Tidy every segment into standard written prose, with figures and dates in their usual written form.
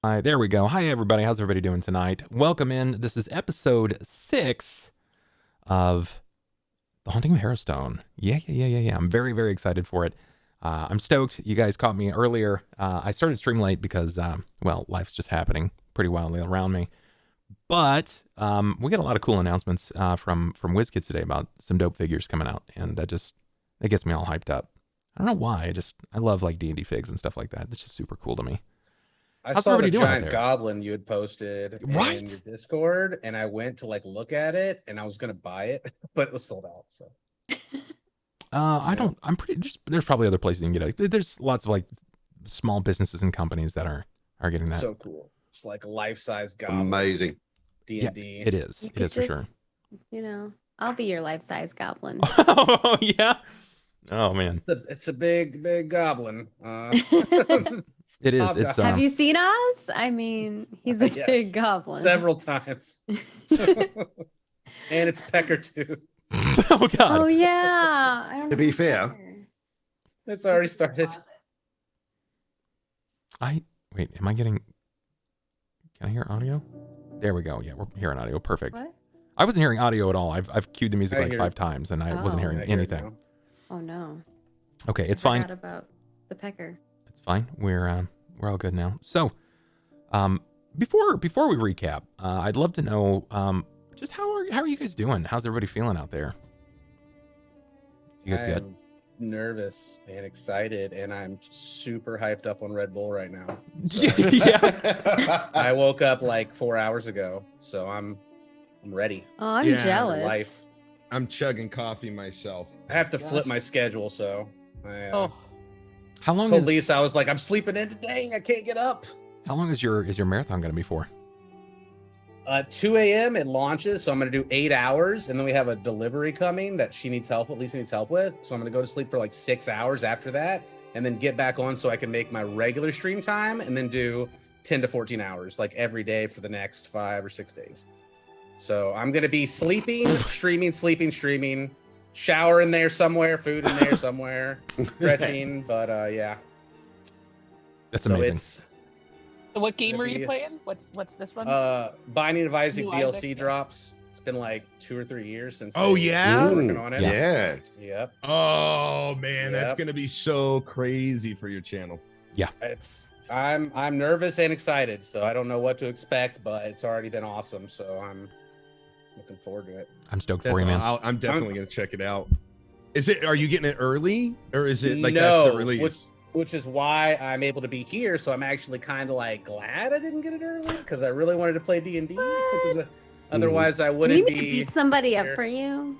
Hi, there we go. Hi, everybody. How's everybody doing tonight? Welcome in. This is episode 6 of The Haunting of Harrowstone. Yeah. I'm very, very excited for it. I'm stoked. You guys caught me earlier. I started stream late because, well, life's just happening pretty wildly around me. But we got a lot of cool announcements from WizKids today about some dope figures coming out, and that gets me all hyped up. I don't know why. I love like D&D figs and stuff like that. It's just super cool to me. I How's saw the everybody doing out giant there? goblin you had posted in your Discord, and I went to like look at it, and I was gonna buy it, but it was sold out. So, I'm pretty. There's probably other places you can get it. There's lots of like small businesses and companies that are getting that. so cool. It's like a life-size goblin. Amazing. D&D. Yeah, it is. It is for sure. You know, I'll be your life-size goblin. Oh yeah. Oh man. It's a big goblin. It is. It's. Have you seen Oz? I mean, he's a Yes, big goblin. several times. And it's Pecker too. Oh god. Oh yeah. I don't To be fair, It's already started. Wait. Am I getting? Can I hear audio? There we go. Yeah, we're hearing audio. Perfect. What? I wasn't hearing audio at all. I've cued the music I like hear 5 it. times and I Oh. wasn't hearing I hear it anything. now. Oh no. Okay, it's I fine. forgot about the pecker. It's fine. We're all good now. So, before we recap, I'd love to know just how are you guys doing? How's everybody feeling out there? You guys good? I'm nervous and excited, and I'm super hyped up on Red Bull right now. So, Yeah. I woke up like 4 hours ago, so I'm ready. Oh, I'm Yeah, jealous. Life. I'm chugging coffee myself. I have to flip my schedule, so I How long told is Lisa I was like, I'm sleeping in today. I can't get up. how long is your marathon going to be for? 2 a.m. it launches, so I'm gonna do 8 hours, and then we have a delivery coming that Lisa needs help with. So I'm gonna go to sleep for like 6 hours after that, and then get back on so I can make my regular stream time, and then do 10 to 14 hours like every day for the next 5 or 6 days. So I'm gonna be sleeping, streaming, shower in there somewhere, food in there somewhere, stretching. But yeah, That's so amazing. it's So what game Gonna are you be- playing? What's this one? Binding of Isaac New DLC Isaac. drops. It's been like 2 or 3 years since. Oh, they yeah? started working on it. yeah. Yep. Oh man, that's Yep. gonna be so crazy for your channel. I'm nervous and excited, so I don't know what to expect, but it's already been awesome, so I'm looking forward to it. I'm stoked That's for you, man. I'm definitely gonna check it out. Are you getting it early, or is it like No, that's the release? Which is why I'm able to be here. So I'm actually kind of like glad I didn't get it early because I really wanted to play D&D. Because otherwise I You wouldn't need me to be. beat somebody here. up for you.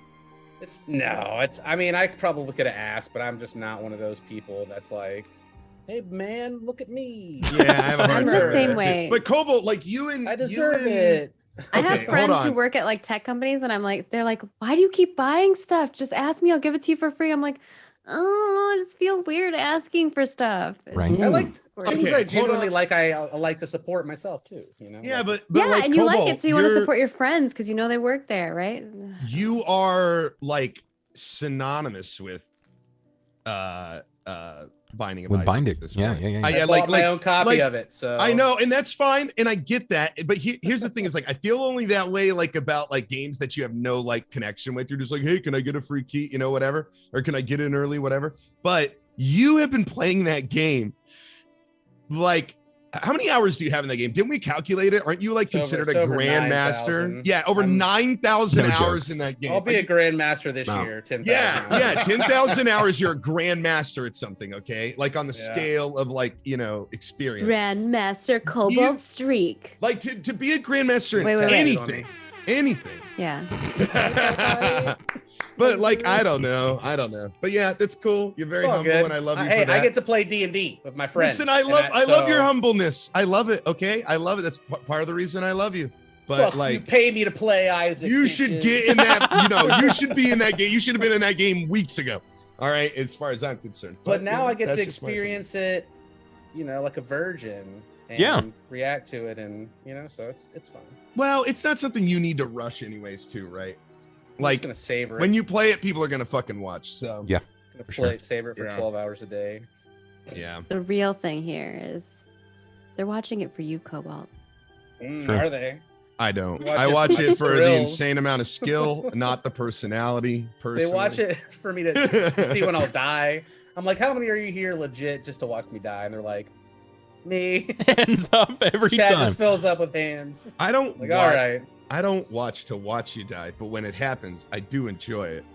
I mean, I probably could have asked, but I'm just not one of those people that's like, hey man, look at me. Yeah, I have a hard I'm time the with same that, too. way. But Cobalt, like you and I you deserve and- it. I have Okay, hold friends who on. work at like tech companies, and they're like, why do you keep buying stuff? Just ask me, I'll give it to you for free. I'm like, oh, I just feel weird asking for stuff. It's Right. just I like weird. things Okay, I hold genuinely on. like. I like to support myself too. You know. Yeah, Like, but Yeah, like, and you like Cobalt, it, so you want to you're- support your friends because you know they work there, right? You are like synonymous with Binding of With Isaac Bind at It. this Yeah, point. yeah. I Yeah, bought my own copy like- of it. So I know, and that's fine, and I get that. But here's the thing: is like I feel only that way, like about like games that you have no like connection with. You're just like, hey, can I get a free key? You know, whatever, or can I get in early, whatever. But you have been playing that game. Like, how many hours do you have in that game? Didn't we calculate it? Aren't you like It's considered over a grandmaster? 9,000. Yeah, over I'm- 9,000 No hours jokes. in that game. I'll be a grandmaster this No. year. 10,000 Yeah, hours. yeah, 10,000 hours. You're a grandmaster at something, okay? Like on the Yeah. scale of like experience. Grandmaster CobaltStreak. Like to be a grandmaster in Wait, wait, wait. anything, anything. Yeah. But like I don't know. But yeah, that's cool. You're very It's all humble, good. and I love you Hey, for that. I get to play D&D with my friends. Listen, I and love your so- humbleness. I love it. Okay, I love it. That's part of the reason I love you. But Fuck, you like, pay me to play Isaac. you should bitches. get in that. You should be in that game. You should have been in that game weeks ago. All right, as far as I'm concerned. But now I get that's to just my opinion. experience it, like a virgin. And Yeah. react to it, and so it's fun. Well, it's not something you need to rush, anyways. Too right. I'm Like just gonna savor it. when you play it, people are gonna fucking watch. So Yeah. Gonna for sure. savor it for Yeah. 12 hours a day. yeah. The real thing here is They're watching it for you, Cobalt. True. Are they? I don't. Watch I it watch for it for the thrills. insane amount of skill, not the personality. Personally. They watch it for me to see when I'll die. I'm like, how many are you here legit just to watch me die? And they're like, me. Hands up every Chat time. just fills up with hands. I don't. Like, wa- all right. I don't watch to watch you die, but when it happens, I do enjoy it.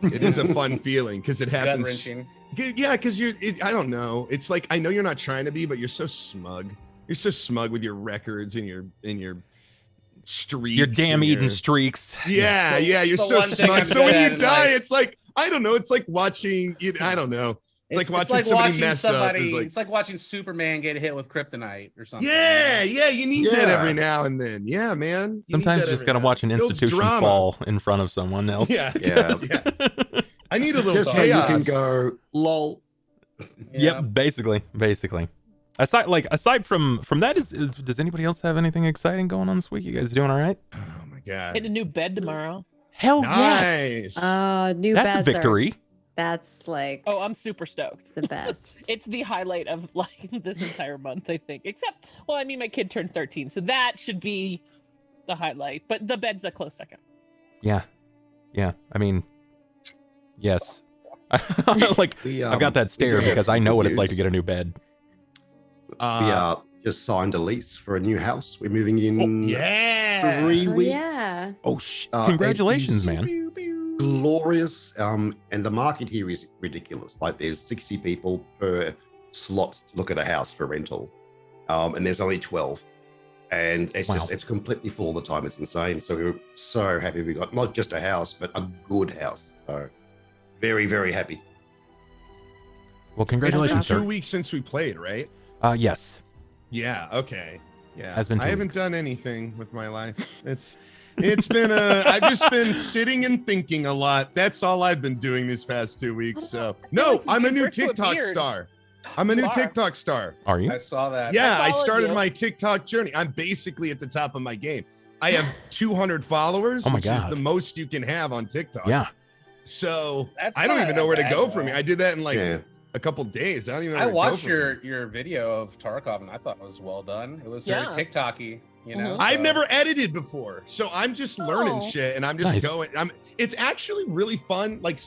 It is a fun feeling because it Gut happens. wrenching. Yeah, because I don't know. It's like I know you're not trying to be, but you're so smug. You're so smug with your records and your streaks. Your damn and eating your- streaks. Yeah, The- yeah. You're the so one thing smug. I'm So good when at you in die, life. it's like I don't know. It's like watching. I don't know. It's like watching somebody mess up. It's like, It's like watching Superman get hit with kryptonite or something. yeah, yeah. You need that Yeah. every now and then. Yeah, man. You need Sometimes that you just every gotta now watch an and then. Builds institution drama. fall in front of someone else. Yeah, Yeah. yeah. I need a little Just so you chaos. can go, lol. Yeah. Yep, basically. Aside from that, does anybody else have anything exciting going on this week? You guys doing all right? Oh my god. Hit a new bed tomorrow. Hell yes. Nice. New That's a beds are- victory. That's like Oh, I'm super stoked. the best. It's the highlight of like this entire month, I think. Except, well, I mean, my kid turned 13, so that should be the highlight. But the bed's a close second. Yeah. I mean, yes. Like We, I've got that stare yeah, because I know what it's good like to get a new bed. We just signed a lease for a new house. We're moving in Oh, yeah. 3 Oh, weeks. yeah. Oh it congratulations, is man. Glorious. And the market here is ridiculous. Like there's 60 people per slot to look at a house for rental. And there's only 12. And it's Wow. just, it's completely full all the time. It's insane. So we were so happy we got not just a house, but a good house. So very, very happy. Well, It's been congratulations, 2 sir. weeks since we played, right? Yes. Yeah. Okay. Yeah. Has been 2 I haven't weeks. done anything with my life. It's been I've just been sitting and thinking a lot. That's all I've been doing these past 2 weeks. So no, I'm a new Birth to a TikTok beard. star. I'm a You new are. TikTok star. Are you? I saw that. Yeah, I followed started you. my TikTok journey. I'm basically at the top of my game. I have 200 followers, Oh my which is God. the most you can have on TikTok. Yeah. So That's I don't not even know where to bad, go from here. though. I did that in like Yeah. a couple days. I don't even know I where to go watched from here. your video of Tarkov and I thought it was well done. It was very Yeah. TikTok-y, you know. Mhm. I've so- never edited before, so I'm just learning Oh. shit, and I'm just Nice. going. It's actually really fun. Like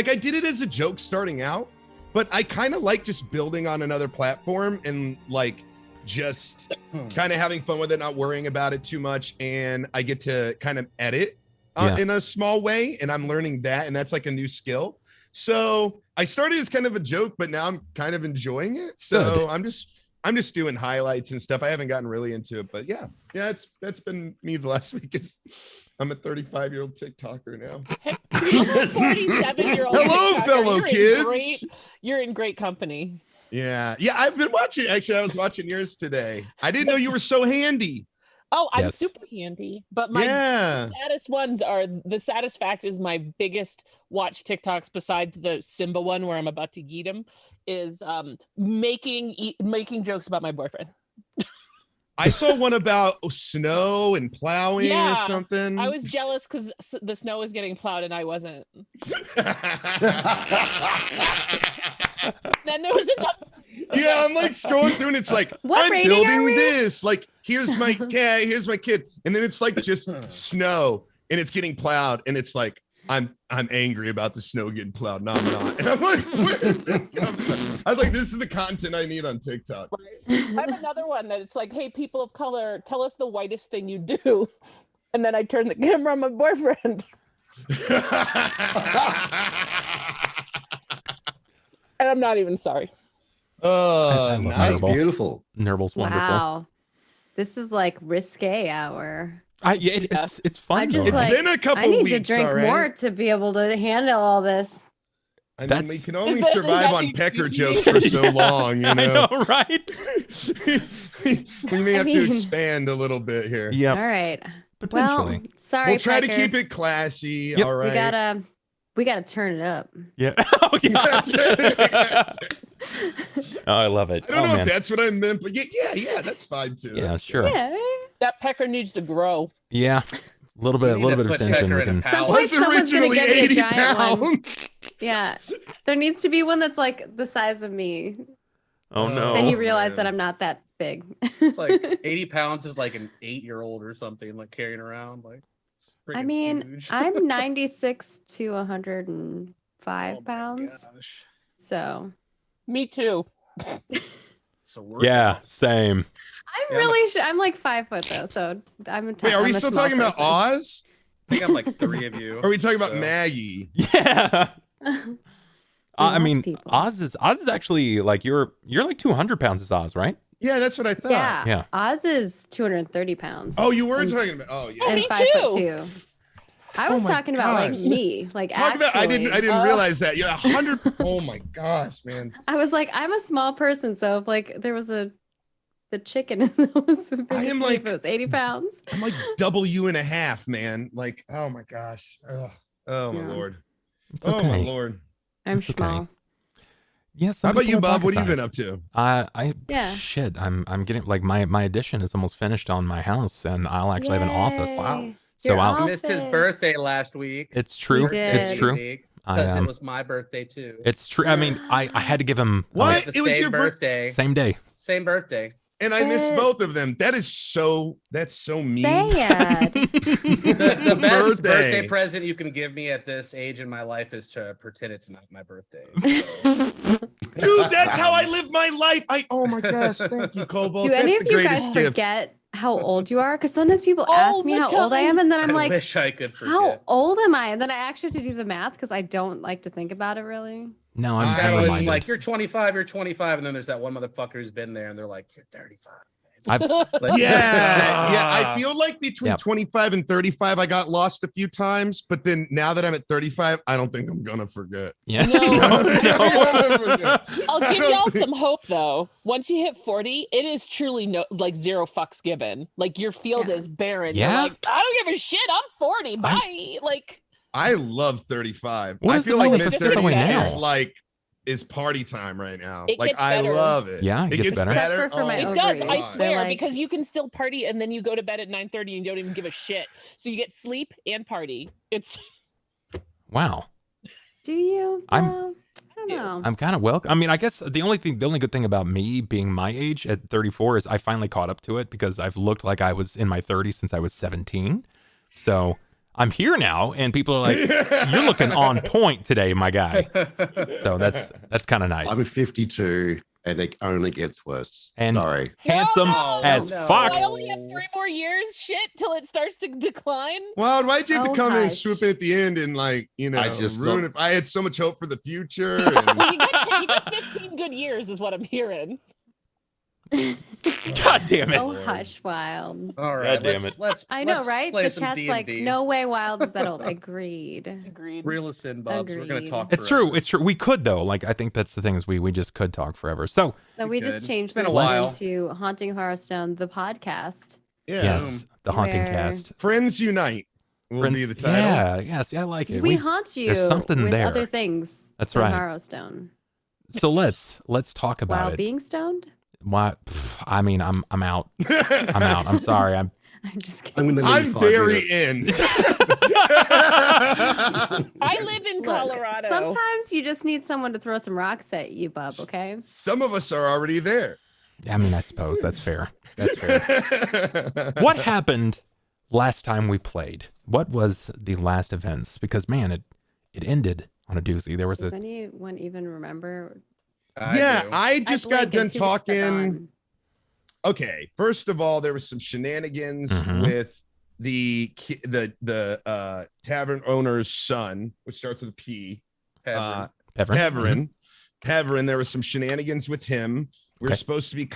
I did it as a joke starting out, but I kind of like just building on another platform and like just kind of having fun with it, not worrying about it too much, and I get to kind of edit Yeah. in a small way, and I'm learning that, and that's like a new skill. So I started as kind of a joke, but now I'm kind of enjoying it. So Good. I'm just doing highlights and stuff. I haven't gotten really into it, but yeah, that's been me the last week. Is I'm a 35-year-old TikToker now. 47-year-old. Hello, fellow kids. You're in great company. Yeah, I've been watching. Actually, I was watching yours today. I didn't know you were so handy. Oh, I'm Yes. super handy. But my Yeah. saddest ones are the saddest fact is my biggest watch TikToks besides the Simba one where I'm about to eat him is making jokes about my boyfriend. I saw one about snow and plowing Yeah, or something. I was jealous because the snow was getting plowed and I wasn't. Then there was another. Yeah, I'm like scrolling through and it's like What I'm rating are building we? this. Like here's my cat, here's my kid, and then it's like just snow and it's getting plowed, and it's like I'm angry about the snow getting plowed. No, I'm not. And I'm like, where is this coming from? I was like, this is the content I need on TikTok. I have another one that it's like, hey, people of color, tell us the whitest thing you do. And then I turn the camera on my boyfriend. And I'm not even sorry. Oh, I love nice. That's Nibble. beautiful. Nurbal's wonderful. Wow. This is like risque hour. It's fun. I'm just though. It's like, been a couple I need weeks, to drink all right? more to be able to handle all this. I mean, we That's- can only Is that survive the on pecker excuse? jokes for so long, you I know. know, right? We may I have to mean- expand a little bit here. Yeah, All right. potentially. Well, sorry, We'll try to Pecker. keep it classy. Yep. All right. We gotta turn it up. yeah. Oh, yeah. Oh, I love it. I don't Oh, know man. if that's what I meant, but yeah, that's fine too. Yeah, That's sure. Yeah. That pecker needs to grow. Yeah. A little You bit need to of put tension. Pecker We in a can. pouch. Some It point was someone's gonna originally get me a 80 giant one. pounds. Yeah. There needs to be one that's like the size of me. Oh no. Then you Oh, realize man. that I'm not that big. It's like 80 pounds is like an 8-year-old or something, like carrying around. Like, it's I freaking mean, huge. I'm 96 to 105 Oh my pounds. gosh. So Me too. So we're Yeah, same. I'm Yeah, really I'm like 5 foot though. So I'm a Wait, are we I'm a still small talking about person. Oz? I think I'm like 3 of you. Are we talking about so- Maggie? Yeah. I Lost mean, peoples. Oz is actually like you're like 200 pounds as Oz, right? Yeah, that's what I thought. Yeah. Yeah. Oz is 230 pounds. Oh, you were And- talking about. Oh, yeah. Oh, and me 5'2". I Oh was my talking about like gosh. me. Like Talk about. I didn't Oh. realize that. Yeah, 100. Oh my gosh, man. I was like, I'm a small person, so if like there was the chicken that was big I am to me, like- if it was 80 pounds. I'm like double you and a half, man. Like, oh my gosh. Ugh. Oh my Yeah. lord. It's Oh my okay. lord. I'm It's okay. small. Yeah. How about you, Bob? What have you been up to? Yeah. Shit. I'm getting like my addition is almost finished on my house, and I'll actually have an office. Wow. Yay. So Your I'll- I missed his office. birthday last week. It's true. It's did. true. Because I it was my birthday too. It's true. I mean, I had to give him What? The It was same your birthday. same day. Same birthday. And I missed But- both of them. That's so mean. Sad. The best Birthday. birthday present you can give me at this age in my life is to pretend it's not my birthday. Dude, that's how I live my life. Oh my gosh, thank you, Cobalt. Do That's any the of you guys greatest gift. forget how old you are? Because sometimes people All ask me the how old I am, time. and then I'm I like, wish I could forget. how old am I? And then I actually have to do the math because I don't like to think about it really. No, I I'm That was reminded. like, you're 25, and then there's that one motherfucker who's been there, and they're like, you're 35. I've Like, Yeah. I feel like between Yep. 25 and 35, I got lost a few times. But then now that I'm at 35, I don't think I'm gonna forget. yeah. No. No. I'll I give don't y'all think- some hope though. Once you hit 40, it is truly no like zero fucks given. Like your field Yeah. is barren. Yeah? You're like, I don't give a shit. I'm 40. Bye. Like I love 35. What I is feel it like like mid 50 30s now? is party time right now. It Like gets I better. love it. Yeah, it gets better. Except for my it Oh, does, ovaries. I God. swear, They're like- because you can still party and then you go to bed at 9:30 and you don't even give a shit. So you get sleep and party. It's Wow. Do you? I'm- though? I don't know. I'm kind of welcome. I mean, I guess the only good thing about me being my age at 34 is I finally caught up to it because I've looked like I was in my 30s since I was 17. So I'm here now, and people are like, "You're looking on point today, my guy." So that's kind of nice. I'm 52, and it only gets worse. And- Sorry. Handsome No, as no. fuck. I only have 3 more years. Shit, till it starts to decline. Well, why'd you have to Oh, come in and hush. swoop in at the end and like, I just ruin love- it? I had so much hope for the future. And Well, you got 15 good years, is what I'm hearing. God damn it. Oh, hush, Wild. All right, God damn it. Let's I know, let's right? play The some chat's like, D&D. no way Wild is that old. Agreed. Agreed. Reel us in, Bubs. We're gonna Agreed. talk. It's forever. true. It's true. We could though. Like I think that's the thing is we just could talk forever. So So we Good. just changed It's been the a while. to Haunting Harrowstone, the podcast. yeah. yes, the haunting Where- cast. Friends Unite will Friends- be the title. Yeah. Yes. I like it. We haunt you there's something with there. other things. That's than right. Harrowstone. So let's talk about While it. being stoned? Why? I mean, I'm out. I'm out. I'm sorry. I'm. I'm just I'm kidding. gonna leave I'm 5 very minutes. in. I live in Look, Colorado. sometimes you just need someone to throw some rocks at you, Bub, okay? Some of us are already there. I mean, I suppose that's fair. That's fair. What happened last time we played? What was the last events? Because man, it ended on a doozy. There was Does a anyone even remember? Yeah, do. I just got blinked done and two minutes are talking. gone. Okay, first of all, there was some shenanigans Mhm. with the tavern owner's son, which starts with a P. Pepper. Pepper. Peverin, there was some shenanigans with him. We were Okay. supposed to be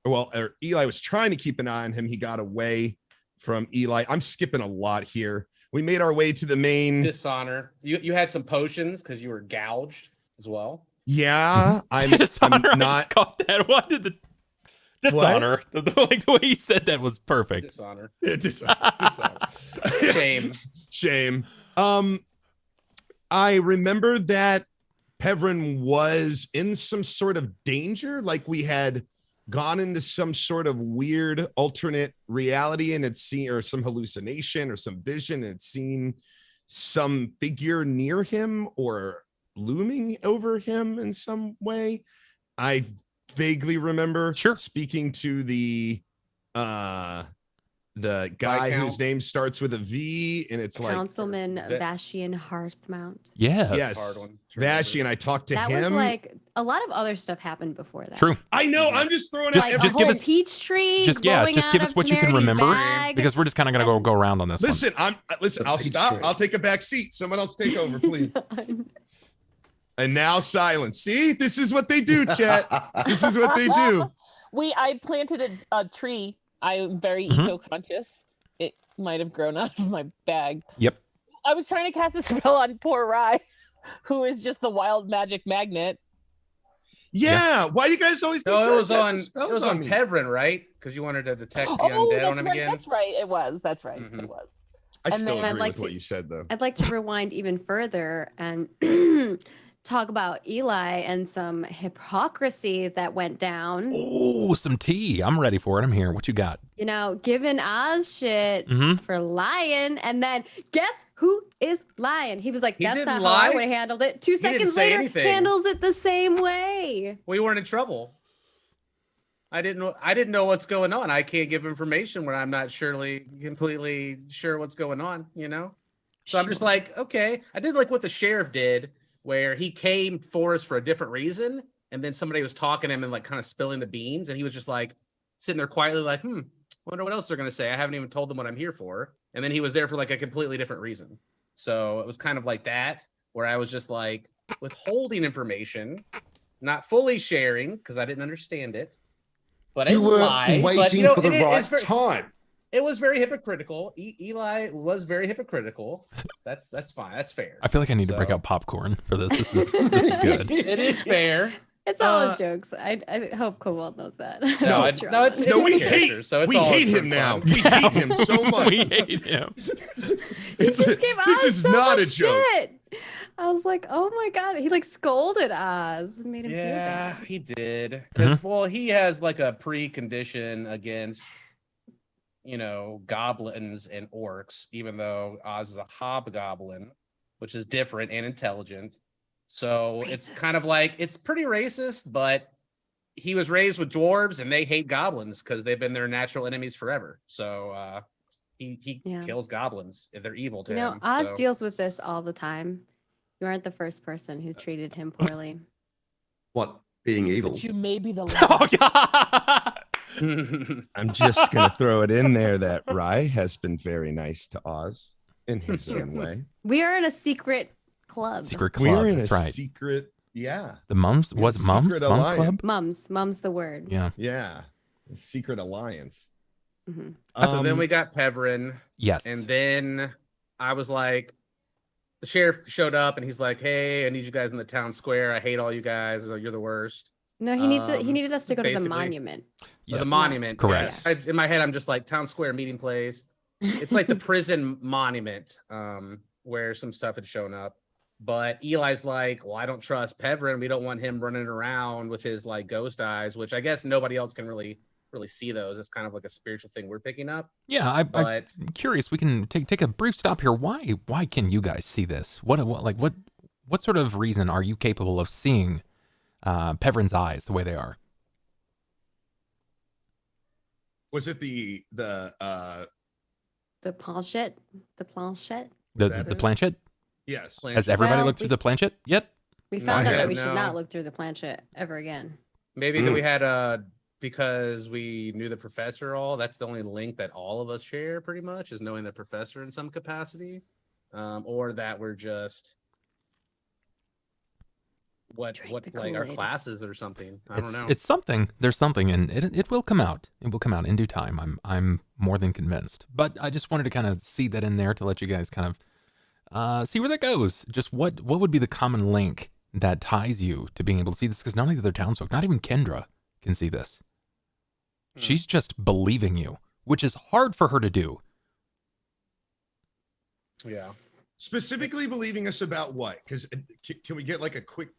or Eli was trying to keep an eye on him. He got away from Eli. I'm skipping a lot here. We made our way to the main. Dishonor. You had some potions because you were gouged as well. Yeah, I'm Dishonor. I not. just caught that. What did the dishonor? The way he said that was perfect. Dishonor. Dishonor. Shame. Shame. I remember that Peverin was in some sort of danger, like we had gone into some sort of weird alternate reality and had seen, or some hallucination or some vision, and had seen some figure near him or looming over him in some way. I vaguely remember Sure. speaking to the guy whose name starts with a V, and it's Councilman like Vashian Hearthmount. Yes. yes, hard one to remember. Vashi, and I talked to That him. was like a lot of other stuff happened before that. True. I know. I'm just throwing Just- out. Like just a give whole us- peach tree. just growing give out us of what you can Temerity's remember, bag. because we're just kind of gonna go around on this one. Listen, I'll big stop. tree. I'll take a back seat. Someone else take over, please. And now silence. See, this is what they do, chat. This is what they do. I planted a tree. I'm very Mhm. eco-conscious. It might have grown out of my bag. Yep. I was trying to cast a spell on poor Rye, who is just the wild magic magnet. Yeah. Why do you guys always No, keep it was trying to on cast spells me, me? right? Because you wanted to detect the Oh, undead that's on him right. again. That's right. It was. That's right. Mhm. It was. I And still then I'd agree like with what to- you said, though. I'd like to rewind even further and talk about Eli and some hypocrisy that went down. Oh, some tea. I'm ready for it. I'm here. What you got? You know, giving Oz shit Mm-hmm. for lying, and then guess who is lying? He was like, He "That's didn't not how I lie. would have handled it." 2 didn't seconds say later, anything. handles it the same way. We weren't in trouble. I didn't know what's going on. I can't give information when I'm not completely sure what's going on, you know? So I'm just Sure. like, okay. I did like what the sheriff did, where he came for us for a different reason, and then somebody was talking to him and like kind of spilling the beans, and he was just like sitting there quietly, like, wonder what else they're gonna say. I haven't even told them what I'm here for. And then he was there for like a completely different reason. So it was kind of like that, where I was just like withholding information, not fully sharing because I didn't understand it. But I You didn't were lie. waiting But, you know, for the it right is very- time. It was very hypocritical. Eli was very hypocritical. That's fine. That's fair. I feel like I need to break So- out popcorn for this. This is good. It is fair. It's all his jokes. I hope Cobalt knows that. No, It's it's No, we his hate. character, so it's We all hate for him now. fun. We hate him so much. We hate him. He just gave This Oz is so not much a joke. shit. I was like, oh my god, he like scolded Oz, made him feel Yeah, bad. he did. Because well, he has like a precondition against, you know, goblins and orcs, even though Oz is a hobgoblin, which is different and intelligent. So it's Racist. kind of like it's pretty racist, but he was raised with dwarves and they hate goblins because they've been their natural enemies forever. So he Yeah. kills goblins if they're evil to You know, him. Oz so. deals with this all the time. You aren't the first person who's treated him poorly. What? Being evil? But you may be the Oh last. God. I'm just gonna throw it in there that Rye has been very nice to Oz in his own way. We are in a secret club. Secret We're club. in That's a right. secret. Yeah, The mums was it mums? Secret Mums alliance. club. Mum's the word. Yeah. yeah, a secret alliance. hmm So then we got Peverin. Yes. And then I was like, the sheriff showed up and he's like, "Hey, I need you guys in the town square. I hate all you guys. You're the worst." No, he Um, needed us to go to the basically- monument. Or Yes. the monument. Correct. Yeah. In my head, I'm just like town square meeting place. It's like the prison monument, where some stuff had shown up. But Eli's like, "Well, I don't trust Peverin. We don't want him running around with his like ghost eyes," which I guess nobody else can really see those. It's kind of like a spiritual thing we're picking up. Yeah. I'm But curious. We can take a brief stop here. Why can you guys see this? What sort of reason are you capable of seeing Peverin's eyes the way they are? Was it the The planchette. The planchette. The that the it? planchette? yes? Has everybody Well, looked through the planchette yet? We No, found I out that have we should no. not look through the planchette ever again. maybe that we had because we knew the professor all. That's the only link that all of us share, pretty much, is knowing the professor in some capacity, or that we're just what Drink the like our Kool-Aid. classes or something. I don't know. It's something. There's something, and it will come out. It will come out in due time. I'm more than convinced. But I just wanted to kind of see that in there to let you guys kind of see where that goes. Just what would be the common link that ties you to being able to see this? Because none of the other townsfolk, not even Kendra, can see this. She's just believing you, which is hard for her to do. Yeah. Specifically believing us about what? Because can we get like a quick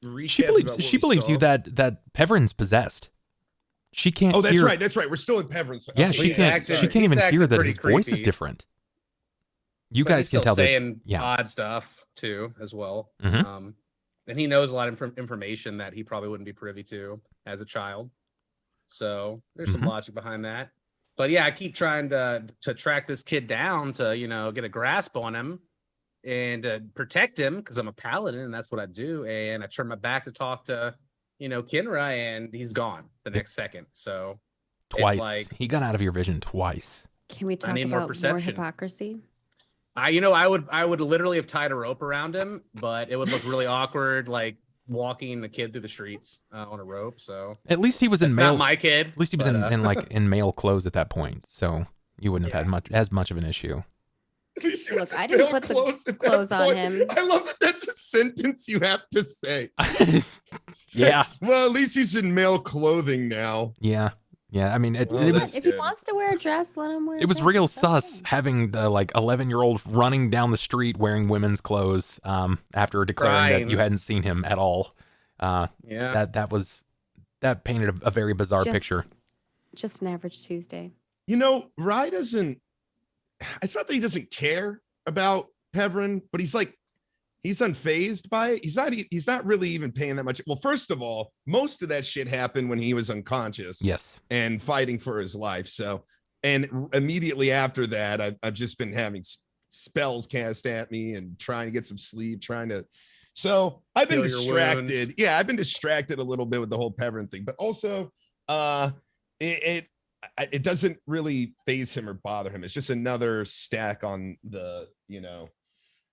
recap? She believes you that Peverin's possessed. She can't. Oh, that's hear, right. That's right. We're still in Peverin's. Yeah, Okay, she he's can't. acting- She can't he's even hear acting that pretty his voice is creepy. different. You But guys he's can still tell that. saying Yeah. odd stuff too, as well. Mhm. and he knows a lot of information that he probably wouldn't be privy to as a child. So there's some logic behind that. But yeah, I keep trying to track this kid down to, you know, get a grasp on him and protect him because I'm a paladin and that's what I do. And I turn my back to talk to, you know, Kinra, and he's gone the next second. So Twice. it's like, He got out of your vision twice. Can we talk need about more more perception. hypocrisy? I would literally have tied a rope around him, but it would look really awkward, like walking the kid through the streets on a rope. So At least he was in it's male. not my kid. At least he was but, in male clothes at that point, so you wouldn't have had as much of an issue. At least he was Look, I in didn't male put the clothes at that clothes on point. him. I love that that's a sentence you have to say. Yeah, Well, at least he's in male clothing now. yeah. I mean, it Well, was that's If he good. wants to wear a dress, let him wear. it was real sus having the like 11-year-old running down the street wearing women's clothes after declaring that Crying. you hadn't seen him at all. Yeah. That painted a very bizarre picture. Just an average Tuesday. You know, Rye doesn't. It's not that he doesn't care about Peverin, but he's unfazed by it. He's not really even paying that much. Well, first of all, most of that shit happened when he was unconscious. Yes. And fighting for his life. So, and immediately after that, I've just been having spells cast at me and trying to get some sleep, so I've been Heal your distracted. wounds. Yeah, I've been distracted a little bit with the whole Peverin thing, but also, it doesn't really faze him or bother him. It's just another stack on the, you know,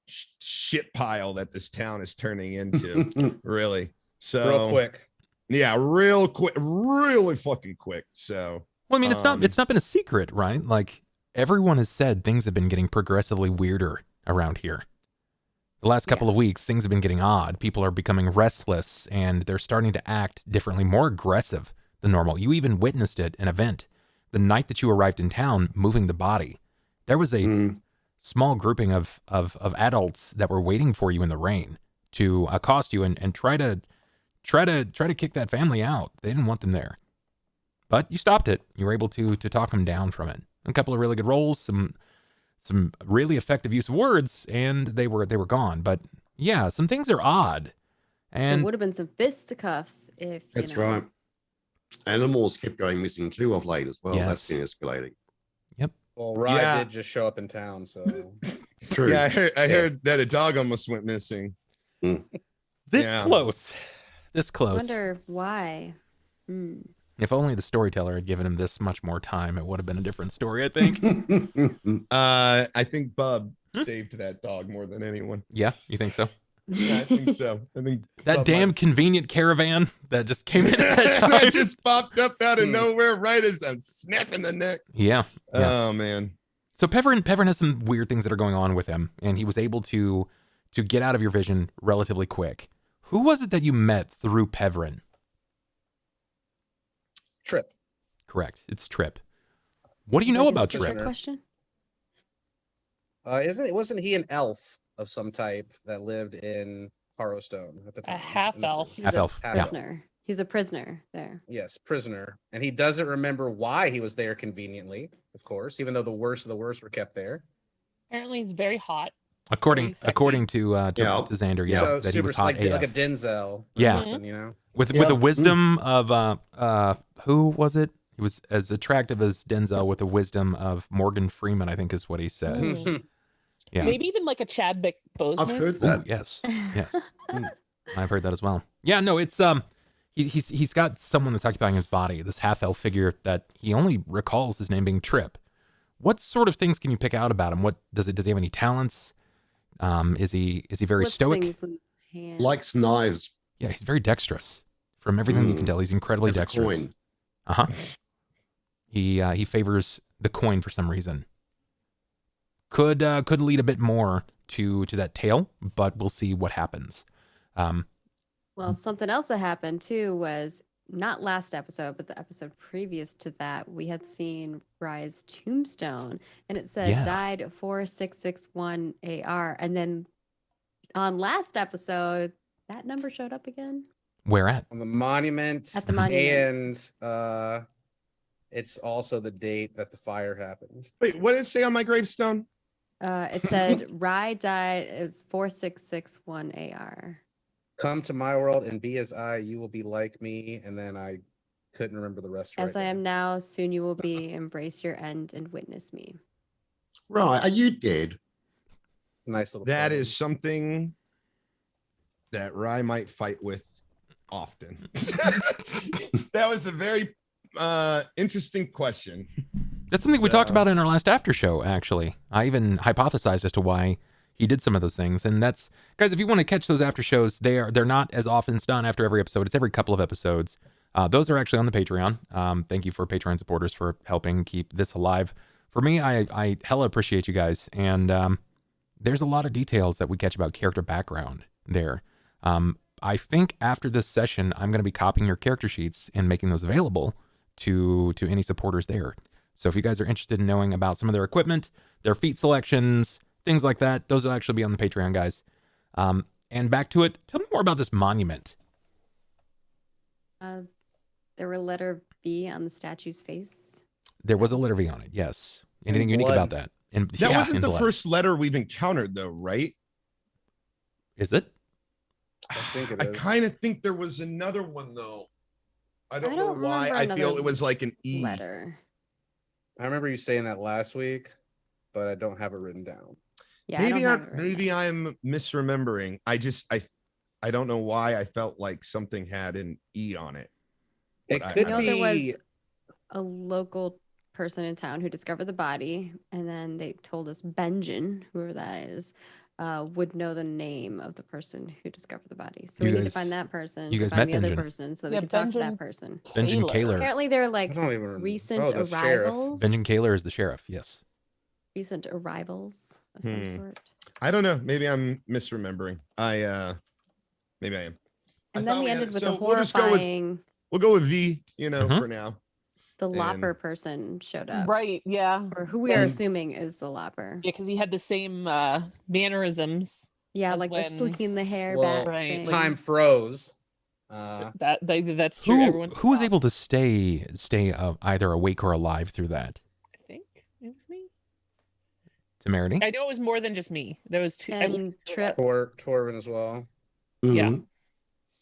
shit pile that this town is turning into. Really. So Real quick. Yeah, real quick, really fucking quick. So Well, I mean, it's not been a secret, right? Like everyone has said things have been getting progressively weirder around here. The last couple of weeks, things have been getting odd. People are becoming restless and they're starting to act differently, more aggressive than normal. You even witnessed it in an event. The night that you arrived in town, moving the body, there was a small grouping of adults that were waiting for you in the rain to accost you and try to kick that family out. They didn't want them there, but you stopped it. You were able to talk them down from it. A couple of really good rolls, some really effective use of words, and they were gone. But yeah, some things are odd. And There would have been some fisticuffs if That's right. Animals kept going missing too of late as well. That's been escalating. Well, Rye did just show up in town, so True. yeah, I heard that a dog almost went missing. This close. I wonder why. If only the storyteller had given him this much more time, it would have been a different story, I think. I think Bub saved that dog more than anyone. Yeah, you think so? Yeah, I think so. I think That Bub damn convenient caravan that just came in at that time. that just popped up out of nowhere right as I'm snapping the neck. Yeah. Oh man. So Peverin has some weird things that are going on with him, and he was able to get out of your vision relatively quick. Who was it that you met through Peverin? Trip. Correct. It's Trip. What do you know about Trip? Question? Wasn't he an elf of some type that lived in Harrowstone at the time? A half elf. Half elf. Yeah. Prisoner. He's a prisoner there. Yes, prisoner. And he doesn't remember why he was there conveniently, of course, even though the worst of the worst were kept there. Apparently, he's very hot. According to Xander, yeah, So that he was hot like AF. a Denzel. Or Yeah. something, you know? With the wisdom of who was it? He was as attractive as Denzel with the wisdom of Morgan Freeman, I think is what he said. Yeah. Maybe even like a Chadwick Boseman. I've heard that. Ooh, yes. I've heard that as well. Yeah, no, it's he's got someone that's occupying his body, this half elf figure that he only recalls his name being Trip. What sort of things can you pick out about him? Does he have any talents? Is he very Flips stoic? things with his hand. Likes knives. Yeah, he's very dexterous. From everything you can tell, he's incredibly Has a dexterous. coin. Uh-huh. He favors the coin for some reason. Could lead a bit more to that tale, but we'll see what happens. Well, something else that happened too was not last episode, but the episode previous to that, we had seen Rye's tombstone, and it said died 4661 AR, and then on last episode, that number showed up again. Where at? On the monument. At the monument. And it's also the date that the fire happened. Wait, what did it say on my gravestone? It said Rye died. It was 4661 AR. Come to my world and be as I, you will be like me. And then I couldn't remember the rest. As right I now. am now, soon you will be. Embrace your end and witness me. Right. Are you dead? It's a nice little. That poem. is something that Rye might fight with often. That was a very interesting question. That's something we talked So- about in our last after show, actually. I even hypothesized as to why he did some of those things. And that's, guys, if you want to catch those after shows, they're not as often. It's done after every episode. It's every couple of episodes. Those are actually on the Patreon. Thank you for Patreon supporters for helping keep this alive. For me, I hella appreciate you guys. And there's a lot of details that we catch about character background there. I think after this session, I'm going to be copying your character sheets and making those available to any supporters there. So if you guys are interested in knowing about some of their equipment, their feat selections, things like that, those will actually be on the Patreon, guys. And back to it, tell me more about this monument. There were letter B on the statue's face. There was a letter V on it, yes. Anything unique blood. about that? And That wasn't in the blood. first letter we've encountered, though, right? Is it? I think it I is. kind of think there was another one, though. I don't know why. remember I feel another it was like an E. letter. I remember you saying that last week, but I don't have it written down. Yeah, Maybe I don't have it written maybe down. I'm misremembering. I don't know why I felt like something had an E on it. It But I- could I I know don't- there be. was a local person in town who discovered the body, and then they told us Benjamin, whoever that is, would know the name of the person who discovered the body. So You we need to guys- find that person. you to guys find met the other Benjamin. person so that Yeah, we can talk to Benjamin- that person. Benjamin Kaler. Apparently, they're like I don't even remember. recent Oh, the sheriff. arrivals. Benjamin Kaler is the sheriff, yes. Recent arrivals of some sort. I don't know. Maybe I'm misremembering. Maybe I am. I And thought then we we had ended it. with So the we'll just go with- horrifying. We'll go with V, Mhm. for now. The and- Lopper person showed up, Right. Yeah. or who we are And- assuming is the Lopper. Yeah, because he had the same mannerisms. Yeah, as like the when- slicking the hair Well, back right, thing. Time froze. That's true. Everyone Who was stopped. able to stay either awake or alive through that? I think it was me. Temerity? I know it was more than just me. There was two. at And least two Trip. of us. Torvin as well. Yeah. Mhm.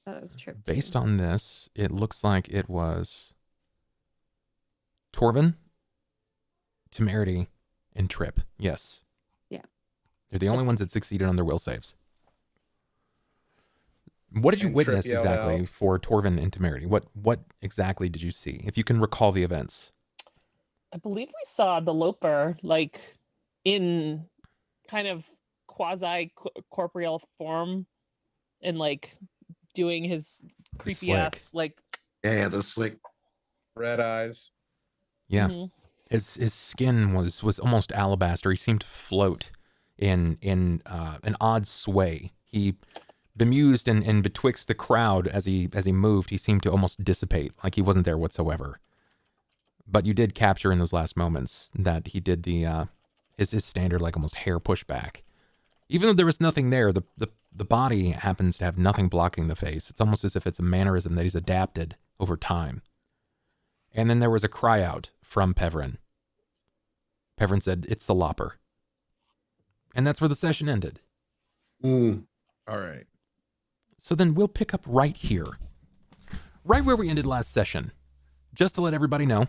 Thought it was Trip. too. Based on this, it looks like it was Torvin, Temerity, and Trip. Yes. Yeah. They're the only ones that succeeded on their will saves. What did you And Trip witness yelled exactly out. for Torvin and Temerity? What exactly did you see? If you can recall the events. I believe we saw the Loper like in kind of quasi corporeal form and like doing his creepy slick. ass like Yeah, the slick. Red eyes. Yeah. mhm. His skin was almost alabaster. He seemed to float in an odd sway. He bemused and betwixt the crowd as he moved, he seemed to almost dissipate, like he wasn't there whatsoever. But you did capture in those last moments that he did the his standard like almost hair pushback. Even though there was nothing there, the body happens to have nothing blocking the face. It's almost as if it's a mannerism that he's adapted over time. And then there was a cry out from Pevrin. Pevrin said, "It's the Lopper." And that's where the session ended. Mm. All right. So then we'll pick up right here. Right where we ended last session. Just to let everybody know,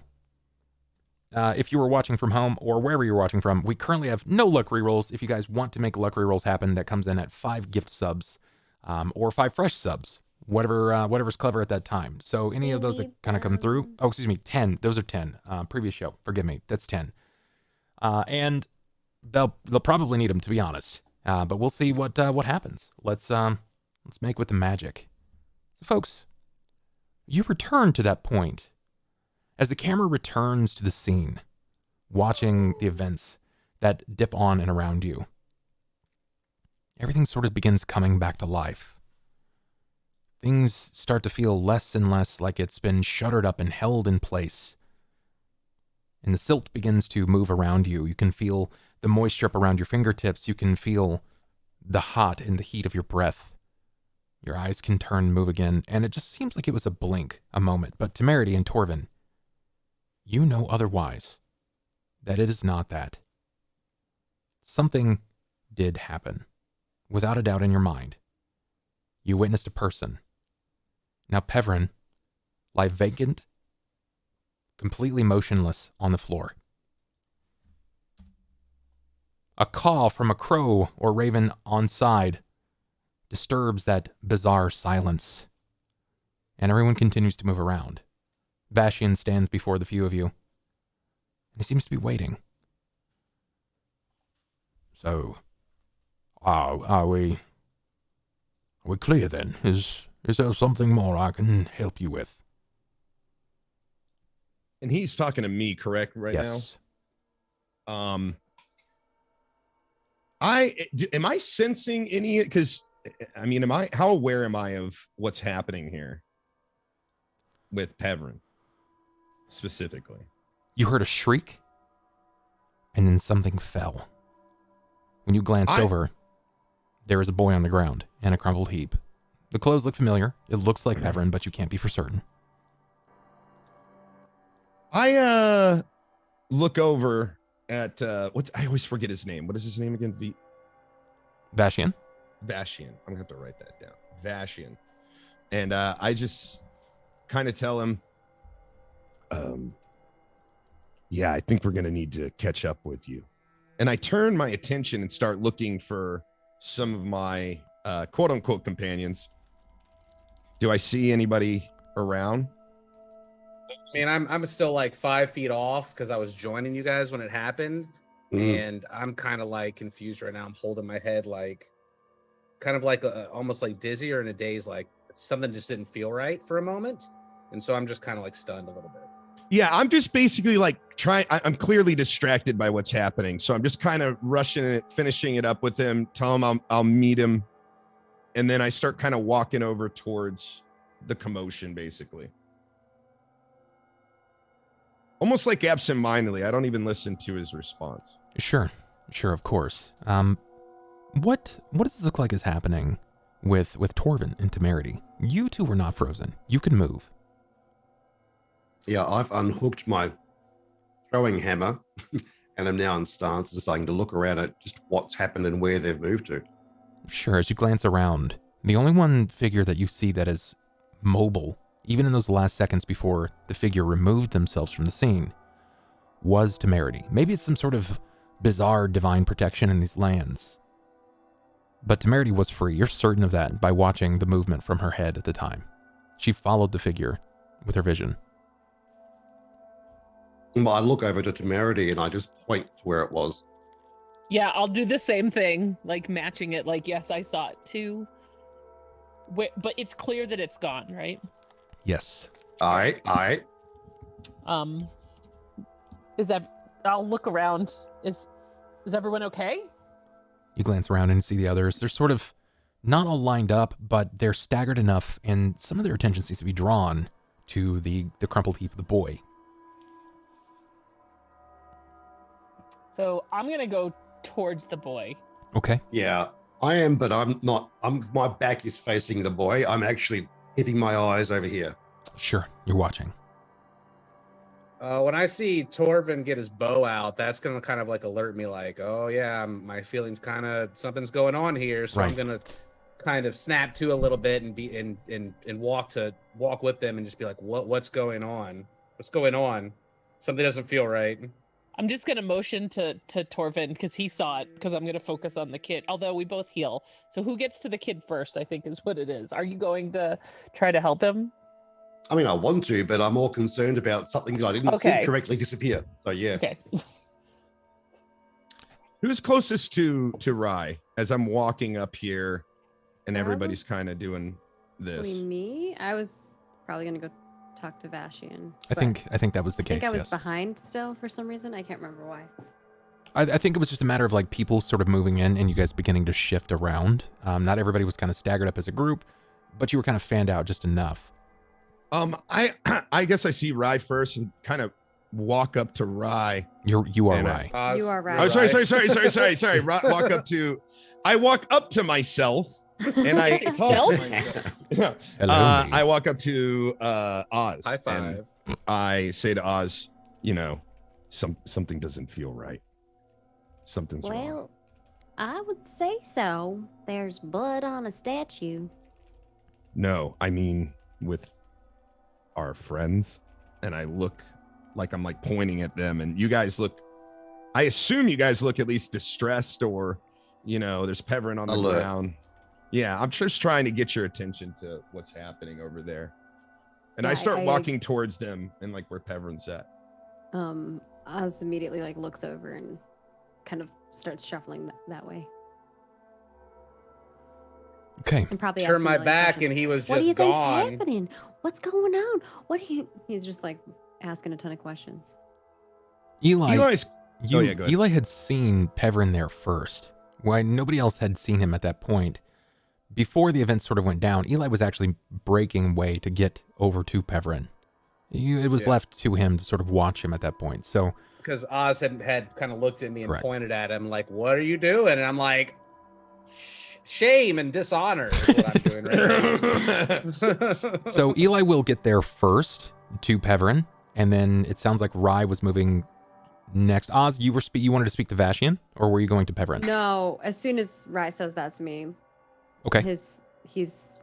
if you were watching from home or wherever you're watching from, we currently have no luck rerolls. If you guys want to make luck rerolls happen, that comes in at 5 gift subs or 5 fresh subs. Whatever's clever at that time. So any of those that kind of come through. Oh, excuse me, 10. Those are 10. Previous show. Forgive me. That's 10. And they'll probably need them, to be honest. But we'll see what happens. Let's make with the magic. So, folks, you return to that point as the camera returns to the scene, watching the events that dip on and around you. Everything sort of begins coming back to life. Things start to feel less and less like it's been shuttered up and held in place. And the silt begins to move around you. You can feel the moisture up around your fingertips. You can feel the hot and the heat of your breath. Your eyes can turn and move again, and it just seems like it was a blink, a moment. But Temerity and Torvin, you know otherwise, that it is not that. Something did happen, without a doubt in your mind. you witnessed a person. Now Pevrin lie vacant, completely motionless on the floor. A call from a crow or raven on side disturbs that bizarre silence, and everyone continues to move around. Vashian stands before the few of you, and he seems to be waiting. So, are we clear then? Is there something more I can help you with? And he's talking to me, correct? Right Yes. now. Am I sensing any? Because I mean, how aware am I of what's happening here with Pevrin specifically? You heard a shriek, and then something fell. When you glanced over, there is a boy on the ground in a crumpled heap. The clothes look familiar. It looks like Pevrin, but you can't be for certain. I look over at I always forget his name. What is his name again? Vashian? Vashian. I'm gonna have to write that down. Vashian. And I just kind of tell him, yeah, I think we're gonna need to catch up with you. And I turn my attention and start looking for some of my quote unquote companions. Do I see anybody around? I mean, I'm still like 5 feet off because I was joining you guys when it happened, and I'm kind of like confused right now. I'm holding my head like, kind of like almost like dizzy or in a daze, like something just didn't feel right for a moment, and so I'm just kind of like stunned a little bit. Yeah, I'm just basically like I'm clearly distracted by what's happening, so I'm just kind of rushing it, finishing it up with him. Tell him I'll meet him, and then I start kind of walking over towards the commotion, basically. Almost like absentmindedly. I don't even listen to his response. Sure, of course. What does this look like is happening with Torvin and Temerity? You two were not frozen. You can move. Yeah, I've unhooked my throwing hammer and I'm now in stance, deciding to look around at just what's happened and where they've moved to. Sure, as you glance around, the only one figure that you see that is mobile, even in those last seconds before the figure removed themselves from the scene, was Temerity. Maybe it's some sort of bizarre divine protection in these lands. But Temerity was free. You're certain of that by watching the movement from her head at the time. She followed the figure with her vision. Well, I look over to Temerity and I just point to where it was. Yeah, I'll do the same thing, like matching it. Like, yes, I saw it too. But it's clear that it's gone, right? Yes. All right. I'll look around. Is everyone okay? You glance around and see the others. They're sort of not all lined up, but they're staggered enough, and some of their attention seems to be drawn to the crumpled heap of the boy. So I'm gonna go towards the boy. Okay. Yeah, I am, but I'm not. My back is facing the boy. I'm actually keeping my eyes over here. Sure, you're watching. When I see Torvin get his bow out, that's gonna kind of like alert me, like, oh yeah, my feelings kind of something's going on here. So Right. I'm gonna kind of snap to a little bit and be and walk with them and just be like, what's going on? What's going on? Something doesn't feel right. I'm just gonna motion to Torvin because he saw it. Because I'm gonna focus on the kid. Although we both heal, so who gets to the kid first? I think is what it is. Are you going to try to help him? I mean, I want to, but I'm more concerned about something that I didn't see correctly disappear. So yeah. Okay. Who's closest to Rye as I'm walking up here and everybody's kind of doing this? Me? I was probably gonna go talk to Vashian. I think that was the case. I think I was yes. behind still for some reason. I can't remember why. I think it was just a matter of like people sort of moving in and you guys beginning to shift around. Not everybody was kind of staggered up as a group, but you were kind of fanned out just enough. I guess I see Rye first and kind of walk up to Rye. You are And, Rye. You are right. Oh, sorry. I walk up to myself and I talk to myself. Yeah. Hello, I walk up to Oz. High five. And I say to Oz, something doesn't feel right. Something's wrong. Well, I would say so. There's blood on a statue. No, I mean with our friends. And I look like I'm like pointing at them, and you guys look, I assume you guys look at least distressed, or, there's Peverin on the Alert. ground. Yeah, I'm just trying to get your attention to what's happening over there. And I Yeah, start walking towards them and like where Peverin's at. Oz immediately like looks over and kind of starts shuffling that way. Okay. And probably Turn asks a my million back, questions. and he was What do you just think's gone. happening? What's going on? He's just like asking a ton of questions. Eli's. You, Oh, yeah, go ahead. Eli had seen Peverin there first. Why nobody else had seen him at that point. Before the event sort of went down, Eli was actually breaking way to get over to Peverin. It was left to him to sort of watch him at that point. So Because Oz had kind of looked at me and Correct. pointed at him like, "What are you doing?" And I'm like, "Shame and dishonor is what I'm doing right now." So Eli will get there first to Peverin, and then it sounds like Rye was moving next. Oz, you wanted to speak to Vashian, or were you going to Peverin? No, as soon as Rye says that to me, Okay. he's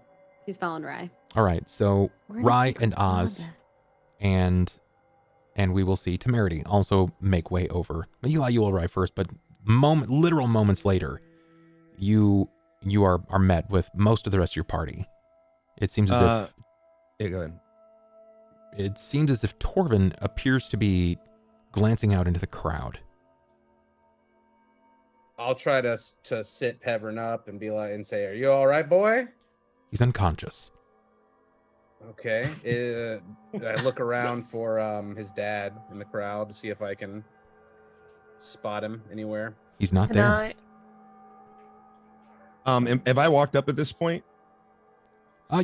following Rye. All right. So We're in a Rye secret and Oz plaza. and we will see Temerity also make way over. Eli, you will arrive first, but literal moments later, you are met with most of the rest of your party. It seems as if Yeah, go ahead. it seems as if Torvin appears to be glancing out into the crowd. I'll try to sit Peverin up and be like and say, "Are you all right, boy?" He's unconscious. Okay. I look around for his dad in the crowd to see if I can spot him anywhere. He's not Can there. Have I walked up at this point?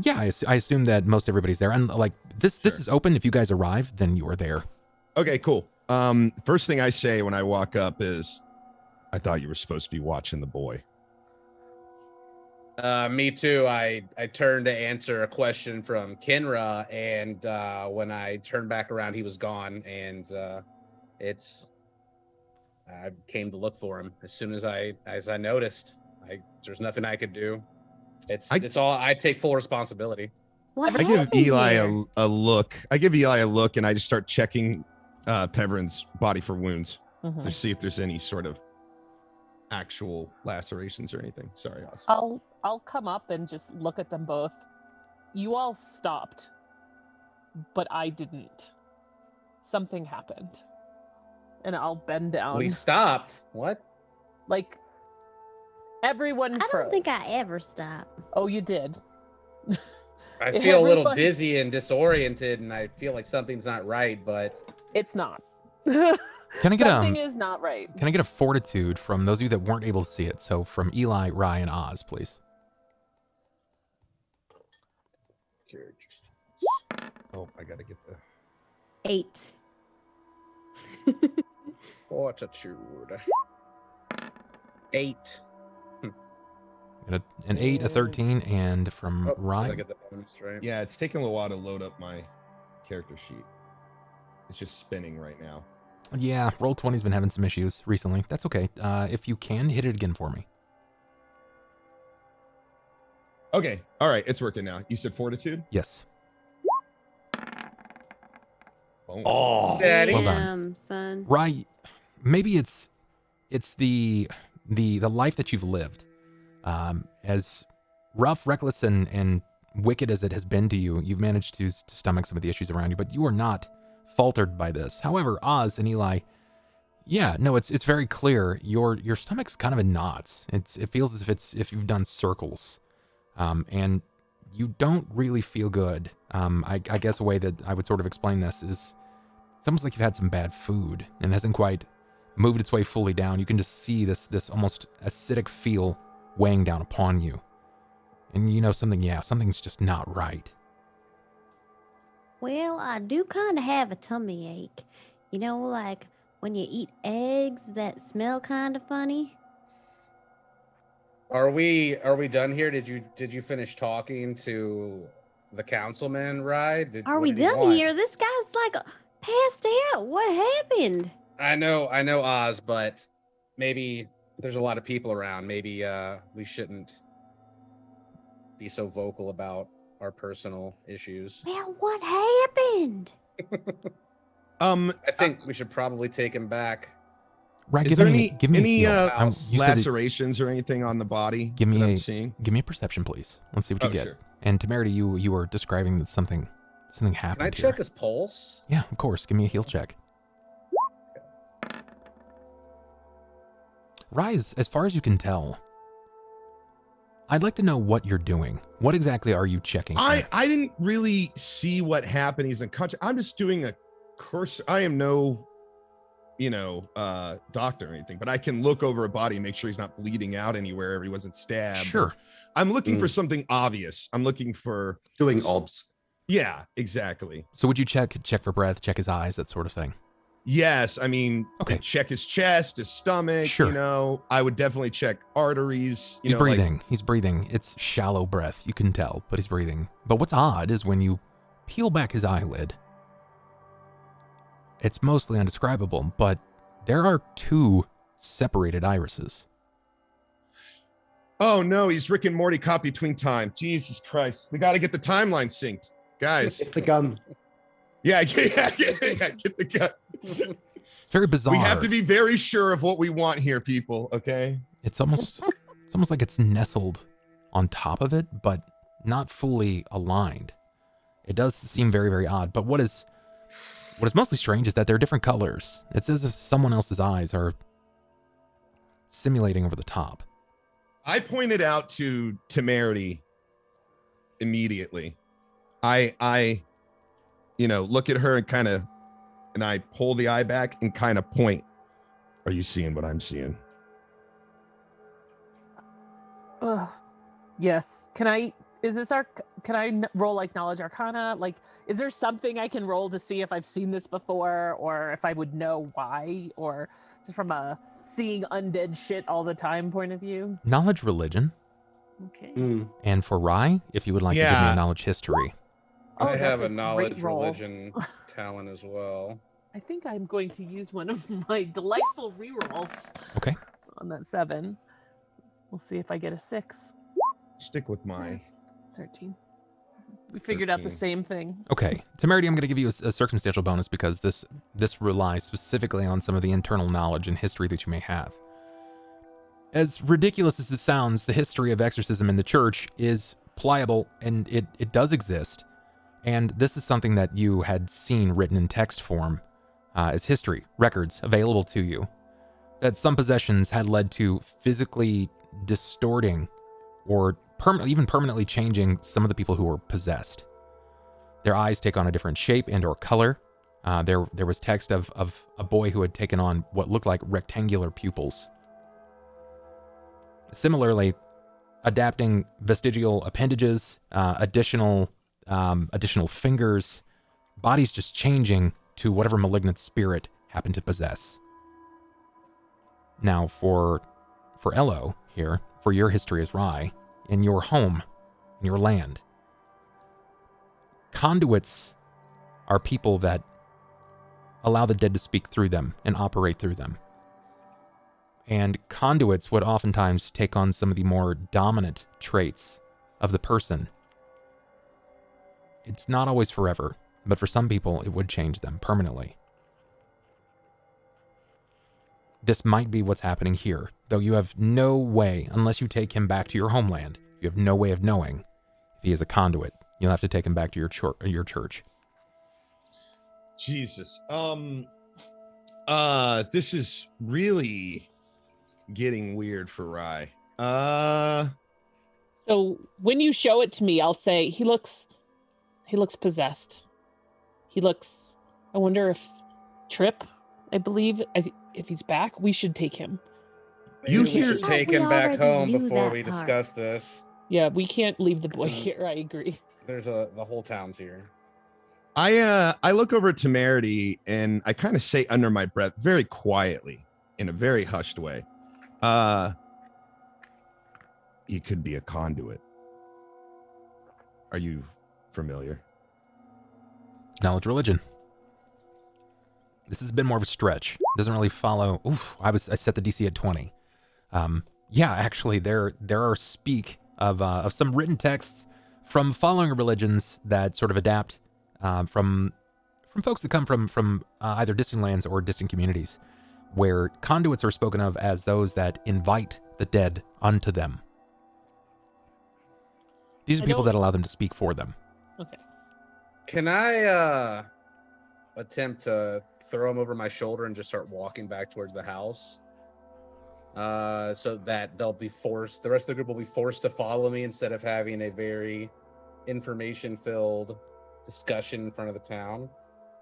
Yeah, I assume that most everybody's there, and like this is open. If you guys arrive, then you are there. Okay, cool. First thing I say when I walk up is, I thought you were supposed to be watching the boy. Me too. I turned to answer a question from Kenra, and when I turned back around, he was gone. And I came to look for him as soon as I noticed. There's nothing I could do. It's all I take full responsibility. What I give happened Eli here? a look. I give Eli a look, and I just start checking Peverin's body for wounds to see if there's any sort of actual lacerations or anything. Sorry, Oz. I'll come up and just look at them both. You all stopped, but I didn't. Something happened. And I'll bend down. We stopped. What? Like everyone I froze. don't think I ever stop. Oh, you did. I feel a little Everybody- dizzy and disoriented, and I feel like something's not right. But It's not. Can I get Something is not right. Can I get a fortitude from those of you that weren't able to see it? So from Eli, Rye, and Oz, please. Oh, I gotta get the. 8. fortitude. 8. An 8, a 13, and from Oh, Rye. gotta get the bonus right. Yeah, it's taking a little while to load up my character sheet. It's just spinning right now. Yeah, Roll20's been having some issues recently. That's okay. If you can, hit it again for me. Okay, all right, it's working now. You said fortitude? Yes. Boom. Oh, Daddy. Well done. Damn, son. Rye, maybe it's the life that you've lived. As rough, reckless, and wicked as it has been to you, you've managed to stomach some of the issues around you, but you are not faltered by this. However, Oz and Eli, yeah, no, it's very clear. Your stomach's kind of in knots. It feels as if you've done circles, and you don't really feel good. I guess a way that I would sort of explain this is it's almost like you've had some bad food and it hasn't quite moved its way fully down. You can just see this almost acidic feel weighing down upon you, and you know something's just not right. Well, I do kind of have a tummy ache. You know, like when you eat eggs that smell kind of funny. Are we done here? Did you finish talking to the councilman, Rye? Are what we did he done want? here? This guy's like passed out. What happened? I know Oz, but maybe there's a lot of people around. Maybe we shouldn't be so vocal about our personal issues. Well, what happened? I think we should probably take him back. Right, Is give there me any a feel. You said that- lacerations or anything on the body? Give me that I'm a- seeing? give me a perception, please. Let's see what you get. Sure. And Temerity, you were describing that something happened Can I here. check his pulse? Yeah, of course. Give me a heal check. Rise, as far as you can tell, I'd like to know what you're doing. What exactly are you checking? I didn't really see what happened. He's unconscious. I'm just doing a course. I am no, doctor or anything, but I can look over a body and make sure he's not bleeding out anywhere. If he wasn't stabbed. Sure. I'm looking for something obvious. I'm looking for Doing obs. Yeah, exactly. So would you check for breath, check his eyes, that sort of thing? Yes, I mean, Okay. check his chest, his stomach. Sure. I would definitely check arteries. He's breathing. He's breathing. It's shallow breath. You can tell, but he's breathing. But what's odd is when you peel back his eyelid, it's mostly undescribable, but there are 2 separated irises. Oh no, he's Rick and Morty caught between time. Jesus Christ, we got to get the timeline synced, guys. Get the gun. Yeah, get the gun. It's very bizarre. We have to be very sure of what we want here, people. Okay. It's almost like it's nestled on top of it, but not fully aligned. It does seem very, very odd. But what is mostly strange is that they're different colors. It's as if someone else's eyes are simulating over the top. I pointed out to Temerity immediately. I look at her and I pull the eye back and kind of point. Are you seeing what I'm seeing? Yes. Can I roll like knowledge arcana? Like, is there something I can roll to see if I've seen this before or if I would know why, or just from a seeing undead shit all the time point of view? Knowledge religion. Okay. And for Rye, if you would like to give me a knowledge history. Oh, I that's have a knowledge great roll. religion talent as well. I think I'm going to use one of my delightful rerolls. Okay. On that 7. We'll see if I get a 6. Stick with my 13. We figured out the 13. same thing. Okay. Temerity, I'm going to give you a circumstantial bonus because this relies specifically on some of the internal knowledge and history that you may have. As ridiculous as it sounds, the history of exorcism in the church is pliable and it does exist. And this is something that you had seen written in text form as history, records available to you, that some possessions had led to physically distorting or even permanently changing some of the people who were possessed. Their eyes take on a different shape and or color. There was text of a boy who had taken on what looked like rectangular pupils. Similarly, adapting vestigial appendages, additional fingers, bodies just changing to whatever malignant spirit happened to possess. Now, for Ello here, for your history as Rye, in your home, in your land, conduits are people that allow the dead to speak through them and operate through them. And conduits would oftentimes take on some of the more dominant traits of the person. It's not always forever, but for some people, it would change them permanently. This might be what's happening here, though you have no way, unless you take him back to your homeland, you have no way of knowing if he is a conduit. You'll have to take him back to your church. Jesus. This is really getting weird for Rye. So when you show it to me, I'll say he looks possessed. I wonder if Trip, I believe, if he's back, we should take him. Maybe we should take We him back already home knew before that we part. discuss this. Yeah, we can't leave the boy here. I agree. There's the whole town's here. I look over at Temerity and I kind of say under my breath, very quietly, in a very hushed way, he could be a conduit. Are you familiar? Knowledge religion. This has been more of a stretch. Doesn't really follow. I set the DC at 20. Yeah, actually, there are speak of some written texts from following religions that sort of adapt from folks that come from either distant lands or distant communities, where conduits are spoken of as those that invite the dead unto them. These are people that allow them to speak for them. Okay. Can I attempt to throw him over my shoulder and just start walking back towards the house? So that they'll be forced, the rest of the group will be forced to follow me instead of having a very information-filled discussion in front of the town.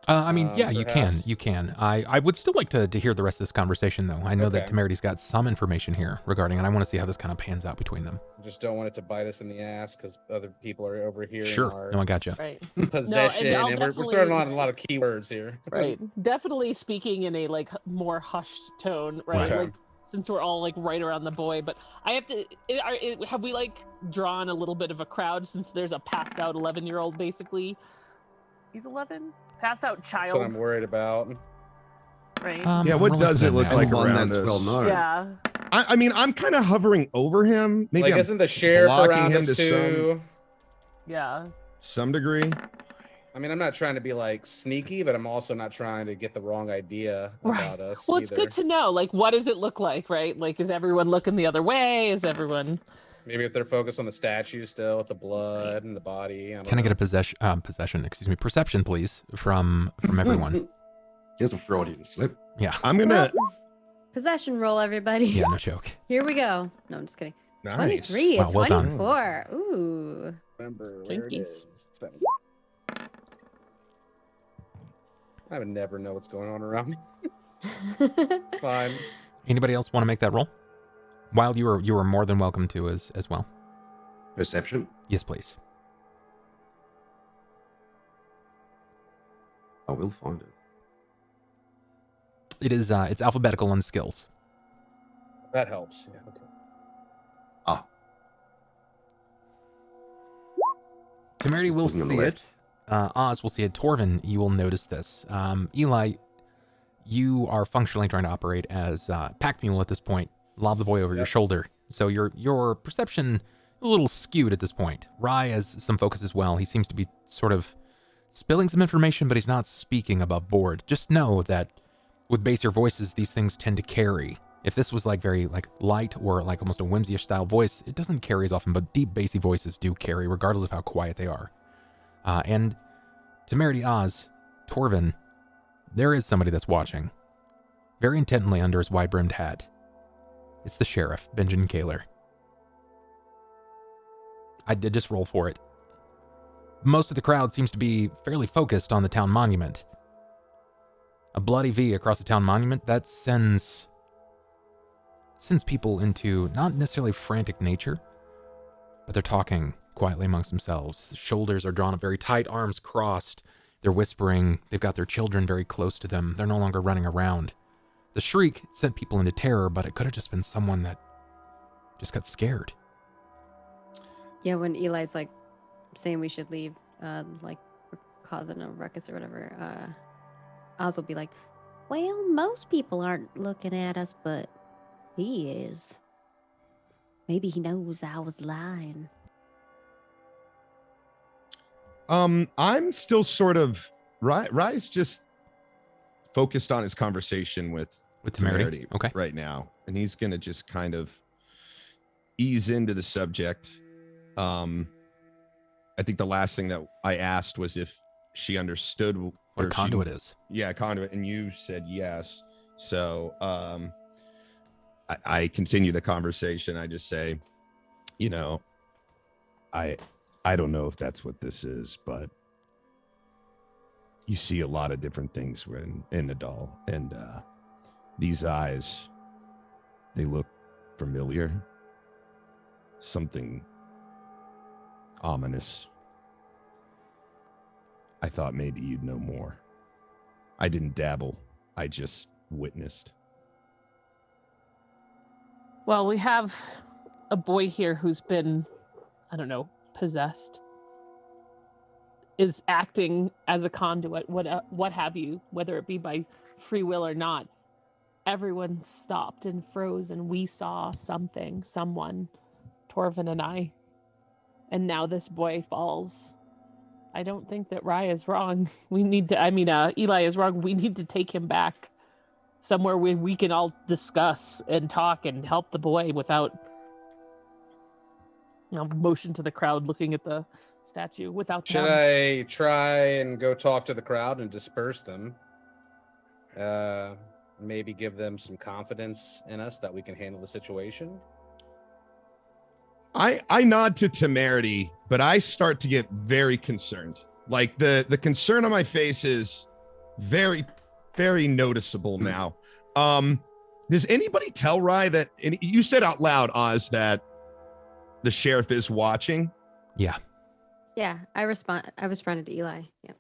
I mean, yeah, you perhaps. can. I would still like to hear the rest of this conversation, though. I know that Okay. Temerity's got some information here regarding it. I want to see how this kind of pans out between them. Just don't want it to bite us in the ass because other people are over here. Sure. No, I gotcha. Right. Possession, I'll and we're definitely- throwing on a lot of keywords here. Right. Definitely speaking in a like more hushed tone, right? Okay. Like since we're all like right around the boy, but I have to. Have we like drawn a little bit of a crowd since there's a passed out 11-year-old basically? He's 11, passed out That's what child, I'm worried about. right? Yeah, what does it look And like one around that's us? well known. Yeah. I mean, I'm kind of hovering over him. Maybe Like, I'm isn't the sheriff blocking around him us to too? Yeah. some degree. I mean, I'm not trying to be like sneaky, but I'm also not trying to get the wrong idea Right. about us. Well, it's good to know. Like, what does it look like, right? Like, is everyone looking the other way? Is everyone? Maybe if they're focused on the statue still with the blood and the body. Can I get a perception, please, from everyone? Here's a Freudian slip. Yeah. I'm gonna. Possession roll, everybody. Yeah, no joke. Here we go. No, I'm just kidding. Nice. 23, Wow, well done. 24. Ooh. remember where it Twinkies. is? I would never know what's going on around me. It's fine. Anybody else want to make that roll? Wyld, you are more than welcome to as well. Perception. Yes, please. I will find it. It is it's alphabetical on skills. That helps. Yeah. Okay. Temerity will Looking on the see left. it. Oz will see it. Torvin, you will notice this. Eli, you are functionally trying to operate as pack mule at this point. Lob the boy over your shoulder. So your perception a little skewed at this point. Rye has some focus as well. He seems to be sort of spilling some information, but he's not speaking above board. Just know that with bassier voices, these things tend to carry. If this was like very like light or like almost a whimsy-ish style voice, it doesn't carry as often, but deep bassy voices do carry regardless of how quiet they are. And Temerity, Oz, Torvin, there is somebody that's watching very intently under his wide-brimmed hat. It's the sheriff, Benjamin Kaler. I did just roll for it. Most of the crowd seems to be fairly focused on the town monument. A bloody V across the town monument, that sends people into not necessarily frantic nature, but they're talking quietly amongst themselves. The shoulders are drawn up very tight, arms crossed. They're whispering. They've got their children very close to them. They're no longer running around. The shriek sent people into terror, but it could have just been someone that just got scared. Yeah, when Eli's like saying we should leave, like we're causing a ruckus or whatever, Oz will be like, well, most people aren't looking at us, but he is. Maybe he knows I was lying. I'm still sort of Rye's just focused on his conversation with Temerity. Okay. right now, and he's gonna just kind of ease into the subject. I think the last thing that I asked was if she understood What a or conduit is. Yeah, conduit, and you said yes. So I continue the conversation. I just say, you know, I don't know if that's what this is, but you see a lot of different things when in Nidal, and these eyes, they look familiar. Something ominous. I thought maybe you'd know more. I didn't dabble. I just witnessed. Well, we have a boy here who's been, I don't know, possessed. Is acting as a conduit, what have you, whether it be by free will or not. Everyone stopped and froze, and we saw something, someone, Torvin and I. and now this boy falls. I don't think that Rye is wrong. Eli is wrong. We need to take him back somewhere where we can all discuss and talk and help the boy without motion to the crowd looking at the statue without Should them. I try and go talk to the crowd and disperse them? Maybe give them some confidence in us that we can handle the situation? I nod to Temerity, but I start to get very concerned. Like the concern on my face is very, very noticeable now. Does anybody tell Rye that, and you said out loud, Oz, that the sheriff is watching? Yeah. Yeah, I responded to Eli. Yeah.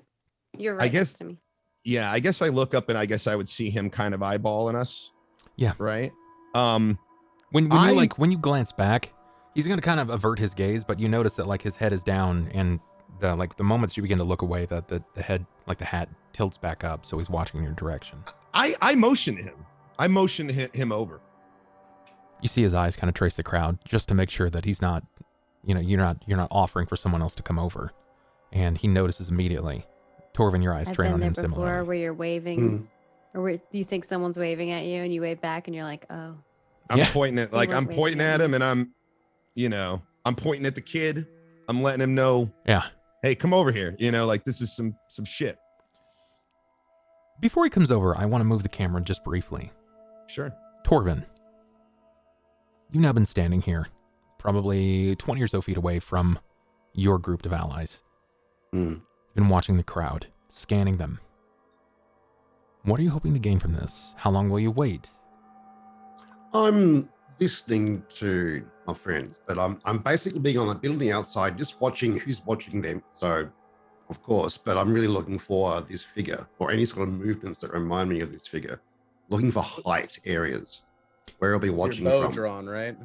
You're right I guess, next to me. Yeah, I guess I look up and I guess I would see him kind of eyeballing us. Yeah. Right? When you glance back, he's going to kind of avert his gaze, but you notice that like his head is down, and the moments you begin to look away, the head, like the hat, tilts back up, so he's watching in your direction. I motion to him. I motion him over. You see his eyes kind of trace the crowd just to make sure that he's not, you're not offering for someone else to come over, and he notices immediately. Torvin, your eyes I've train been on there him before similarly. where you're waving, or where you think someone's waving at you, and you wave back, and you're like, oh. I'm pointing at I'm weren't pointing waving at at him, and I'm pointing at the kid. I'm letting him know, Yeah. hey, come over here. Like this is some shit. Before he comes over, I want to move the camera just briefly. Sure. Torvin, you've now been standing here, probably 20 or so feet away from your group of allies. Mm. You've been watching the crowd, scanning them. What are you hoping to gain from this? How long will you wait? I'm listening to my friends, but I'm basically being on the building outside, just watching who's watching them. So, of course, but I'm really looking for this figure or any sort of movements that remind me of this figure. Looking for height areas where I'll be watching Your bow from. drawn, right?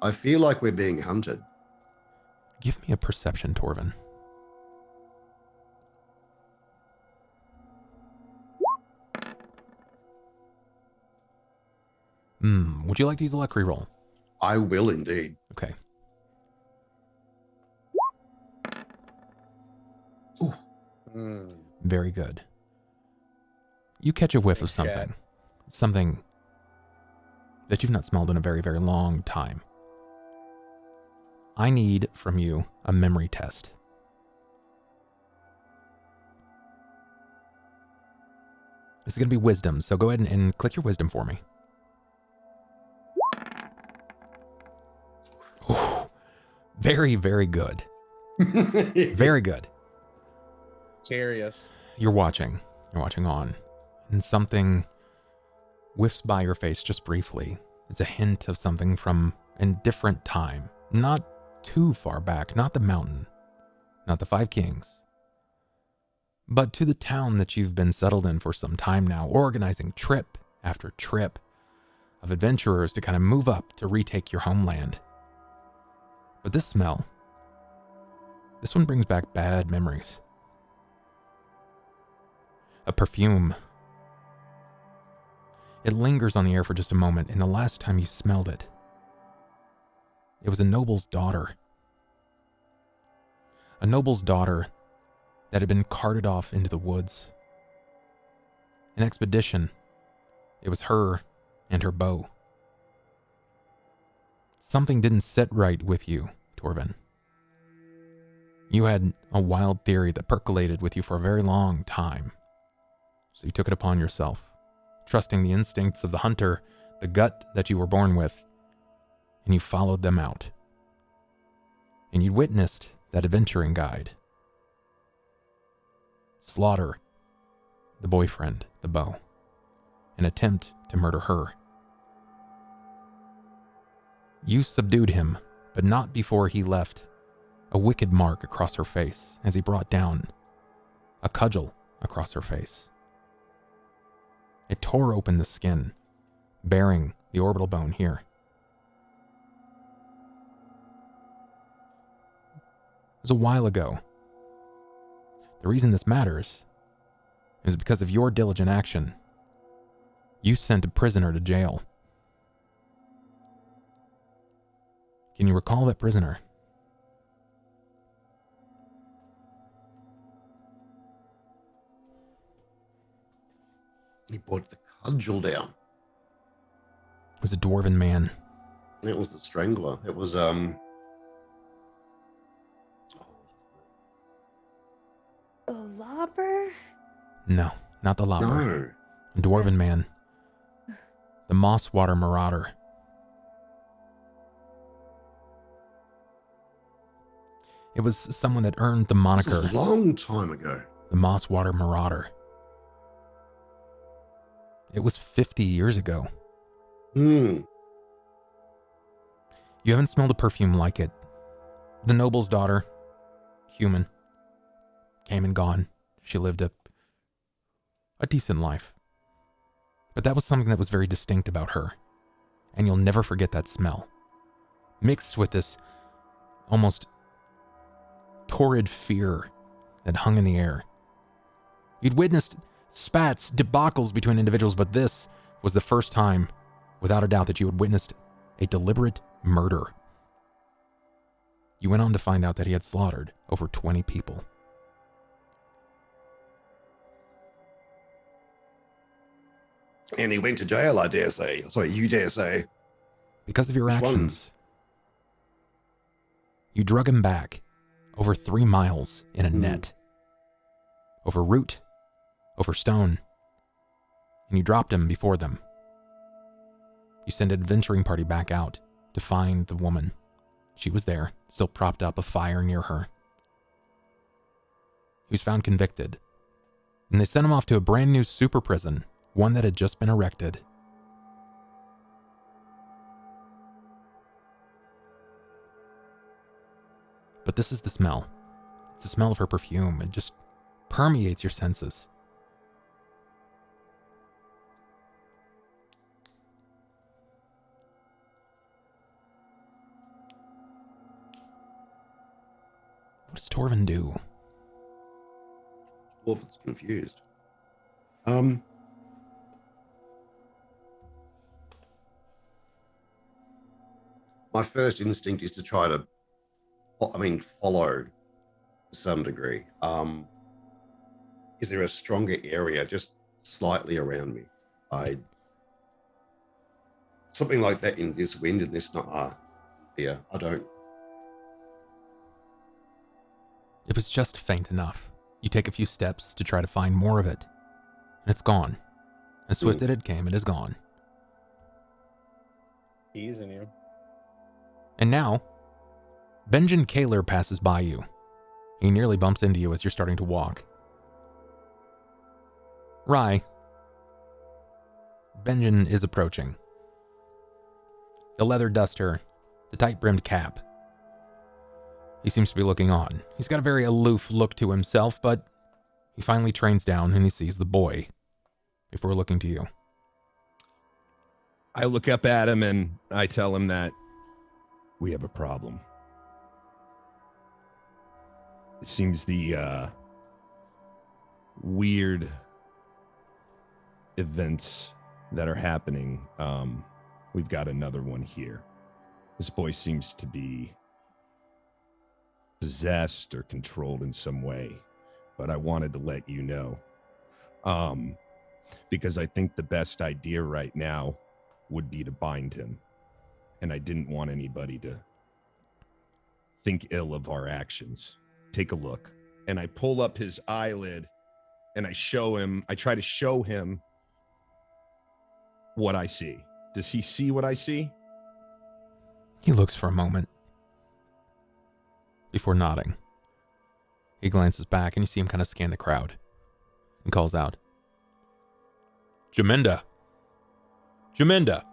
I feel like we're being hunted. Give me a perception, Torvin. Would you like to use a luck reroll? I will indeed. Okay. Ooh. Very good. You catch a whiff of Thanks, something. Chad. Something that you've not smelled in a very, very long time. I need from you a memory test. This is going to be wisdom, so go ahead and click your wisdom for me. Ooh, very, very good. Very good. Curious. You're watching on, and something whiffs by your face just briefly. It's a hint of something from a different time, not too far back, not the mountain, not the Five Kings, but to the town that you've been settled in for some time now, organizing trip after trip of adventurers to kind of move up to retake your homeland. But this smell, this one brings back bad memories. A perfume. It lingers on the air for just a moment, and the last time you smelled it, it was a noble's daughter. A noble's daughter that had been carted off into the woods. An expedition. It was her and her bow. Something didn't sit right with you, Torvin. You had a wild theory that percolated with you for a very long time. So you took it upon yourself, trusting the instincts of the hunter, the gut that you were born with, and you followed them out. And you witnessed that adventuring guide slaughter the boyfriend, the bow, and attempt to murder her. You subdued him, but not before he left a wicked mark across her face as he brought down a cudgel across her face. It tore open the skin, bearing the orbital bone here. It was a while ago. The reason this matters is because of your diligent action. You sent a prisoner to jail. Can you recall that prisoner? He brought the cudgel down. It was a dwarven man. It was the strangler. It was A lobber? No, not the lobber. no. A dwarven man. The Mosswater Marauder. It was someone that earned the It was moniker a long time ago. the Mosswater Marauder. It was 50 years ago. Hmm. You haven't smelled a perfume like it. The noble's daughter, human, came and gone. She lived a decent life. But that was something that was very distinct about her. And you'll never forget that smell. Mixed with this almost torrid fear that hung in the air. You'd witnessed spats, debacles between individuals, but this was the first time, without a doubt, that you had witnessed a deliberate murder. You went on to find out that he had slaughtered over 20 people. And he went to jail, I dare say. Sorry, you dare say. Because of your Which one? actions. You drug him back over 3 miles in a net. Over root, over stone. And you dropped him before them. You sent an adventuring party back out to find the woman. She was there, still propped up, a fire near her. He was found convicted. And they sent him off to a brand new super prison, one that had just been erected. But this is the smell. It's the smell of her perfume. It just permeates your senses. What does Torvin do? Torvin's confused. My first instinct is to try to, follow to some degree. Is there a stronger area just slightly around me? Something like that in this wind and this here. I don't. It was just faint enough. You take a few steps to try to find more of it, and it's gone. As swift as it came, it is gone. Teasing you. And now, Benjamin Kaler passes by you. He nearly bumps into you as you're starting to walk. Rye. Benjamin is approaching. The leather duster, the tight-brimmed cap. He seems to be looking on. He's got a very aloof look to himself, but he finally trains down and he sees the boy before looking to you. I look up at him and I tell him that we have a problem. It seems the weird events that are happening, we've got another one here. This boy seems to be possessed or controlled in some way, but I wanted to let you know, because I think the best idea right now would be to bind him, and I didn't want anybody to think ill of our actions. Take a look. And I pull up his eyelid and I try to show him what I see. Does he see what I see? He looks for a moment before nodding. He glances back and you see him kind of scan the crowd and calls out, Jaminda! Jaminda!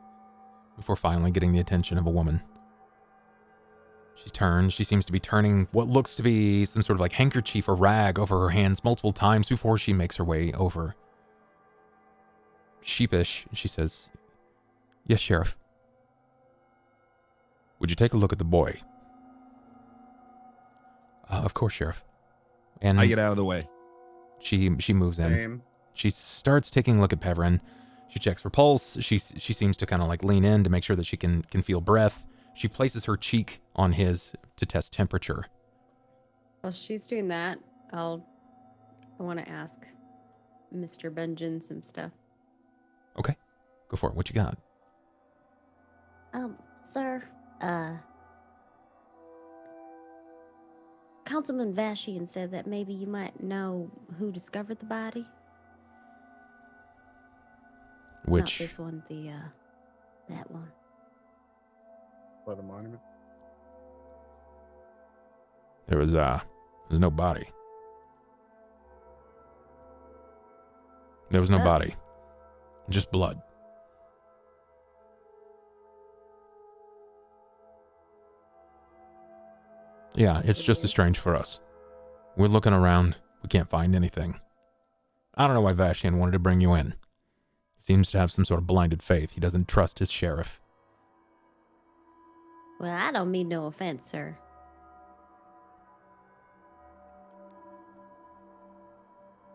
Before finally getting the attention of a woman. She's turned. She seems to be turning what looks to be some sort of like handkerchief or rag over her hands multiple times before she makes her way over. Sheepish, she says, Yes, Sheriff. Would you take a look at the boy? Of course, Sheriff. And I get out of the way. She moves in. Same. She starts taking a look at Peverin. She checks for pulse. She seems to kind of like lean in to make sure that she can feel breath. She places her cheek on his to test temperature. While she's doing that, I want to ask Mr. Benjamin some stuff. Okay, go for it. What you got? Sir, Councilman Vashian said that maybe you might know who discovered the body. Not Which this one, that one. For the monument. there's no body. There was no Oh. body, just blood. Yeah, it's just as strange for us. We're looking around, we can't find anything. I don't know why Vashian wanted to bring you in. He seems to have some sort of blinded faith. He doesn't trust his sheriff. Well, I don't mean no offense, sir.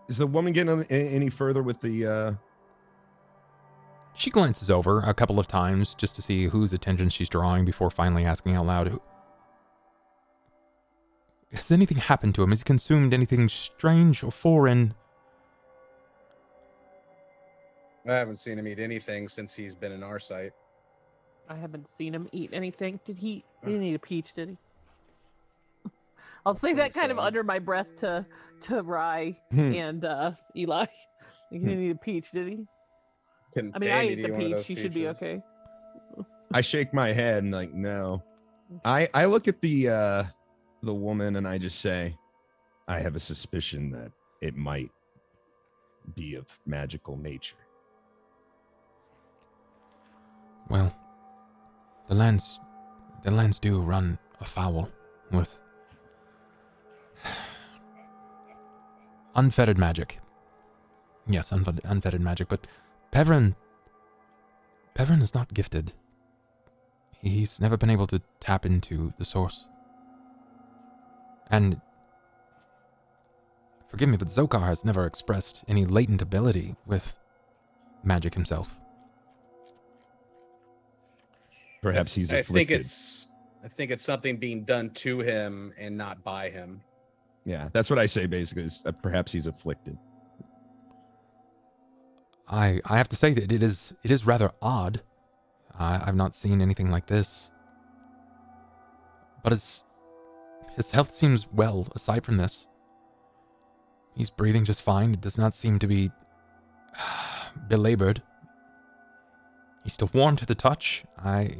Is the woman getting any further with the? She glances over a couple of times just to see whose attention she's drawing before finally asking out loud, has anything happened to him? Has he consumed anything strange or foreign? I haven't seen him eat anything since he's been in our sight. I haven't seen him eat anything. He didn't eat a peach, did he? I'll say that kind of under my breath to Rye and Eli. He didn't eat a peach, did he? I mean, I ate the peach. He should be okay. I shake my head and like, no. I look at the woman and I just say, I have a suspicion that it might be of magical nature. Well, the lands do run afoul with unfettered magic. Yes, unfettered magic, but Pevrin is not gifted. He's never been able to tap into the source. And forgive me, but Zokar has never expressed any latent ability with magic himself. Perhaps he's afflicted. I think it's something being done to him and not by him. Yeah, that's what I say basically. Is perhaps he's afflicted. I have to say that it is rather odd. I've not seen anything like this. But his health seems well aside from this. He's breathing just fine. It does not seem to be belabored. He's still warm to the touch.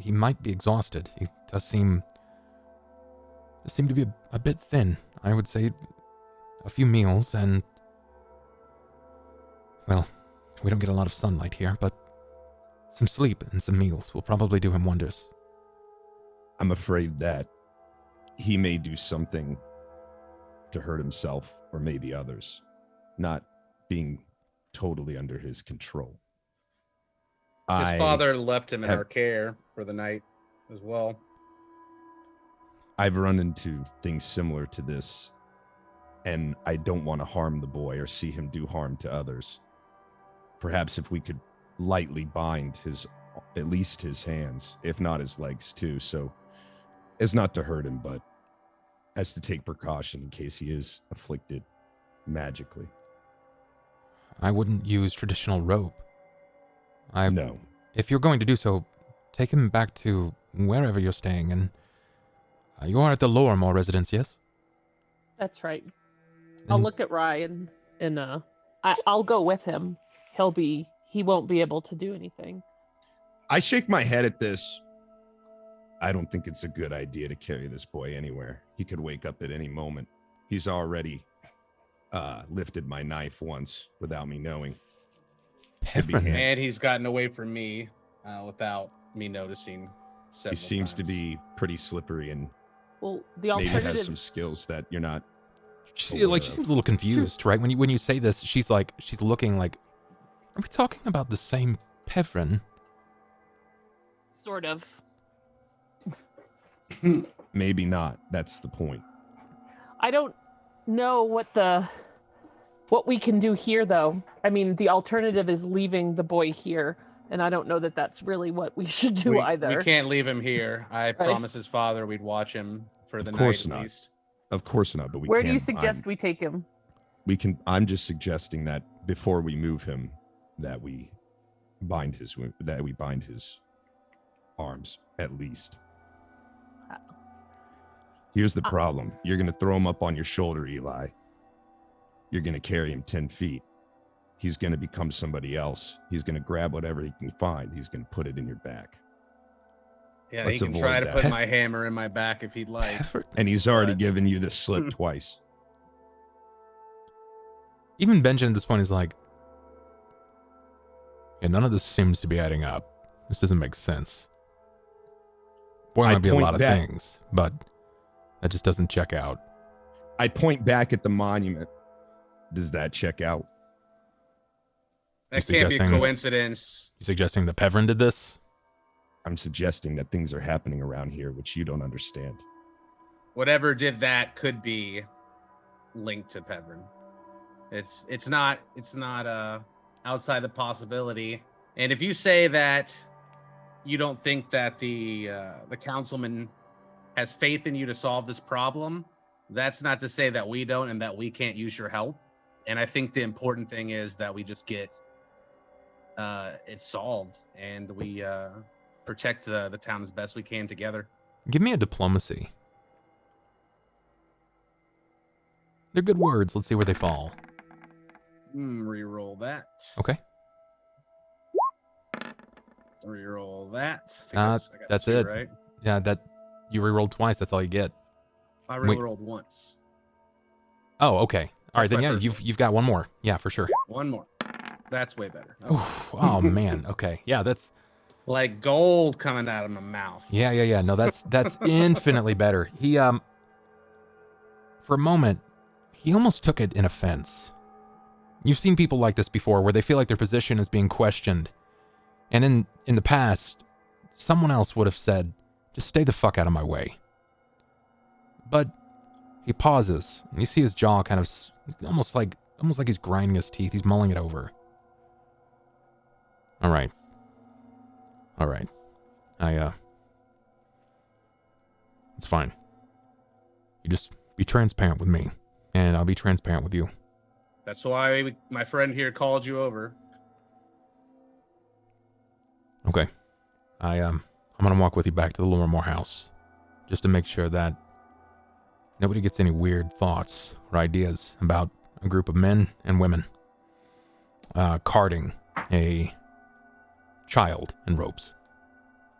He might be exhausted. He does seem to be a bit thin. I would say a few meals and, well, we don't get a lot of sunlight here, but some sleep and some meals will probably do him wonders. I'm afraid that he may do something to hurt himself or maybe others, not being totally under his control. His father left him in our care for the night as well. I've run into things similar to this, and I don't want to harm the boy or see him do harm to others. Perhaps if we could lightly bind at least his hands, if not his legs too, so as not to hurt him, but as to take precaution in case he is afflicted magically. I wouldn't use traditional rope. No. If you're going to do so, take him back to wherever you're staying, and you are at the Lorimore residence, yes? That's right. I'll look at Ryan and I'll go with him. He won't be able to do anything. I shake my head at this. I don't think it's a good idea to carry this boy anywhere. He could wake up at any moment. He's already lifted my knife once without me knowing. And he's gotten away from me without me noticing. He seems to be pretty slippery and Well, the maybe alternative has some skills that you're not. She seems a little confused, right? When you say this, she's looking like, are we talking about the same Pevrin? sort of. Maybe not. That's the point. I don't know what we can do here, though. I mean, the alternative is leaving the boy here, and I don't know that that's really what we should do either. We can't leave him here. I promised his father we'd watch him for the night at least. Of course not. But Where do you suggest we take him? I'm just suggesting that before we move him, that we bind his arms at least. Here's the problem. You're going to throw him up on your shoulder, Eli. You're going to carry him 10 feet. He's going to become somebody else. He's going to grab whatever he can find. He's going to put it in your back. Yeah, Let's he can avoid try to that. put my hammer in my back if he'd like. And he's already But- given you the slip twice. Even Benjen at this point is like, yeah, none of this seems to be adding up. This doesn't make sense. Boy, I might be a point lot of back- things, but that just doesn't check out. I point back at the monument. Does that check out? That You're can't be a suggesting- coincidence. You suggesting that Pevrin did this? I'm suggesting that things are happening around here which you don't understand. Whatever did that could be linked to Pevrin. It's not outside the possibility. And if you say that you don't think that the councilman has faith in you to solve this problem, that's not to say that we don't and that we can't use your help. And I think the important thing is that we just get it solved and we protect the town as best we can together. Give me a diplomacy. They're good words. Let's see where they fall. Reroll that. Okay. Reroll that. I think I got That's two, it. Right? Yeah, that you rerolled twice. That's all you get. I Wait. rerolled once. Oh, okay. All right, That's then my yeah, first you've got one more. Yeah, for sure. One more. That's way better. Oof. Oh man. Okay. Yeah, that's Like gold coming out of my mouth. yeah. No, that's infinitely better. He for a moment, he almost took it in offense. You've seen people like this before where they feel like their position is being questioned. And in the past, someone else would have said, just stay the fuck out of my way. But he pauses, and you see his jaw kind of almost like he's grinding his teeth. He's mulling it over. All right. It's fine. You just be transparent with me, and I'll be transparent with you. That's why my friend here called you over. Okay. I'm gonna walk with you back to the Livermore house, just to make sure that nobody gets any weird thoughts or ideas about a group of men and women carting a child in ropes.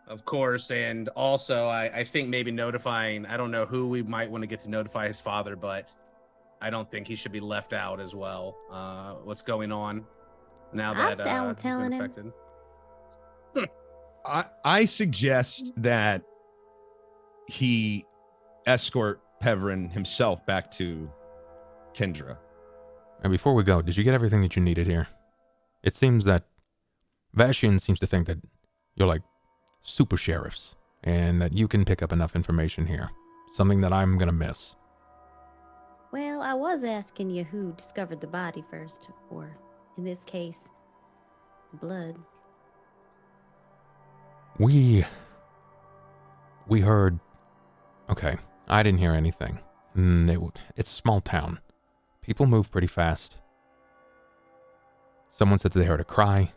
Of course, and also I think maybe notifying, I don't know who we might want to get to notify his father, but I don't think he should be left out as well. What's going on now I'm that down with he's telling him. infected? I suggest that he escort Pevrin himself back to Kendra. And before we go, did you get everything that you needed here? It seems that Vashian seems to think that you're like super sheriffs, and that you can pick up enough information here. Something that I'm gonna miss. Well, I was asking you who discovered the body first, or in this case, blood. We heard. Okay, I didn't hear anything. It's a small town. People move pretty fast. Someone said that they heard a cry.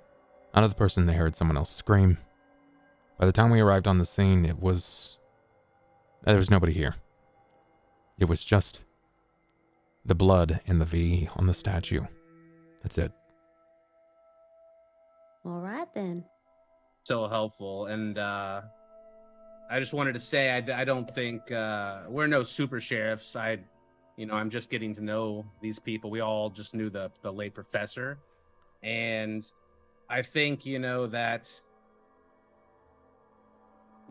Another person, they heard someone else scream. By the time we arrived on the scene, there was nobody here. It was just the blood and the V on the statue. That's it. All right then. So helpful. And I just wanted to say I don't think we're no super sheriffs. I'm just getting to know these people. We all just knew the late professor, and I think that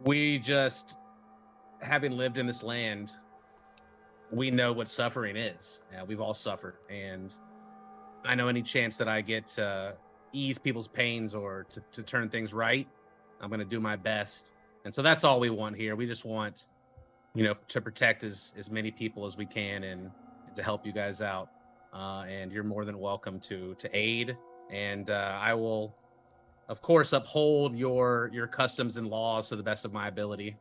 we just, having lived in this land, we know what suffering is. We've all suffered, and I know any chance that I get to ease people's pains or to turn things right, I'm going to do my best. And so that's all we want here. We just want, to protect as many people as we can and to help you guys out. And you're more than welcome to aid. And I will, of course, uphold your customs and laws to the best of my ability.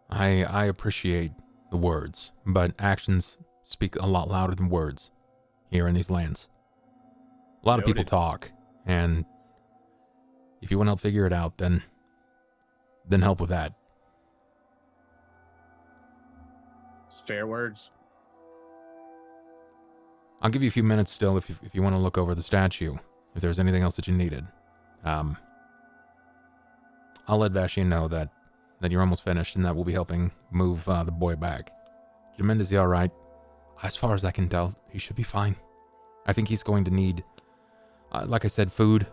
I appreciate the words, but actions speak a lot louder than words here in these lands. A lot of people Noted. talk, and if you want to help figure it out, then help with that. It's fair words. I'll give you a few minutes still if you want to look over the statue, if there's anything else that you needed. I'll let Vashian know that you're almost finished and that we'll be helping move the boy back. Jaminda, is he all right? As far as I can tell, he should be fine. I think he's going to need, like I said, food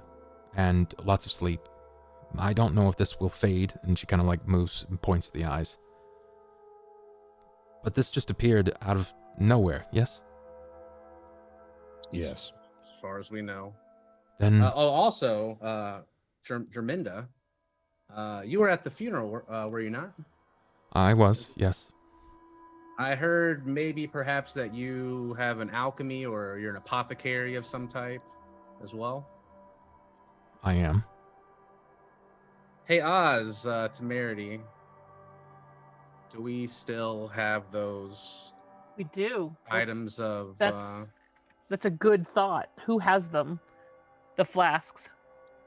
and lots of sleep. I don't know if this will fade, and she kind of like moves and points to the eyes. But this just appeared out of nowhere, yes? Yes. As far as we know. Then Also, Jerminda, you were at the funeral, were you not? I was, yes. I heard maybe perhaps that you have an alchemy or you're an apothecary of some type as well. I am. Hey, Oz, Temerity, do we still have those We do. items of... That's a good thought. Who has them? The flasks.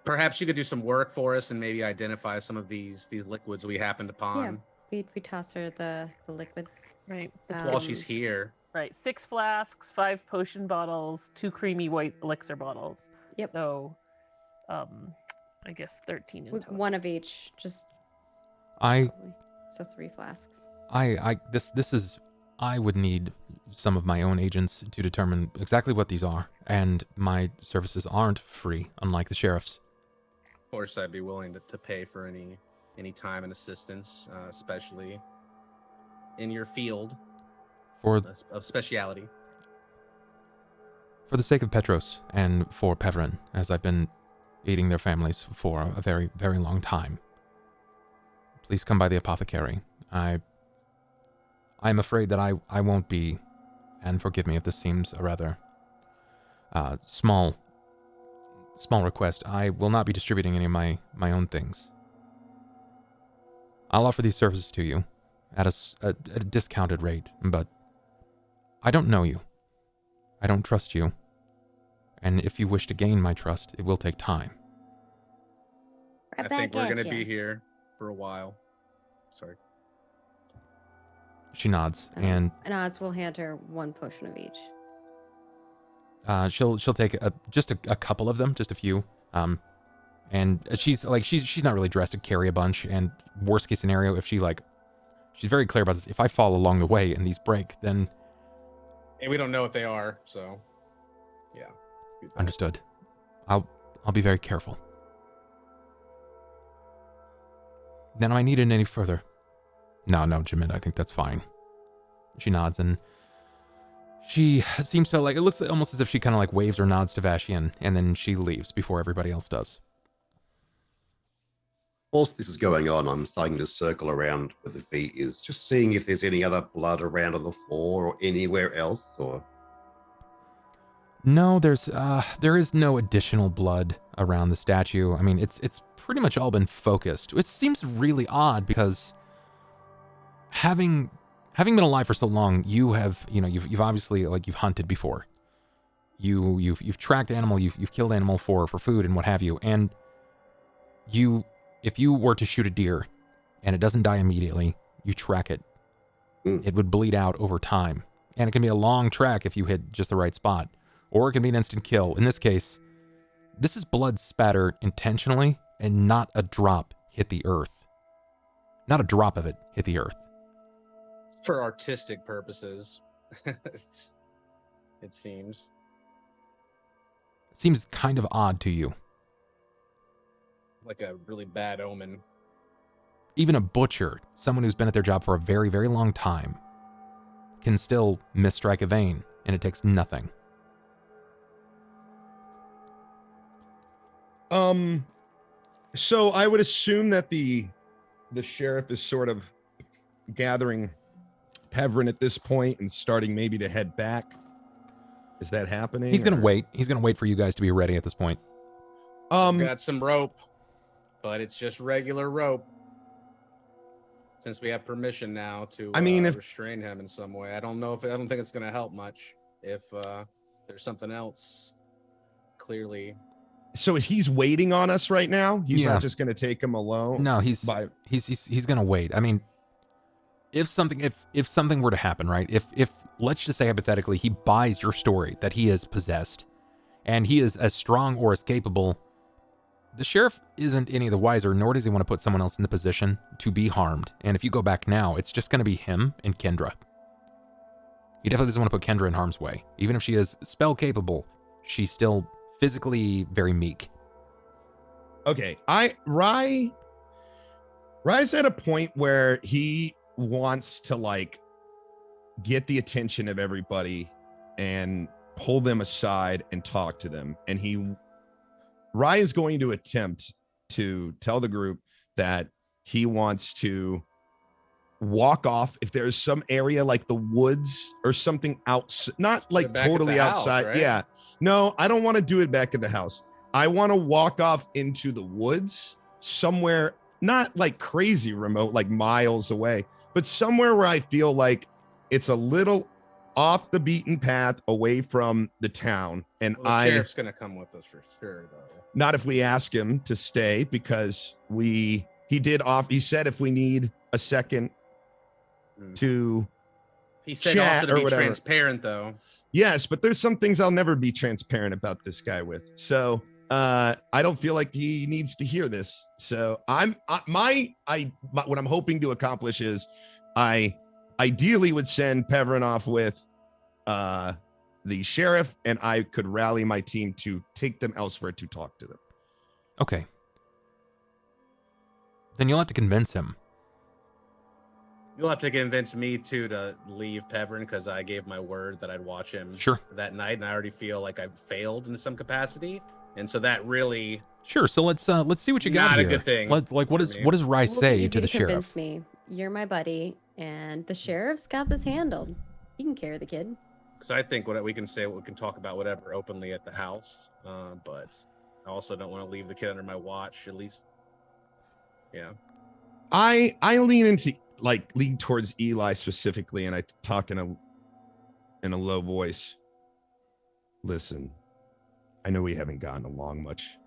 Perhaps you could do some work for us and maybe identify some of these liquids we happened upon We toss her the liquids. Right. while she's here. Right. 6 flasks, 5 potion bottles, 2 creamy white elixir bottles. Yep. So, I guess 13 in total. One of each, just I probably. So 3 flasks. This is, I would need some of my own agents to determine exactly what these are, and my services aren't free, unlike the sheriff's. Of course, I'd be willing to pay for any time and assistance, especially in your field of speciality. For the sake of Petros and for Peverin, as I've been aiding their families for a very, very long time. Please come by the apothecary. I'm afraid that I won't be, and forgive me if this seems a rather small request. I will not be distributing any of my own things. I'll offer these services to you at a discounted rate, but I don't know you. I don't trust you. And if you wish to gain my trust, it will take time. I think we're going to be here for a while. Sorry. She nods, and Oz will hand her 1 potion of each. she'll take just a couple of them, just a few. And she's not really dressed to carry a bunch. And worst case scenario, if she's very clear about this. If I fall along the way and these break, then And we don't know what they are, so yeah. understood. I'll be very careful. Then, if I need it any further. No, Jamin, I think that's fine. She nods, and she seems to it looks almost as if she kind of waves or nods to Vashian, and then she leaves before everybody else does. Whilst this is going on, I'm starting to circle around where the feet is, just seeing if there's any other blood around on the floor or anywhere else, or... No, there is no additional blood around the statue. I mean, it's pretty much all been focused. It seems really odd because having been alive for so long, you've obviously you've hunted before. You've tracked animal, you've killed animal for food and what have you, and if you were to shoot a deer and it doesn't die immediately, you track it. It would bleed out over time, and it can be a long track if you hit just the right spot. Or it can be an instant kill. In this case, this is blood spatter intentionally, and not a drop hit the earth. Not a drop of it hit the earth. For artistic purposes, it seems. It seems kind of odd to you. Like a really bad omen. Even a butcher, someone who's been at their job for a very, very long time, can still misstrike a vein, and it takes nothing. So I would assume that the sheriff is sort of gathering Peverin at this point and starting maybe to head back. Is that happening? He's gonna wait. He's gonna wait for you guys to be ready at this point. Got some rope, but it's just regular rope. Since we have permission now to restrain him in some way, I don't think it's gonna help much if there's something else clearly So he's waiting on us right now. He's Yeah. not just going to take him alone. No, he's gonna wait. I mean, if something were to happen, right? If let's just say hypothetically he buys your story that he is possessed, and he is as strong or as capable, the sheriff isn't any the wiser, nor does he want to put someone else in the position to be harmed. And if you go back now, it's just gonna be him and Kendra. He definitely doesn't want to put Kendra in harm's way. Even if she is spell capable, she's still physically very meek. Okay, Rye's at a point where he wants to like get the attention of everybody and pull them aside and talk to them. And Rye is going to attempt to tell the group that he wants to walk off if there's some area like the woods or something not like totally outside. Right? Yeah. No, I don't want to do it back at the house. I want to walk off into the woods somewhere, not like crazy remote, like miles away, but somewhere where I feel like it's a little off the beaten path away from the town. And the sheriff's going to come with us for sure, though. Not if we ask him to stay, because he said if we need a second to he said chat also to or be whatever. Transparent, though. Yes, but there's some things I'll never be transparent about this guy with. So I don't feel like he needs to hear this. So what I'm hoping to accomplish is I ideally would send Peverin off with the sheriff, and I could rally my team to take them elsewhere to talk to them. Okay. Then you'll have to convince him. You'll have to convince me to leave Peverin, because I gave my word that I'd watch him that night, and I already feel like I've failed in some capacity, and so that really Sure. So let's see what you got not here. a good thing. What does Rye say to the sheriff? Convince me. You're my buddy, and the sheriff's got this handled. He can carry the kid. Because I think we can talk about whatever openly at the house, but I also don't want to leave the kid under my watch. At least, yeah. I lean towards Eli specifically, and I talk in a low voice. Listen, I know we haven't gotten along much,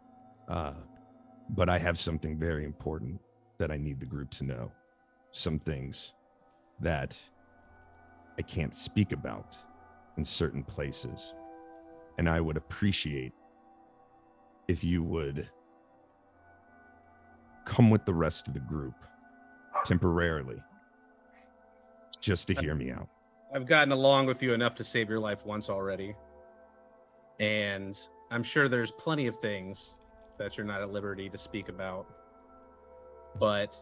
but I have something very important that I need the group to know. Some things that I can't speak about in certain places, and I would appreciate if you would come with the rest of the group temporarily, just to hear me out. I've gotten along with you enough to save your life once already, and I'm sure there's plenty of things that you're not at liberty to speak about, but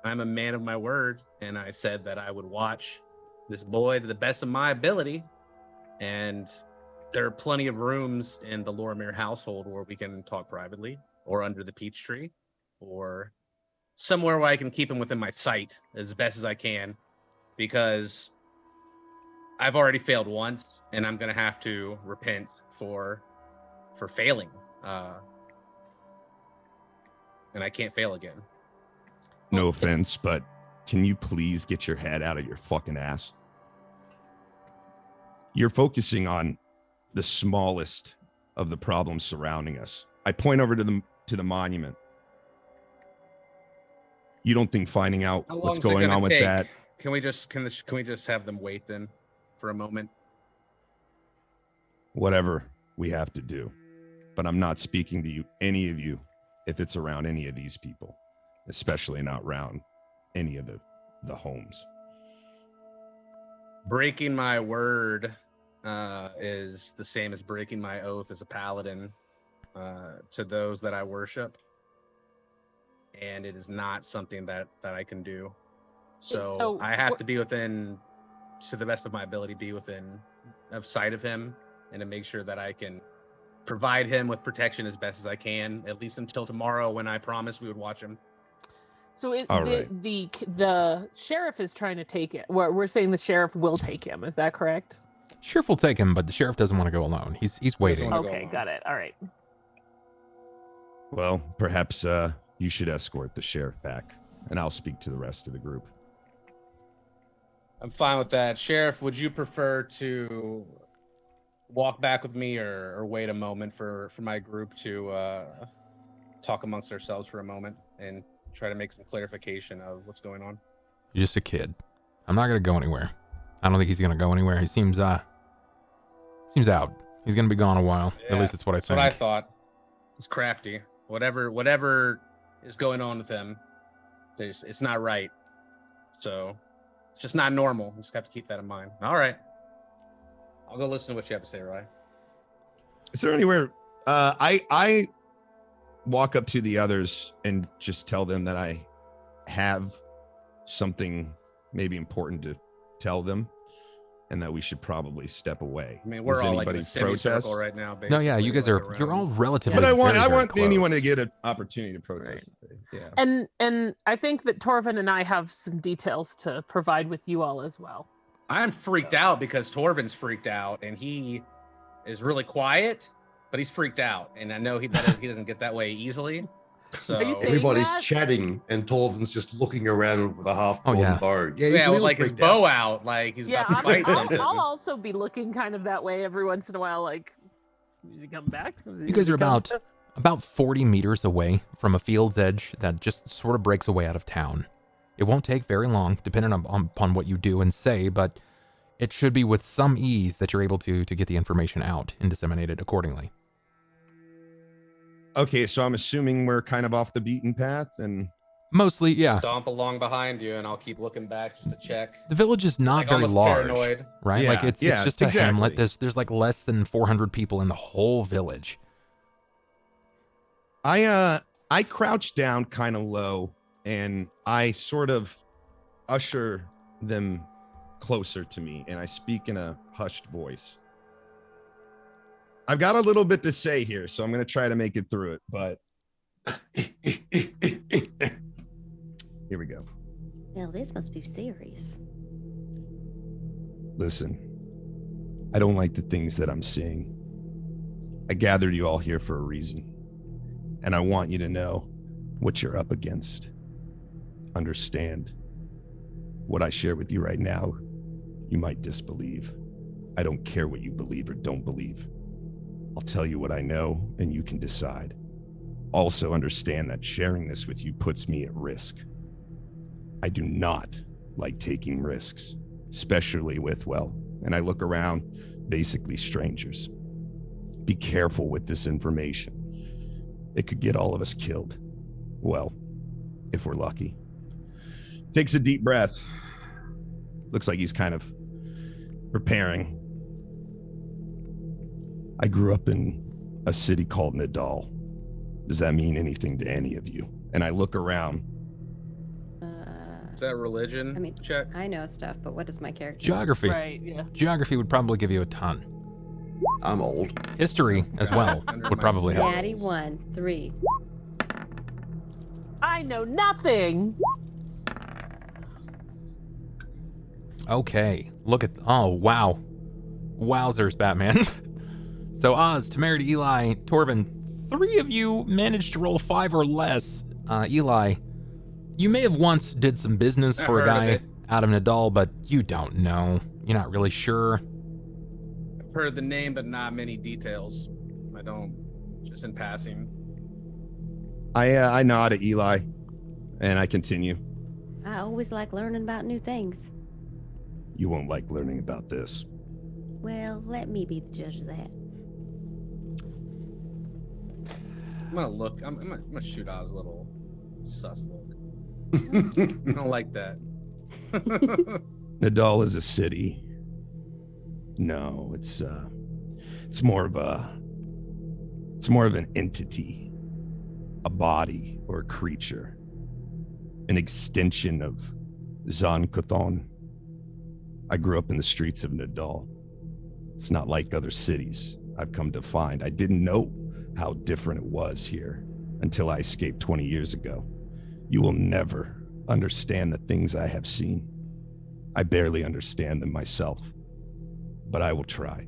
I'm a man of my word, and I said that I would watch this boy to the best of my ability, and there are plenty of rooms in the Lorimier household where we can talk privately, or under the peach tree, or somewhere where I can keep him within my sight as best as I can, because I've already failed once, and I'm gonna have to repent for failing, and I can't fail again. No offense, but can you please get your head out of your fucking ass? You're focusing on the smallest of the problems surrounding us. I point over to the monument. You don't think finding out what's going on with that? Can we just have them wait then for a moment? Whatever we have to do. But I'm not speaking to you, any of you, if it's around any of these people, especially not around any of the homes. Breaking my word is the same as breaking my oath as a paladin to those that I worship, and it is not something that I can do. So I have to be within, to the best of my ability, be within of sight of him, and to make sure that I can provide him with protection as best as I can, at least until tomorrow, when I promised we would watch him. So the sheriff is trying to take it. We're saying the sheriff will take him. Is that correct? Sheriff will take him, but the sheriff doesn't want to go alone. He's waiting. Okay, got it. All right. Well, perhaps you should escort the sheriff back, and I'll speak to the rest of the group. I'm fine with that. Sheriff, would you prefer to walk back with me or wait a moment for my group to talk amongst ourselves for a moment and try to make some clarification of what's going on? You're just a kid. I'm not gonna go anywhere. I don't think he's gonna go anywhere. He seems out. He's gonna be gone a while. Yeah, At least that's what I think. That's what I thought. It's crafty. Whatever is going on with him, it's not right. So it's just not normal. You just have to keep that in mind. All right. I'll go listen to what you have to say, Rye. Is there anywhere I walk up to the others and just tell them that I have something maybe important to tell them and that we should probably step away. I mean, we're Does all like in a anybody semicircle right now, basically. No, yeah, you guys like, are. You're all relatively. But I want very, very anyone close. to get an opportunity to protest. Yeah. And I think that Torvin and I have some details to provide with you all as well. I'm freaked out because Torvin's freaked out and he is really quiet, but he's freaked out. And I know he doesn't get that way easily. So Are you saying Everybody's that? chatting, and Torvin's just looking around with a half-drawn yeah. bow. Yeah, he's a with little like his freaked out. bow out, like he's Yeah, about to fight something. I'll also be looking kind of that way every once in a while. Like, is he coming back? You guys are about 40 meters away from a field's edge that just sort of breaks away out of town. It won't take very long, depending upon what you do and say, but it should be with some ease that you're able to get the information out and disseminate it accordingly. Okay, so I'm assuming we're kind of off the beaten path, and Mostly, yeah. Stomp along behind you, and I'll keep looking back just to check. The village is not Like, very almost large, paranoid. right? Yeah, Like it's yeah, just a hamlet. exactly. There's like less than 400 people in the whole village. I crouch down kind of low, and I sort of usher them closer to me, and I speak in a hushed voice. I've got a little bit to say here, so I'm going to try to make it through it, but here we go. Now this must be serious. Listen, I don't like the things that I'm seeing. I gathered you all here for a reason, and I want you to know what you're up against. Understand what I share with you right now. You might disbelieve. I don't care what you believe or don't believe. I'll tell you what I know, and you can decide. Also understand that sharing this with you puts me at risk. I do not like taking risks, especially with, well, and I look around, basically strangers. Be careful with this information. It could get all of us killed. Well, if we're lucky. Takes a deep breath. Looks like he's kind of preparing. I grew up in a city called Nidal. Does that mean anything to any of you? And I look around. Is that religion? I mean, check. I know stuff, but what is my character? Geography. Right, yeah. Geography would probably give you a ton. I'm old. History as well Under would my probably help. Daddy 1, 3. I know nothing. Okay, look at, oh, wow. Wowzers, Batman. So Oz, Temerity, Eli, Torvin, 3 of you managed to roll 5 or less. Eli, you may have once did some business I for a heard of guy it. out of Nidal, but you don't know. You're not really sure. I've heard the name, but not many details. I don't, just in passing. I nod at Eli, and I continue. I always like learning about new things. You won't like learning about this. Well, let me be the judge of that. I'm gonna look. I'm gonna shoot Oz a little sus look. I don't like that. Nidal is a city. No, it's more of an entity, a body or a creature, an extension of Zon-Kuthon. I grew up in the streets of Nidal. It's not like other cities. I've come to find I didn't know how different it was here until I escaped 20 years ago. You will never understand the things I have seen. I barely understand them myself, but I will try.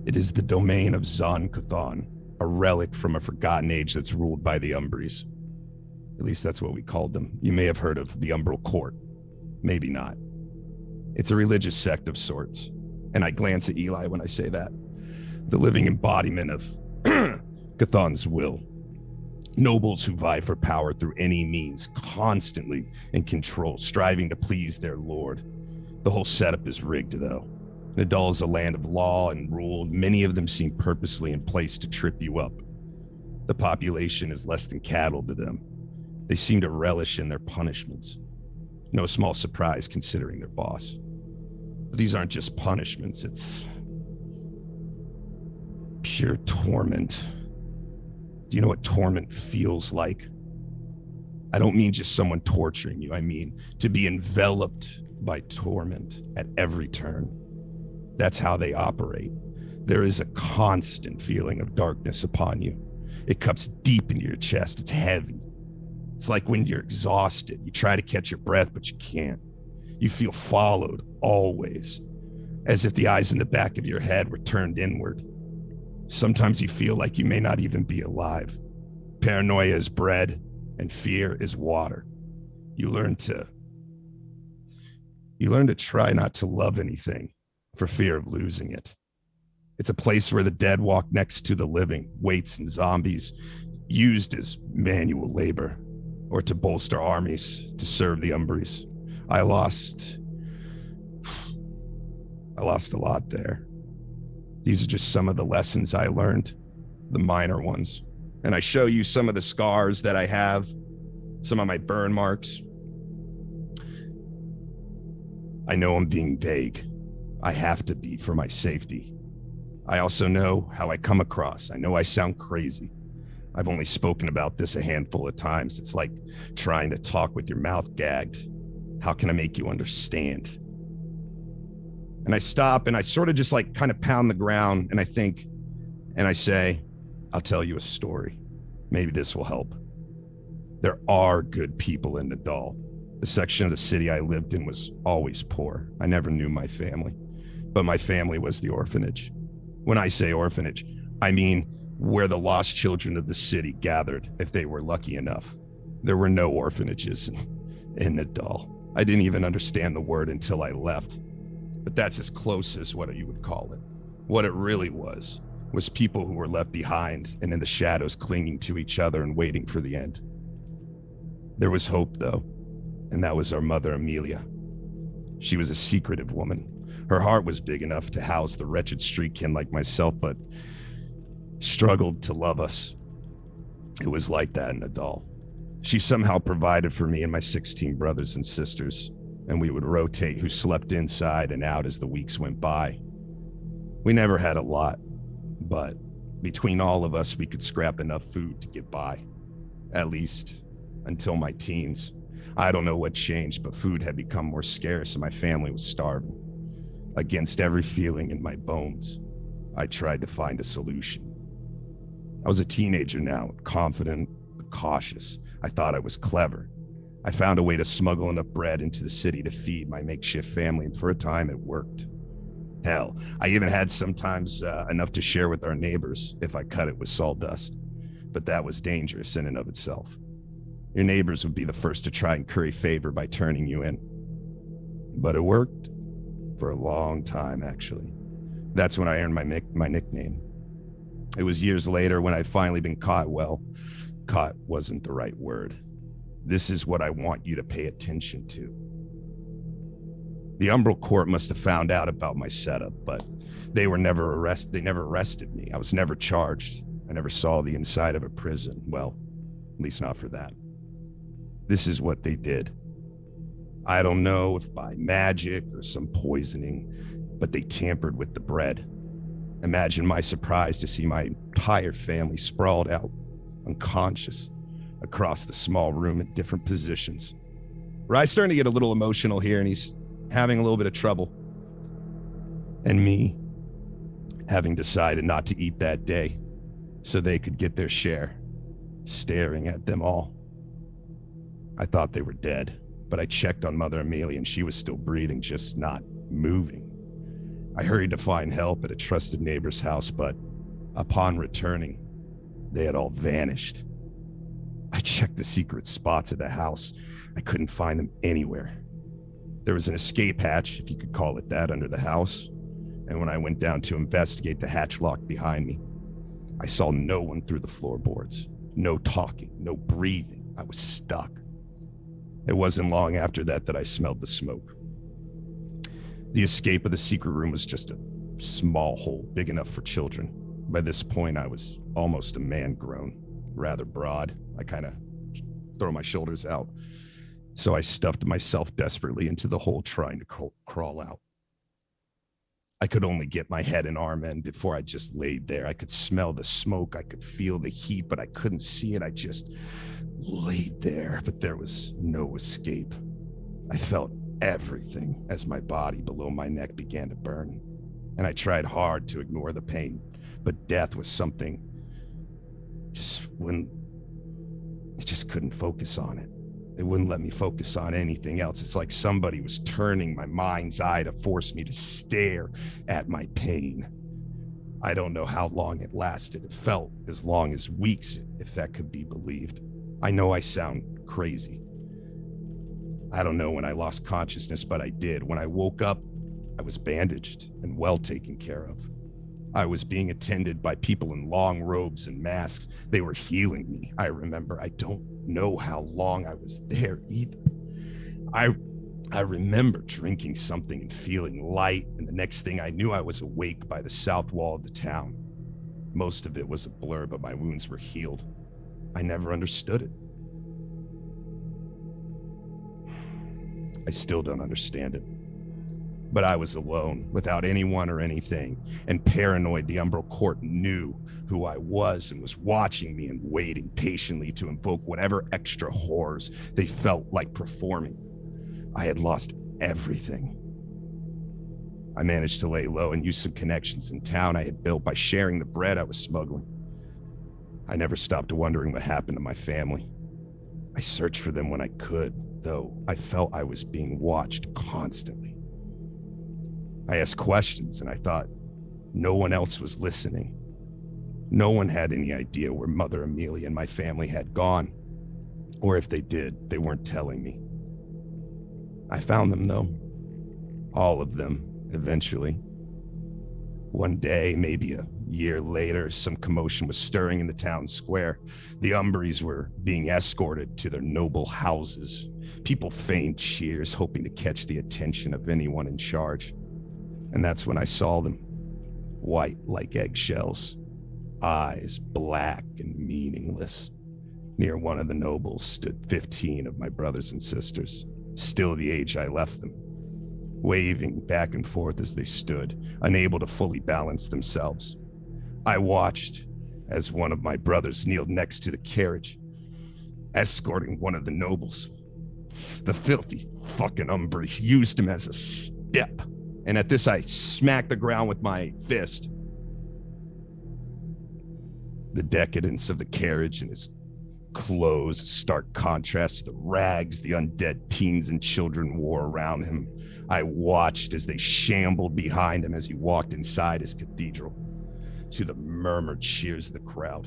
It is the domain of Zon-Kuthon, a relic from a forgotten age that's ruled by the Umbries. At least that's what we called them. You may have heard of the Umbral Court. Maybe not. It's a religious sect of sorts. And I glance at Eli when I say that. The living embodiment of Chthon's will. Nobles who vie for power through any means, constantly in control, striving to please their lord. The whole setup is rigged, though. Nidal is a land of law and rule. Many of them seem purposely in place to trip you up. The population is less than cattle to them. They seem to relish in their punishments. No small surprise considering their boss. But these aren't just punishments, it's pure torment. Do you know what torment feels like? I don't mean just someone torturing you. I mean to be enveloped by torment at every turn. That's how they operate. There is a constant feeling of darkness upon you. It cuts deep into your chest. It's heavy. It's like when you're exhausted. You try to catch your breath, but you can't. You feel followed always, as if the eyes in the back of your head were turned inward. Sometimes you feel like you may not even be alive. Paranoia is bread, and fear is water. You learn to try not to love anything for fear of losing it. It's a place where the dead walk next to the living, weights and zombies used as manual labor or to bolster armies to serve the Umbries. I lost a lot there. These are just some of the lessons I learned, the minor ones. And I show you some of the scars that I have, some of my burn marks. I know I'm being vague. I have to be for my safety. I also know how I come across. I know I sound crazy. I've only spoken about this a handful of times. It's like trying to talk with your mouth gagged. How can I make you understand? And I stop and I sort of just like kind of pound the ground and I think, and I say, I'll tell you a story. Maybe this will help. There are good people in Nidal. The section of the city I lived in was always poor. I never knew my family, but my family was the orphanage. When I say orphanage, I mean where the lost children of the city gathered if they were lucky enough. There were no orphanages in Nidal. I didn't even understand the word until I left. But that's as close as what you would call it. What it really was people who were left behind and in the shadows clinging to each other and waiting for the end. There was hope, though, and that was our mother, Amelia. She was a secretive woman. Her heart was big enough to house the wretched streetkin like myself, but struggled to love us. It was like that in Nidal. She somehow provided for me and my 16 brothers and sisters, and we would rotate who slept inside and out as the weeks went by. We never had a lot, but between all of us, we could scrap enough food to get by, at least until my teens. I don't know what changed, but food had become more scarce and my family was starving. Against every feeling in my bones, I tried to find a solution. I was a teenager now, confident but cautious. I thought I was clever. I found a way to smuggle enough bread into the city to feed my makeshift family, and for a time it worked. Hell, I even had sometimes enough to share with our neighbors if I cut it with sawdust. But that was dangerous in and of itself. Your neighbors would be the first to try and curry favor by turning you in. But it worked for a long time, actually. That's when I earned my nickname. It was years later when I'd finally been caught. Well, caught wasn't the right word. This is what I want you to pay attention to. The Umbral Court must have found out about my setup, but they never arrested me. I was never charged. I never saw the inside of a prison. Well, at least not for that. This is what they did. I don't know if by magic or some poisoning, but they tampered with the bread. Imagine my surprise to see my entire family sprawled out, unconscious, across the small room in different positions. Rye's starting to get a little emotional here, and he's having a little bit of trouble. And me, having decided not to eat that day so they could get their share, staring at them all. I thought they were dead, but I checked on Mother Amelia and she was still breathing, just not moving. I hurried to find help at a trusted neighbor's house, but upon returning, they had all vanished. I checked the secret spots of the house. I couldn't find them anywhere. There was an escape hatch, if you could call it that, under the house. And when I went down to investigate, the hatch locked behind me. I saw no one through the floorboards. No talking, no breathing. I was stuck. It wasn't long after that I smelled the smoke. The escape of the secret room was just a small hole, big enough for children. By this point, I was almost a man grown, rather broad. I kind of throw my shoulders out. So I stuffed myself desperately into the hole, trying to crawl out. I could only get my head and arm in before I just laid there. I could smell the smoke. I could feel the heat, but I couldn't see it. I just laid there, but there was no escape. I felt everything as my body below my neck began to burn. And I tried hard to ignore the pain, but death was something I just couldn't focus on it. It wouldn't let me focus on anything else. It's like somebody was turning my mind's eye to force me to stare at my pain. I don't know how long it lasted. It felt as long as weeks, if that could be believed. I know I sound crazy. I don't know when I lost consciousness, but I did. When I woke up, I was bandaged and well taken care of. I was being attended by people in long robes and masks. They were healing me. I remember. I don't know how long I was there either. I remember drinking something and feeling light, and the next thing I knew, I was awake by the south wall of the town. Most of it was a blur, but my wounds were healed. I never understood it. I still don't understand it. But I was alone, without anyone or anything, and paranoid. The Umbral Court knew who I was and was watching me and waiting patiently to invoke whatever extra horrors they felt like performing. I had lost everything. I managed to lay low and use some connections in town I had built by sharing the bread I was smuggling. I never stopped wondering what happened to my family. I searched for them when I could, though I felt I was being watched constantly. I asked questions, and I thought no one else was listening. No one had any idea where Mother Amelia and my family had gone, or if they did, they weren't telling me. I found them, though. All of them, eventually. One day, maybe a year later, some commotion was stirring in the town square. The Umbries were being escorted to their noble houses. People feigned cheers, hoping to catch the attention of anyone in charge. And that's when I saw them, white like eggshells, eyes black and meaningless. Near one of the nobles stood 15 of my brothers and sisters, still the age I left them, waving back and forth as they stood, unable to fully balance themselves. I watched as one of my brothers kneeled next to the carriage, escorting one of the nobles. The filthy fucking Umbri used him as a step. And at this, I smacked the ground with my fist. The decadence of the carriage and his clothes, stark contrast to the rags the undead teens and children wore around him. I watched as they shambled behind him as he walked inside his cathedral, to the murmured cheers of the crowd.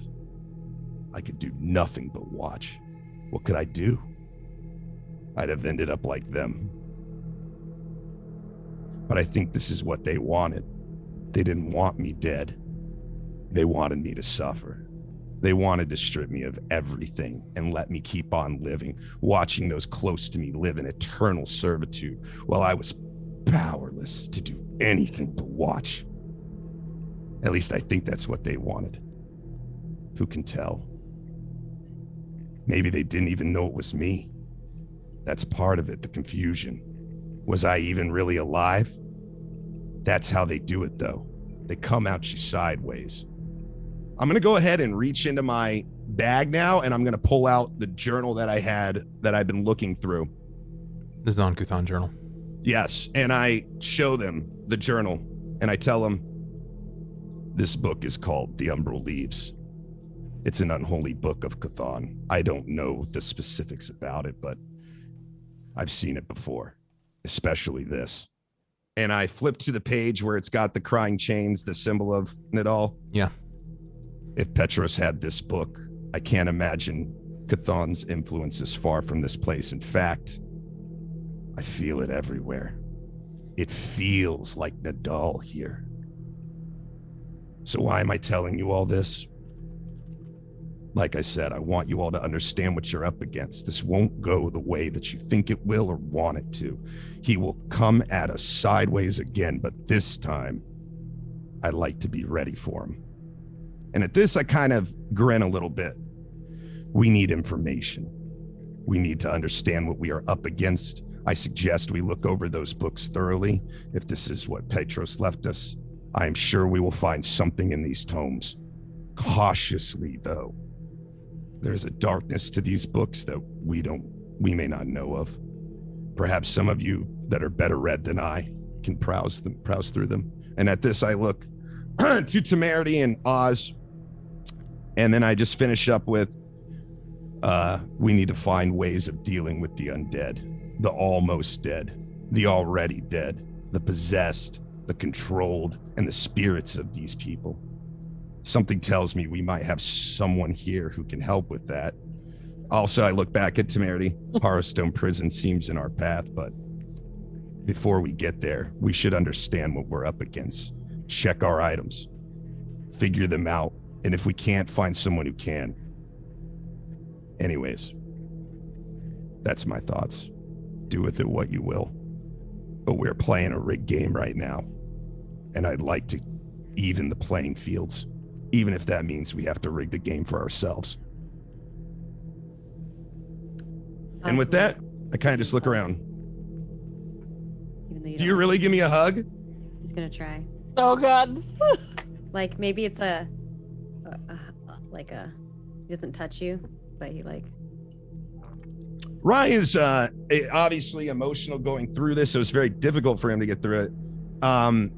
I could do nothing but watch. What could I do? I'd have ended up like them. But I think this is what they wanted. They didn't want me dead. They wanted me to suffer. They wanted to strip me of everything and let me keep on living, watching those close to me live in eternal servitude while I was powerless to do anything but watch. At least I think that's what they wanted. Who can tell? Maybe they didn't even know it was me. That's part of it, the confusion. Was I even really alive? That's how they do it, though. They come at you sideways. I'm going to go ahead and reach into my bag now, and I'm going to pull out the journal that I had that I've been looking through. The Zon-Kuthon journal. Yes, and I show them the journal, and I tell them, this book is called The Umbral Leaves. It's an unholy book of Kuthon. I don't know the specifics about it, but I've seen it before, especially this. And I flip to the page where it's got the crying chains, the symbol of Nidal. Yeah. If Petros had this book, I can't imagine Kuthon's influence is far from this place. In fact, I feel it everywhere. It feels like Nidal here. So why am I telling you all this? Like I said, I want you all to understand what you're up against. This won't go the way that you think it will or want it to. He will come at us sideways again, but this time, I like to be ready for him. And at this, I kind of grin a little bit. We need information. We need to understand what we are up against. I suggest we look over those books thoroughly. If this is what Petros left us, I am sure we will find something in these tomes. Cautiously, though. There's a darkness to these books that we may not know of. Perhaps some of you that are better read than I can browse through them. And at this, I look to Temerity and Oz, and then I just finish up with, we need to find ways of dealing with the undead, the almost dead, the already dead, the possessed, the controlled, and the spirits of these people. Something tells me we might have someone here who can help with that. Also, I look back at Temerity. Harrowstone prison seems in our path, but before we get there, we should understand what we're up against. Check our items, figure them out, and if we can't, find someone who can. Anyways, that's my thoughts. Do with it what you will. But we're playing a rigged game right now, and I'd like to even the playing fields, even if that means we have to rig the game for ourselves. And with that, I kind of just look around. Even though Do you really give me a hug? He's gonna try. Oh God. Like maybe it's he doesn't touch you, but he like. Ryan's obviously emotional going through this, so it's very difficult for him to get through it.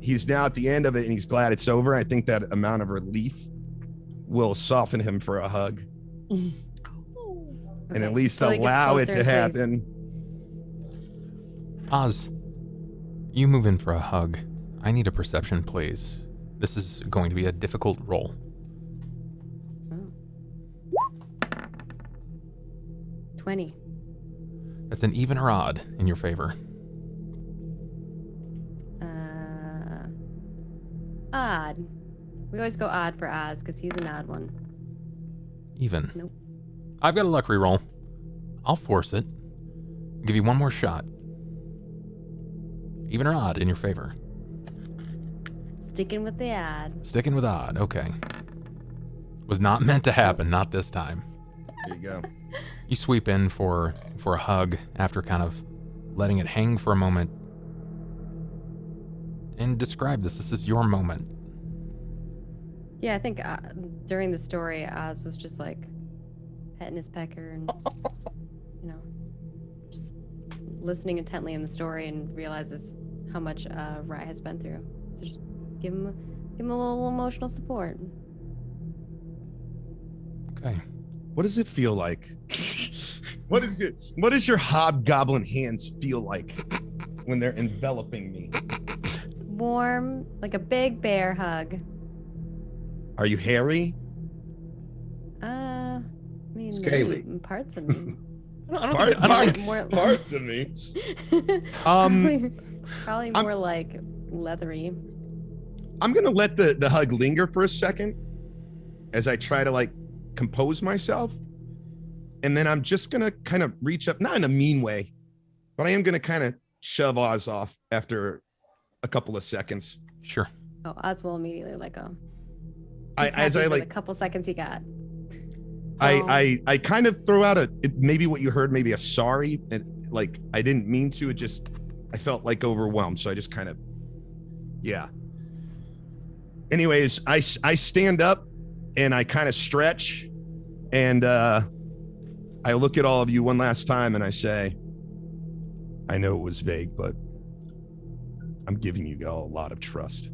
He's now at the end of it, and he's glad it's over. I think that amount of relief will soften him for a hug. And at least So he gets allow it closer to and so he- happen. Oz, you move in for a hug. I need a perception, please. This is going to be a difficult roll. Oh. 20. That's an even or odd in your favor. Odd. We always go odd for Oz because he's an odd one. Even. Nope. I've got a luck reroll. I'll force it. Give you one more shot. Even or odd in your favor. Sticking with the odd. Sticking with odd. Okay. Was not meant to happen. Not this time. There you go. You sweep in for a hug after kind of letting it hang for a moment. And describe this. This is your moment. Yeah, I think during the story, Oz was just like petting his pecker and, just listening intently in the story and realizes how much Rye has been through. So just give him a little emotional support. Okay. What does it feel like? What does your hobgoblin hands feel like when they're enveloping me? Warm, like a big bear hug. Are you hairy? I mean, Scaly. maybe parts of me. Parts of me. Probably more like leathery. I'm gonna let the hug linger for a second as I try to like compose myself, and then I'm just gonna kind of reach up, not in a mean way, but I am gonna kind of shove Oz off after a couple of seconds. Sure. Oh, Oz will immediately let go. The couple seconds he got. I kind of throw out maybe what you heard, maybe a sorry, and like I didn't mean to. It just I felt like overwhelmed, so I just kind of Anyways, I stand up and I kind of stretch, and I look at all of you one last time and I say, I know it was vague, but I'm giving you all a lot of trust,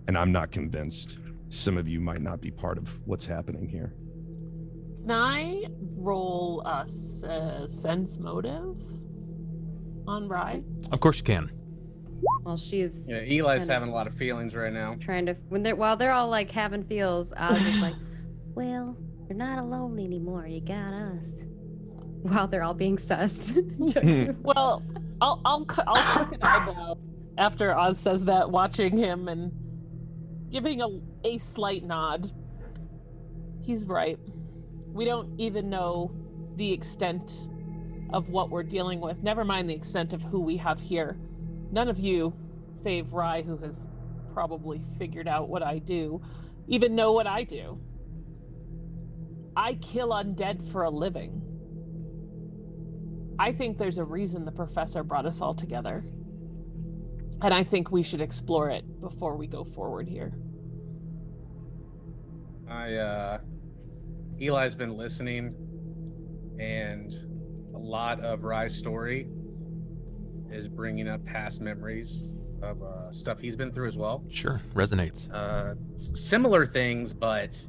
and I'm not convinced some of you might not be part of what's happening here. Can I roll a sense motive on Rye? Of course you can. Well, she's Yeah, Eli's kinda having a lot of feelings right now. trying to while they're all like having feels. Oz is like, Well, you're not alone anymore. You got us. while they're all being sus. Well, I'll click an eyebrow after Oz says that, watching him and giving a slight nod. He's right. We don't even know the extent of what we're dealing with. Never mind the extent of who we have here. None of you, save Rye, who has probably figured out what I do, even know what I do. I kill undead for a living. I think there's a reason the professor brought us all together. And I think we should explore it before we go forward here. Eli's been listening, and a lot of Rye's story is bringing up past memories of stuff he's been through as well. Sure, resonates. Similar things, but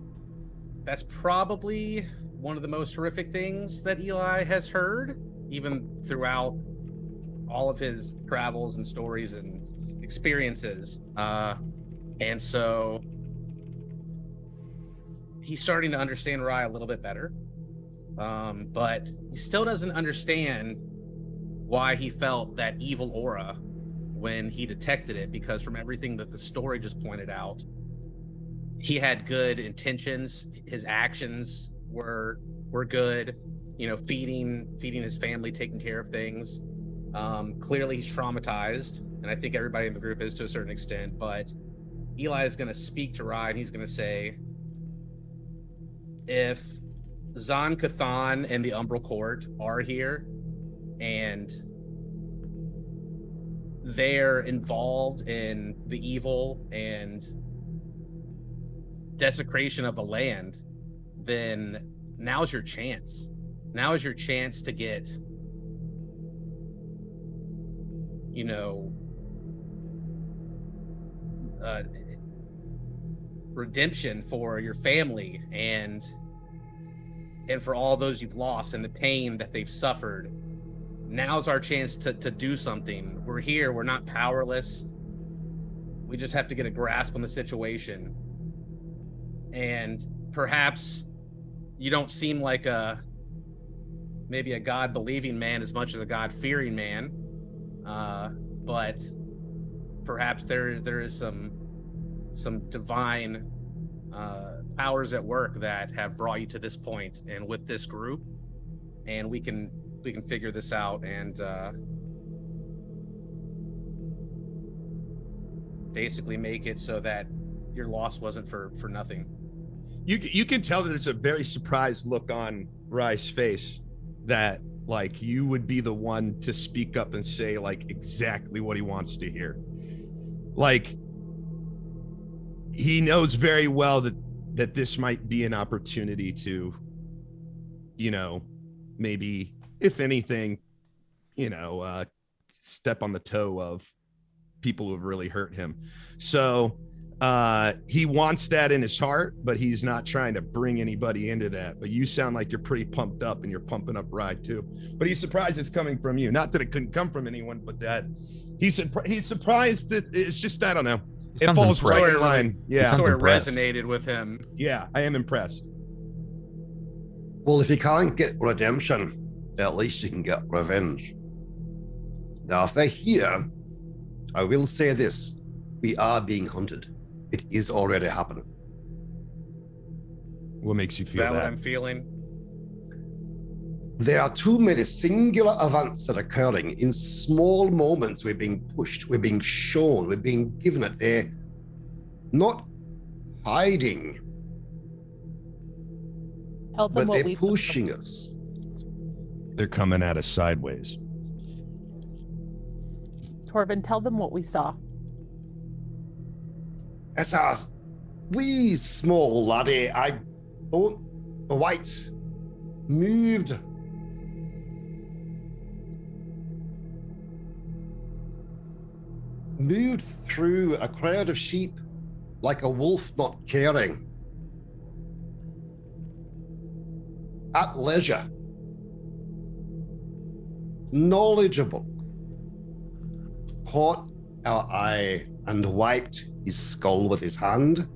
that's probably one of the most horrific things that Eli has heard, even throughout all of his travels and stories and experiences. And so he's starting to understand Rye a little bit better. But he still doesn't understand why he felt that evil aura when he detected it, because from everything that the story just pointed out, he had good intentions. His actions were good, you know, feeding his family, taking care of things. Clearly he's traumatized, and I think everybody in the group is to a certain extent, but Eli is going to speak to Rye, and he's going to say, if Zon Cathan and the Umbral Court are here and they're involved in the evil and desecration of the land, then now's your chance. Now is your chance to get, you know, redemption for your family and for all those you've lost and the pain that they've suffered. Now's our chance to do something. We're here. We're not powerless. We just have to get a grasp on the situation. And perhaps you don't seem like maybe a God-believing man as much as a God-fearing man, but perhaps there is some divine powers at work that have brought you to this point, and with this group, and we can figure this out and basically make it so that your loss wasn't for nothing. You can tell that there's a very surprised look on Rye's face, that like you would be the one to speak up and say like exactly what he wants to hear. Like he knows very well that this might be an opportunity to, you know, maybe if anything, you know, step on the toe of people who have really hurt him. So he wants that in his heart, but he's not trying to bring anybody into that. But you sound like you're pretty pumped up, and you're pumping up Rye too. But he's surprised it's coming from you. Not that it couldn't come from anyone, but that he's surprised that it's just, I don't know. It falls right in line. Yeah, the story resonated with him. Yeah, I am impressed. Well, if you can't get redemption, at least you can get revenge. Now, if they're here, I will say this. We are being hunted. It is already happening. What makes you feel that? What I'm feeling? There are too many singular events that are occurring. In small moments, we're being pushed, we're being shown, we're being given it. They're not hiding, Tell them but what they're we saw. pushing us. They're coming at us sideways. Torvin, tell them what we saw. That's a wee small laddie. The white moved through a crowd of sheep like a wolf not caring. At leisure. Knowledgeable. Caught our eye and wiped his skull with his hand.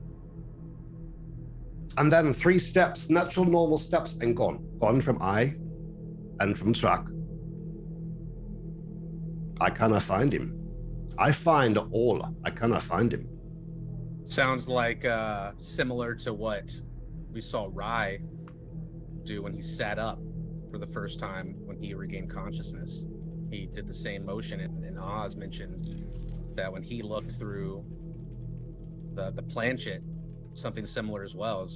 And then 3 steps, natural, normal steps, and gone. Gone from eye and from track. I cannot find him. I find all. I cannot find him. Sounds like similar to what we saw Rye do when he sat up for the first time when he regained consciousness. He did the same motion, and Oz mentioned that when he looked through the planchet, something similar as well.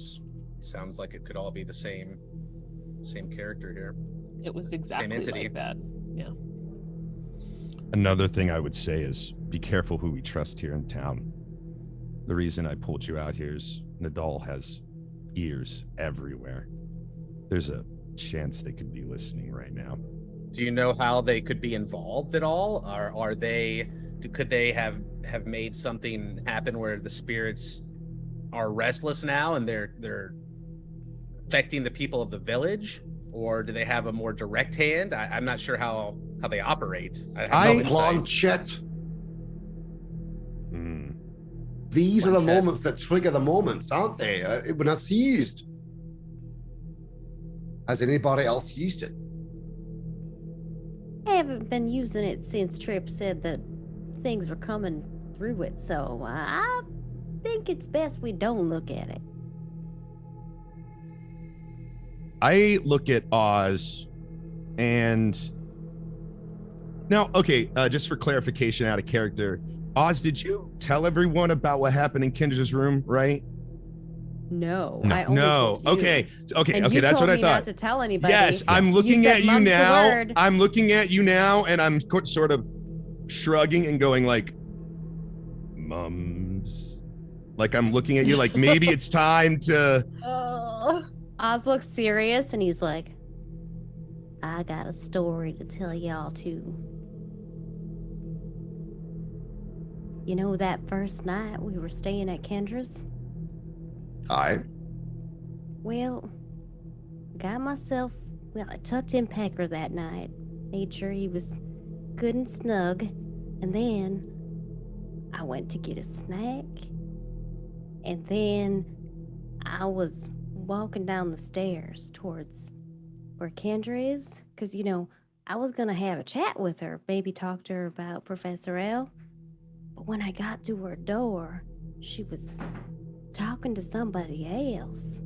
Sounds like it could all be the same character here. It was exactly like that. Yeah. Another thing I would say is be careful who we trust here in town. The reason I pulled you out here is Nidal has ears everywhere. There's a chance they could be listening right now. Do you know how they could be involved at all? Or could they have made something happen where the spirits are restless now and they're affecting the people of the village? Or do they have a more direct hand? I'm not sure how they operate. Planchet. These are the moments that trigger the moments, aren't they? It was not seized. Has anybody else used it? I haven't been using it since Trip said that things were coming through it, so I think it's best we don't look at it. I look at Oz and now, okay, just for clarification out of character, Oz, did you tell everyone about what happened in Kendra's room, right? No. No. I only told you. Okay. And you That's told what I me thought. not to tell anybody. Yes, I'm looking at you "Mum's the now. word." I'm looking at you now, and I'm sort of shrugging and going like, "Mums," like I'm looking at you, like maybe it's time to. Oz looks serious And he's like, I got a story to tell y'all too. You know that first night we were staying at Kendra's? Aye. Well, I tucked in Pecker that night, made sure he was good and snug, and then I went to get a snack, and then I was walking down the stairs towards where Kendra is, because, I was going to have a chat with her, maybe talk to her about Professor L. But when I got to her door, she was talking to somebody else.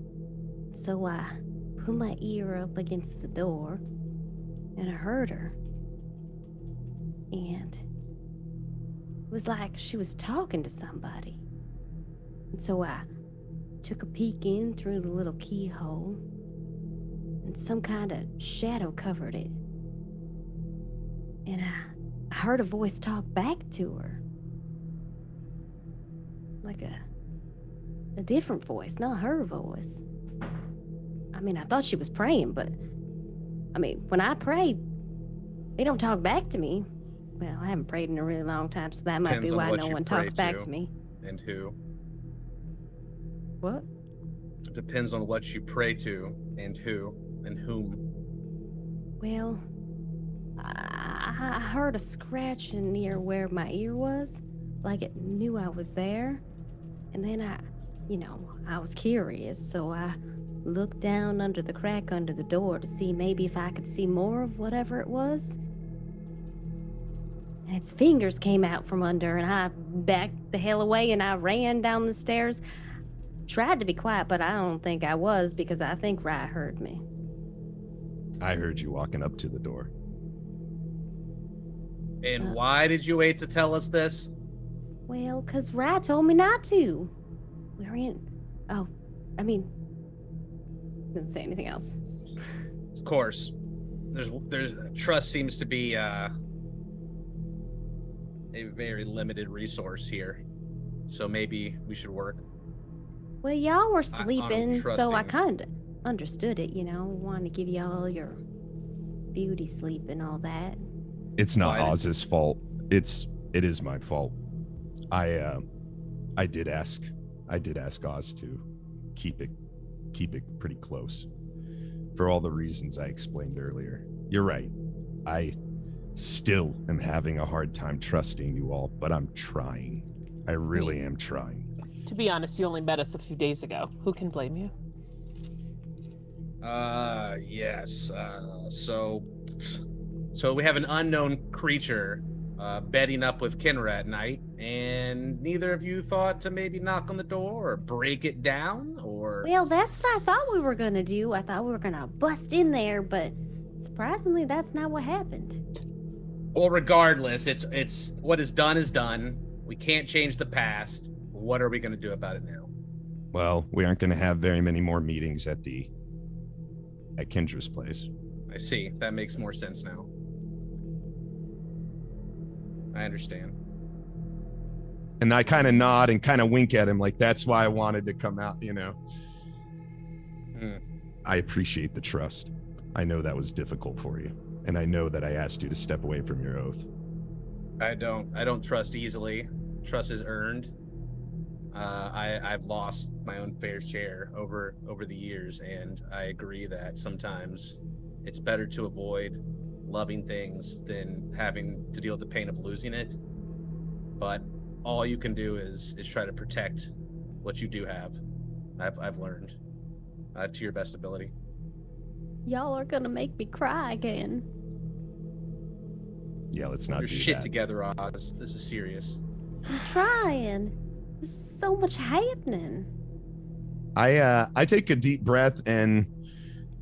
So I put my ear up against the door, and I heard her. And it was like she was talking to somebody. And so I took a peek in through the little keyhole, and some kind of shadow covered it. And I heard a voice talk back to her. Like a different voice, not her voice. I thought she was praying, but when I pray, they don't talk back to me. Well, I haven't prayed in a really long time, so that might be why no one talks back to me. And who? What? Depends on what you pray to and who and whom. Well, I heard a scratching near where my ear was, like it knew I was there. And then I was curious, so I looked down under the crack under the door to see maybe if I could see more of whatever it was. And its fingers came out from under, and I backed the hell away, and I ran down the stairs. Tried to be quiet, but I don't think I was, because I think Rye heard me. I heard you walking up to the door. And why did you wait to tell us this? Well, 'cause Rye told me not to. We're in... Didn't say anything else. Of course. There's trust seems to be a very limited resource here. So maybe we should work. Well, y'all were sleeping, so I trusting. kind of understood it, wanted to give y'all your beauty sleep and all that. It's not Why did- Oz's fault. It is my fault. I did ask Oz to keep it pretty close for all the reasons I explained earlier. You're right. I still am having a hard time trusting you all, but I'm trying. I really am trying. To be honest, you only met us a few days ago. Who can blame you? Yes. So we have an unknown creature bedding up with Kenra at night, and neither of you thought to maybe knock on the door or break it down, or... Well, that's what I thought we were gonna do. I thought we were gonna bust in there, but surprisingly, that's not what happened. Well, regardless, it's what is done. We can't change the past. What are we going to do about it now? Well, we aren't going to have very many more meetings at Kendra's place. I see. That makes more sense now. I understand. And I kind of nod and kind of wink at him like, that's why I wanted to come out, you know. I appreciate the trust. I know that was difficult for you. And I know that I asked you to step away from your oath. I don't trust easily. Trust is earned. I've lost my own fair share over the years, and I agree that sometimes it's better to avoid loving things than having to deal with the pain of losing it. But all you can do is try to protect what you do have. I've learned to your best ability. Y'all are gonna make me cry again. Yeah, let's not Your do shit that. together, Oz. This is serious. I'm trying. There's so much happening. I take a deep breath and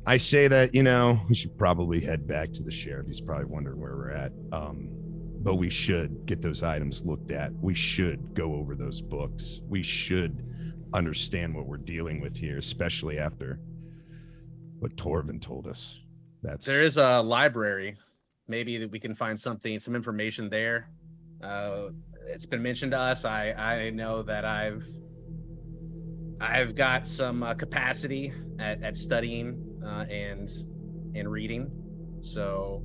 I say that, you know, we should probably head back to the sheriff. He's probably wondering where we're at. But we should get those items looked at. We should go over those books. We should understand what we're dealing with here, especially after what Torvin told us. There is a library. Maybe we can find some information there. It's been mentioned to us. I know that I've got some capacity at studying and reading. So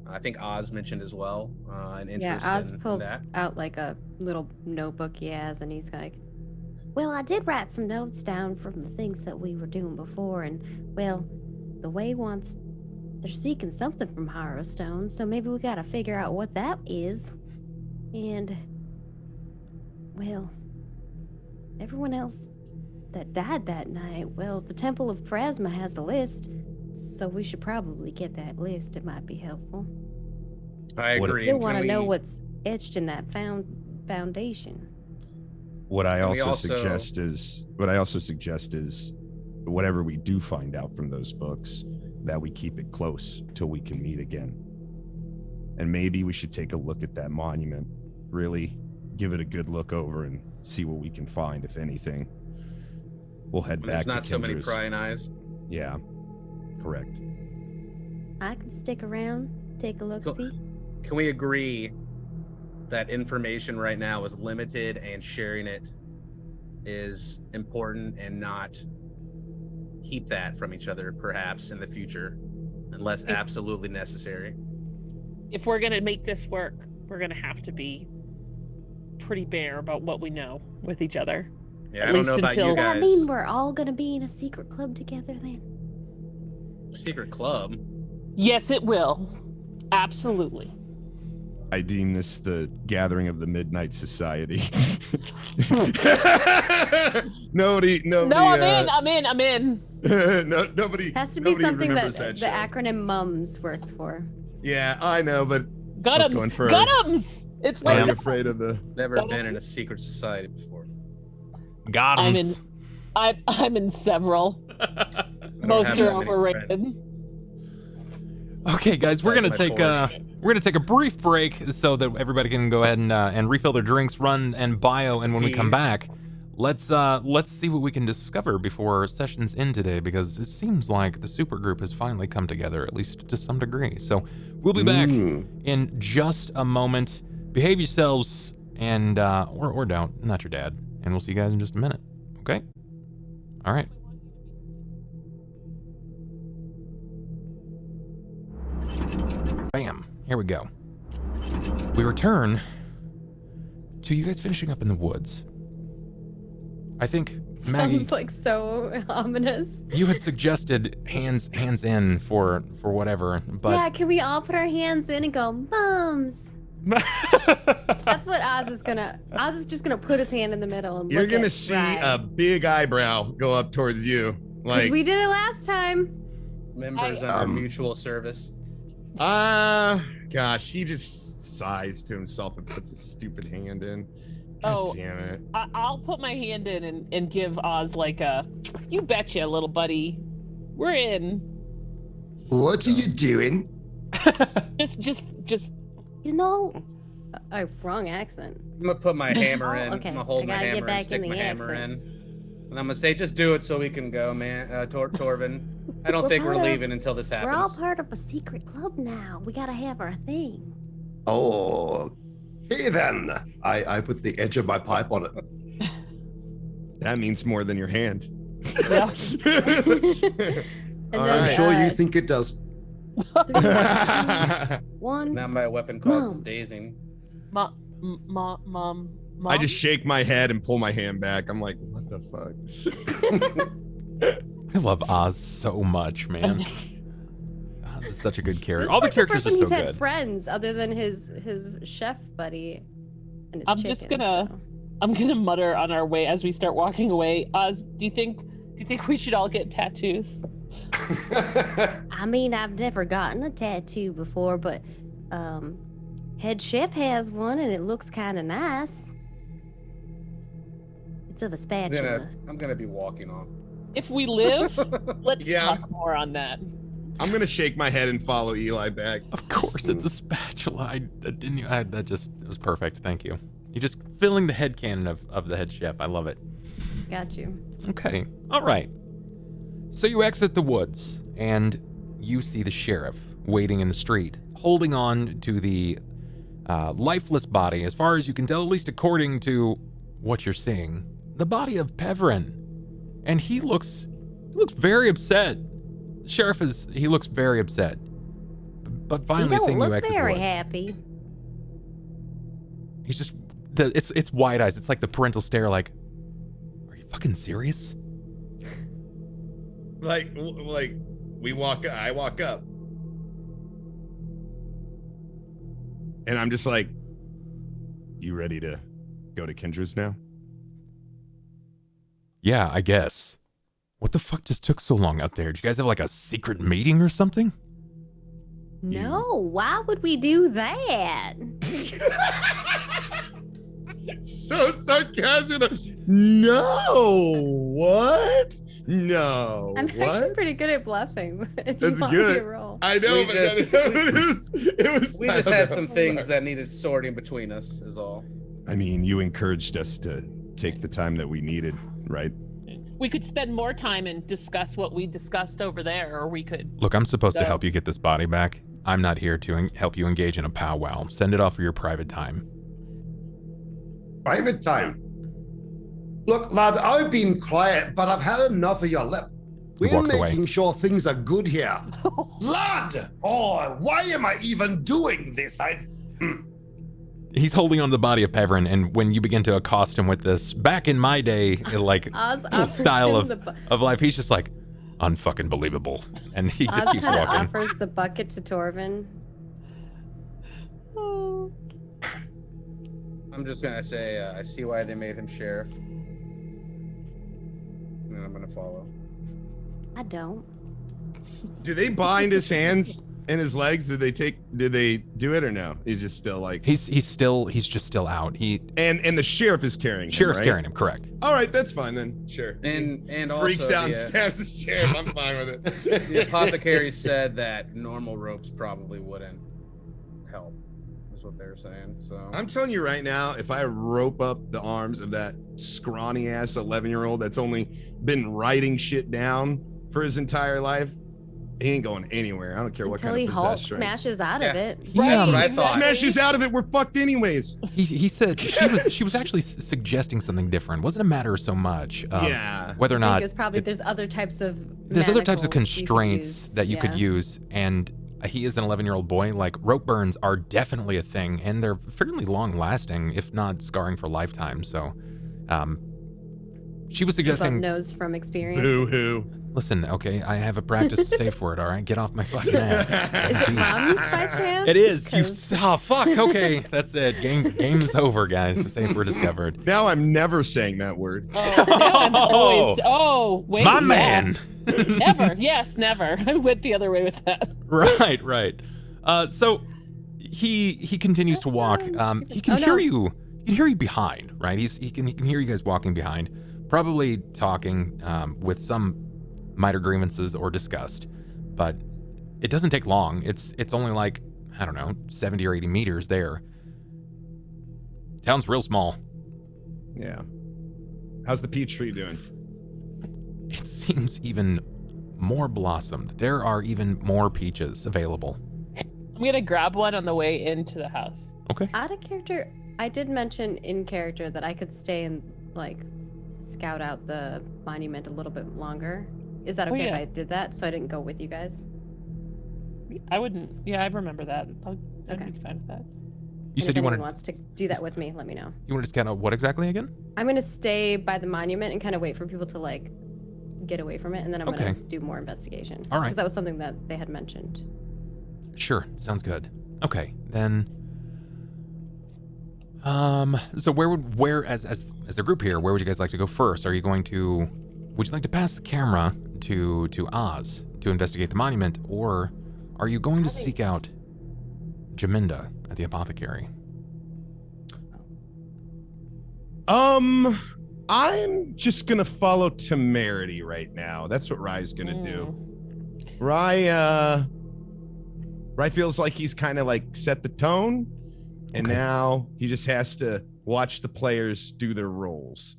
I think Oz mentioned as well an interest Yeah, Oz in pulls that. out like a little notebook he has, and he's like, Well, I did write some notes down from the things that we were doing before, and, well, the Way wants... They're seeking something from Harrowstone, so maybe we gotta figure out what that is. And... well, everyone else that died that night, well, the Temple of Phrasma has the list, so we should probably get that list. It might be helpful. I agree. Still want to know what's etched in that foundation. What I And we also suggest is whatever we do find out from those books, that we keep it close till we can meet again. And maybe we should take a look at that monument, really give it a good look over and see what we can find, if anything. We'll head back to There's not so many Kendra's. prying eyes. Yeah, correct. I can stick around, take a look, see. Can we agree that information right now is limited and sharing it is important, and not keep that from each other perhaps in the future unless absolutely necessary? If we're going to make this work, we're going to have to be pretty bare about what we know with each other. Yeah, At I don't least know about until- you Does that guys. mean we're all gonna be in a secret club together then? Secret club? Yes, it will. Absolutely. I deem this the gathering of the Midnight Society. nobody. No, I'm in. No, nobody. it has to be nobody something that remembers the show. acronym MUMS works for. Yeah, I know, but I was going Gutums. for- Gutums. It's I'm like afraid of the. Never been in a secret society before. Got I'm him. in. I'm in several. I don't Most have are that many overrated. friends. Okay, guys, we're That's gonna my take a brief break so that everybody can go ahead and refill their drinks, run and bio, and when we come back, let's see what we can discover before our session's end today, because it seems like the super group has finally come together, at least to some degree. So we'll be back in just a moment. Behave yourselves, and or don't, not your dad, and we'll see you guys in just a minute. Okay? All right. Bam. Here we go. We return to you guys finishing up in the woods. I think, Maggie, Sounds like so ominous. you had suggested hands in for whatever, but Yeah, can we all put our hands in and go, mums? That's what Oz is just gonna put his hand in the middle and You're look gonna at see Rye. a big eyebrow go up towards you, 'Cause like we did it last time. Members under mutual service. Gosh, he just sighs to himself and puts his stupid hand in. God damn it. I'll put my hand in and give Oz like a, you betcha, little buddy. We're in. What are you doing? Just. You know, Oh, wrong accent. I'm gonna put my hammer in. okay. I'm gonna hold I my gotta get hammer back and stick in my the hammer in. accent. And I'm gonna say, just do it so we can go, man. Torvin. I don't We're think we're part of- leaving until this we're all happens. part of a secret club now. We gotta have our thing. Oh, hey then. I put the edge of my pipe on it. That means more than your hand. Yeah. And All then, I'm right. sure you think it does. 3, 2, 1. Now my weapon causes Mums. dazing. Mom. I just shake my head and pull my hand back. I'm like, what the fuck? I love Oz so much, man. Oz is such a good This character. is All the like characters are first so time he's had good. friends other than his chef buddy. And his I'm just chicken, gonna- so. I'm gonna mutter on our way as we start walking away. Oz, do you think we should all get tattoos? I mean, I've never gotten a tattoo before, but head chef has one and it looks kind of nice. It's of a spatula. I'm gonna be walking on. If we live, let's Yeah. talk more on that. I'm gonna shake my head and follow Eli back. Of course, it's a spatula. I didn't. That just it was perfect. Thank you. You're just filling the headcanon of the head chef. I love it. Got you. Okay. All right. So you exit the woods and you see the sheriff waiting in the street, holding on to the lifeless body, as far as you can tell, at least according to what you're seeing, the body of Peverin. And he looks very upset. The sheriff he looks very upset. But He finally don't seeing you look exit the very woods. happy. He's just it's wide eyes. It's like the parental stare, like, are you fucking serious? Like I walk up. And I'm just like, you ready to go to Kendra's now? Yeah, I guess. What the fuck just took so long out there? Did you guys have like a secret meeting or something? No, why would we do that? So sarcastic. No, what? No, I'm what? actually pretty good at bluffing. If That's you want me to good. roll. I know, We but just- it was. We I just don't had know. some things that needed sorting between us, is all. I mean, you encouraged us to take the time that we needed, right? We could spend more time and discuss what we discussed over there, or we could. Look, I'm supposed to No. help you get this body back. I'm not here to help you engage in a powwow. Send it off for your private time. Private time. Look, lad, I've been quiet, but I've had enough of your lip. He We're walks away. making sure things are good here. Lad! Oh, why am I even doing this? He's holding on to the body of Peverin, and when you begin to accost him with this, back in my day, like Oz offers style him of life, he's just like, unfucking believable, and he just Oz keeps kind of walking. offers the bucket to Torvin. Oh. I'm just gonna say, I see why they made him sheriff. And I'm gonna follow. I don't. Do they bind his hands and his legs? Did they do it or no? He's just still like. He's just still out. And the sheriff is carrying him. Sheriff's right? carrying him, correct? All right, that's fine then. Sure. And freaks also out and the, stabs the sheriff. I'm fine with it. the apothecary said that normal ropes probably wouldn't help, is what they're saying. So I'm telling you right now, if I rope up the arms of that scrawny ass 11-year-old that's only been writing shit down for his entire life, he ain't going anywhere. I don't care what Until kind he of Hulk possessed strength. smashes out of Yeah. it. He, Right. That's what I thought. Smashes out of it, we're fucked anyways. He said she was actually suggesting something different. Wasn't a matter so much of Yeah. whether or I think not it was probably there's other types of there's other types of manacles you could constraints use. that you could Yeah. use, and he is an 11-year-old boy. Like, rope burns are definitely a thing, and they're fairly long-lasting, if not scarring for lifetime. So, she was Bob suggesting, knows from experience. Boo hoo. listen, okay, I have a practiced safe word. All right, get off my fucking ass. Is it mums by chance? It is. You 'Cause- oh fuck. Okay, that's it. Game's over, guys. Safe word discovered. Now I'm never saying that word. Oh, now I'm always. Oh, wait. My yeah. man. Never. Yes, never. I went the other way with that. Right. So he continues to walk. He can Oh, hear no. you. He can hear you behind, right? He can hear you guys walking behind, probably talking with some minor grievances or disgust, but it doesn't take long. It's only like, I don't know, 70 or 80 meters there. Town's real small. Yeah. How's the peach tree doing? It seems even more blossomed. There are even more peaches available. I'm gonna grab one on the way into the house. Okay. Out of character, I did mention in character that I could stay and like scout out the monument a little bit longer. Is that Oh, okay yeah. if I did that so I didn't go with you guys? I wouldn't. Yeah, I remember that. I'd Okay. be fine with that. You And said if you anyone wanted wants to do that with me, let me know. to scan out what exactly again? I'm gonna stay by the monument and kind of wait for people to like get away from it, and then I'm Okay. gonna do more investigation. All right. Because that was something that they had mentioned. Sure, sounds good. Okay, then. So where as the group here, where would you guys like to go first? Would you like to pass the camera to Oz to investigate the monument, or are you going to seek out Jaminda at the apothecary? I'm just gonna follow Temerity right now. That's what Rye's gonna do. Rye feels like he's kind of like set the tone, and Okay. now he just has to watch the players do their roles.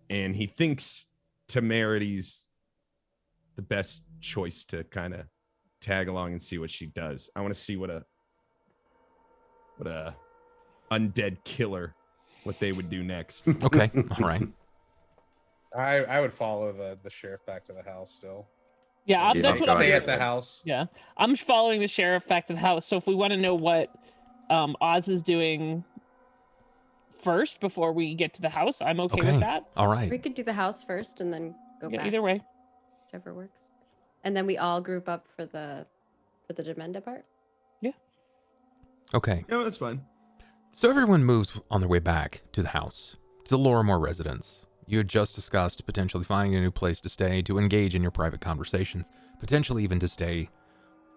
And he thinks Temerity's the best choice to kind of tag along and see what she does. I want to see what a undead killer, what they would do next. Okay, all right. I would follow the sheriff back to the house still. Yeah, Yeah, that's what I'll I'm Stay doing. at the house. Yeah, I'm following the sheriff back to the house. So if we want to know what Oz is doing first before we get to the house, I'm okay Okay. with that. All We right. could do the house first and then go Yeah, back. either way. Whichever works. And then we all group up for the Jamenda part. Okay. No, that's fine. So everyone moves on their way back to the house, to the Lorimore residence. You had just discussed potentially finding a new place to stay, to engage in your private conversations, potentially even to stay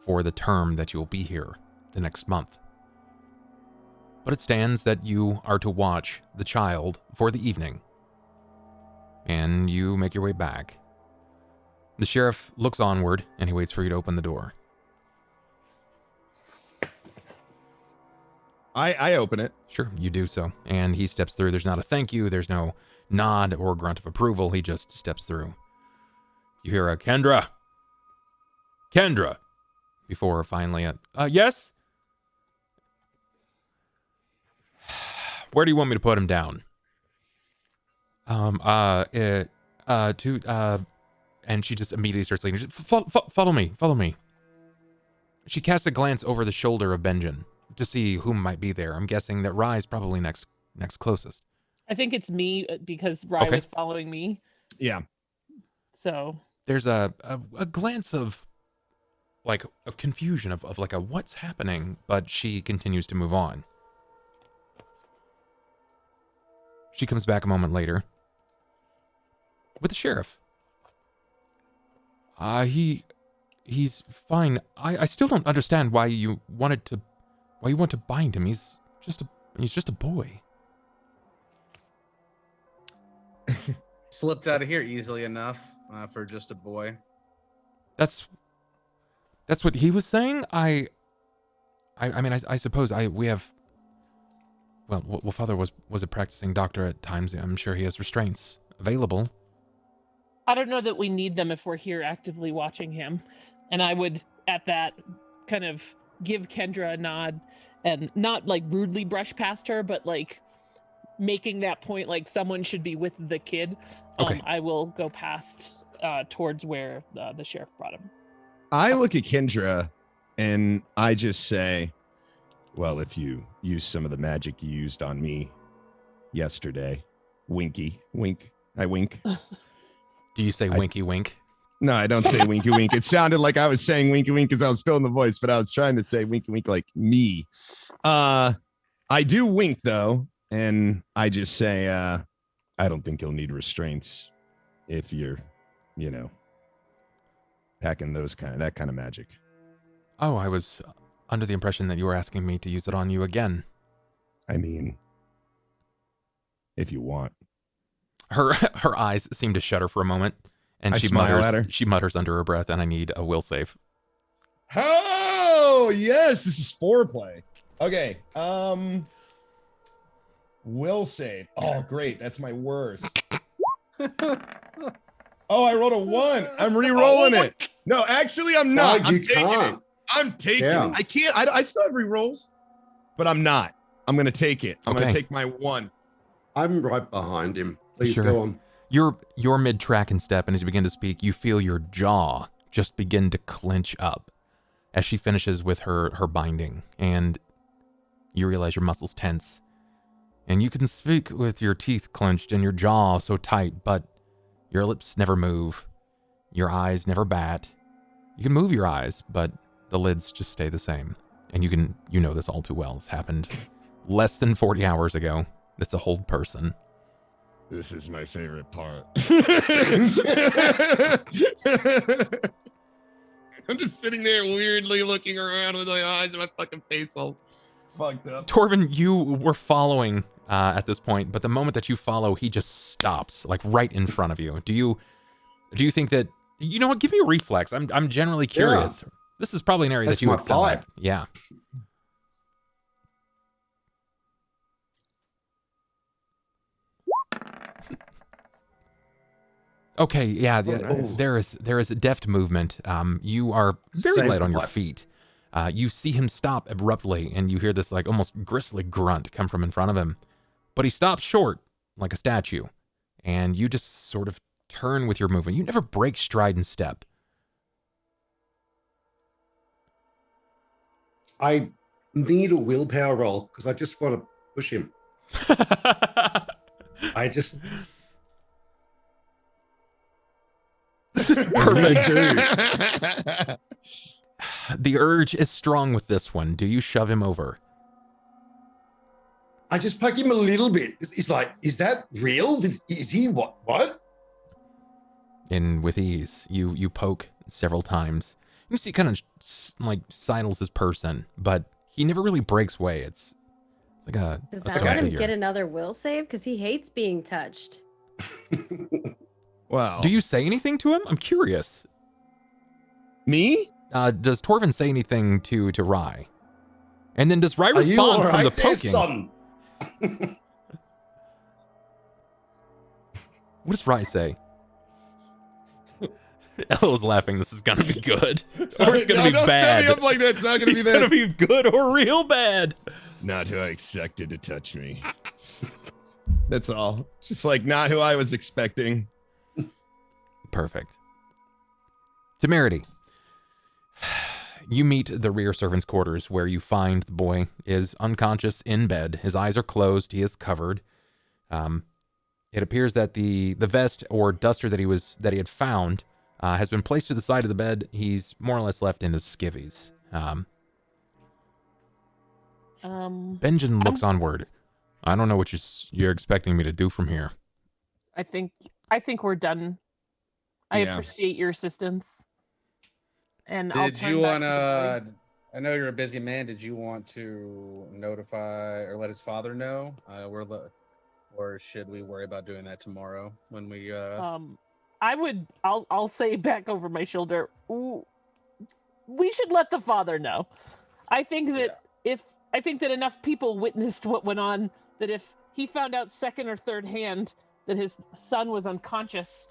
for the term that you'll be here the next month. But it stands that you are to watch the child for the evening. And you make your way back. The sheriff looks onward and he waits for you to open the door. I open it. Sure, you do so. And he steps through. There's not a thank you. There's no nod or grunt of approval. He just steps through. You hear a Kendra. Kendra. Before finally yes? Where do you want me to put him down? And she just immediately starts leaning. Follow me. She casts a glance over the shoulder of Benjen to see whom might be there. I'm guessing that Rye's probably next closest. I think it's me because Rye Okay. was following me. Yeah. So There's a glance of confusion of like a what's happening, but she continues to move on. She comes back a moment later with the sheriff. He's fine. I still don't understand why you want to bind him. He's just a boy. Slipped out of here easily enough for just a boy. That's what he was saying. I suppose we have. Well, Father was a practicing doctor at times. I'm sure he has restraints available. I don't know that we need them if we're here actively watching him. And I would, at that, kind of give Kendra a nod and not like rudely brush past her, but like making that point like someone should be with the kid. Okay. I will go past towards where the sheriff brought him. I look at Kendra and I just say, well, if you use some of the magic you used on me yesterday, winky, wink, I wink. Do you say winky wink? No, I don't say winky wink. It sounded like I was saying winky wink because I was still in the voice, but I was trying to say winky wink like me. I do wink though, and I just say, I don't think you'll need restraints if you're, packing that kind of magic. Oh, I was under the impression that you were asking me to use it on you again. I mean, if you want. Her eyes seem to shudder for a moment, and I she smile mutters. at her. She mutters under her breath, and I need a will save. Oh yes, this is foreplay. Okay. Will save. Oh great, that's my worst. Oh, I rolled a 1. I'm re-rolling it. No, actually, I'm not. No, I'm you taking can't. it. I'm taking Yeah. it. I can't. I still have re-rolls, but I'm not. I'm gonna take it. I'm Okay. gonna take my 1. I'm right behind him. Please Sure. go on. You're mid-track and step, and as you begin to speak, you feel your jaw just begin to clench up as she finishes with her binding, and you realize your muscles tense. And you can speak with your teeth clenched and your jaw so tight, but your lips never move. Your eyes never bat. You can move your eyes, but the lids just stay the same. And you know this all too well. It's happened less than 40 hours ago. It's a whole person. This is my favorite part. I'm just sitting there weirdly looking around with my eyes and my fucking face all fucked up. Torvin, you were following at this point, but the moment that you follow, he just stops, like right in front of you. Do you think that, you know what, give me a reflex. I'm generally curious. Yeah. This is probably an area That's that you my excel at. vibe. Yeah. Okay, yeah, nice. there is a deft movement. You are very Save light the on your blood. feet. You see him stop abruptly, and you hear this like almost grisly grunt come from in front of him. But he stops short, like a statue, and you just sort of turn with your movement. You never break stride and step. I need a willpower roll because I just want to push him. I just Perfect. do. The urge is strong with this one. Do you shove him over? I just poke him a little bit. He's like, is that real? Is he what? What? And with ease, you poke several times. You see, kind of like sidles his person, but he never really breaks away. It's like a Does a that stone let him figure. get another will save? Because he hates being touched. Wow. Do you say anything to him? I'm curious. Me? Does Torvin say anything to Rye? And then does Rye Are you all respond from right the there, poking? son? What does Rye say? Ella's laughing. This is gonna be good, or it's gonna No, be don't bad. set me up like that. It's not gonna be It's that. gonna be good or real bad. Not who I expected to touch me. That's all. Just like not who I was expecting. Perfect. Temerity. You meet the rear servant's quarters where you find the boy is unconscious in bed. His eyes are closed. He is covered. It appears that the vest or duster that he had found has been placed to the side of the bed. He's more or less left in his skivvies. Benjamin looks onward. I don't know what you're expecting me to do from here. I think we're done. I Yeah. appreciate your assistance. And I'll Did turn you back want to the boy. to? I know you're a busy man. Did you want to notify or let his father know? Or should we worry about doing that tomorrow when we? I'll say back over my shoulder. "Ooh, we should let the father know. I think that I think that enough people witnessed what went on that if he found out second or third hand that his son was unconscious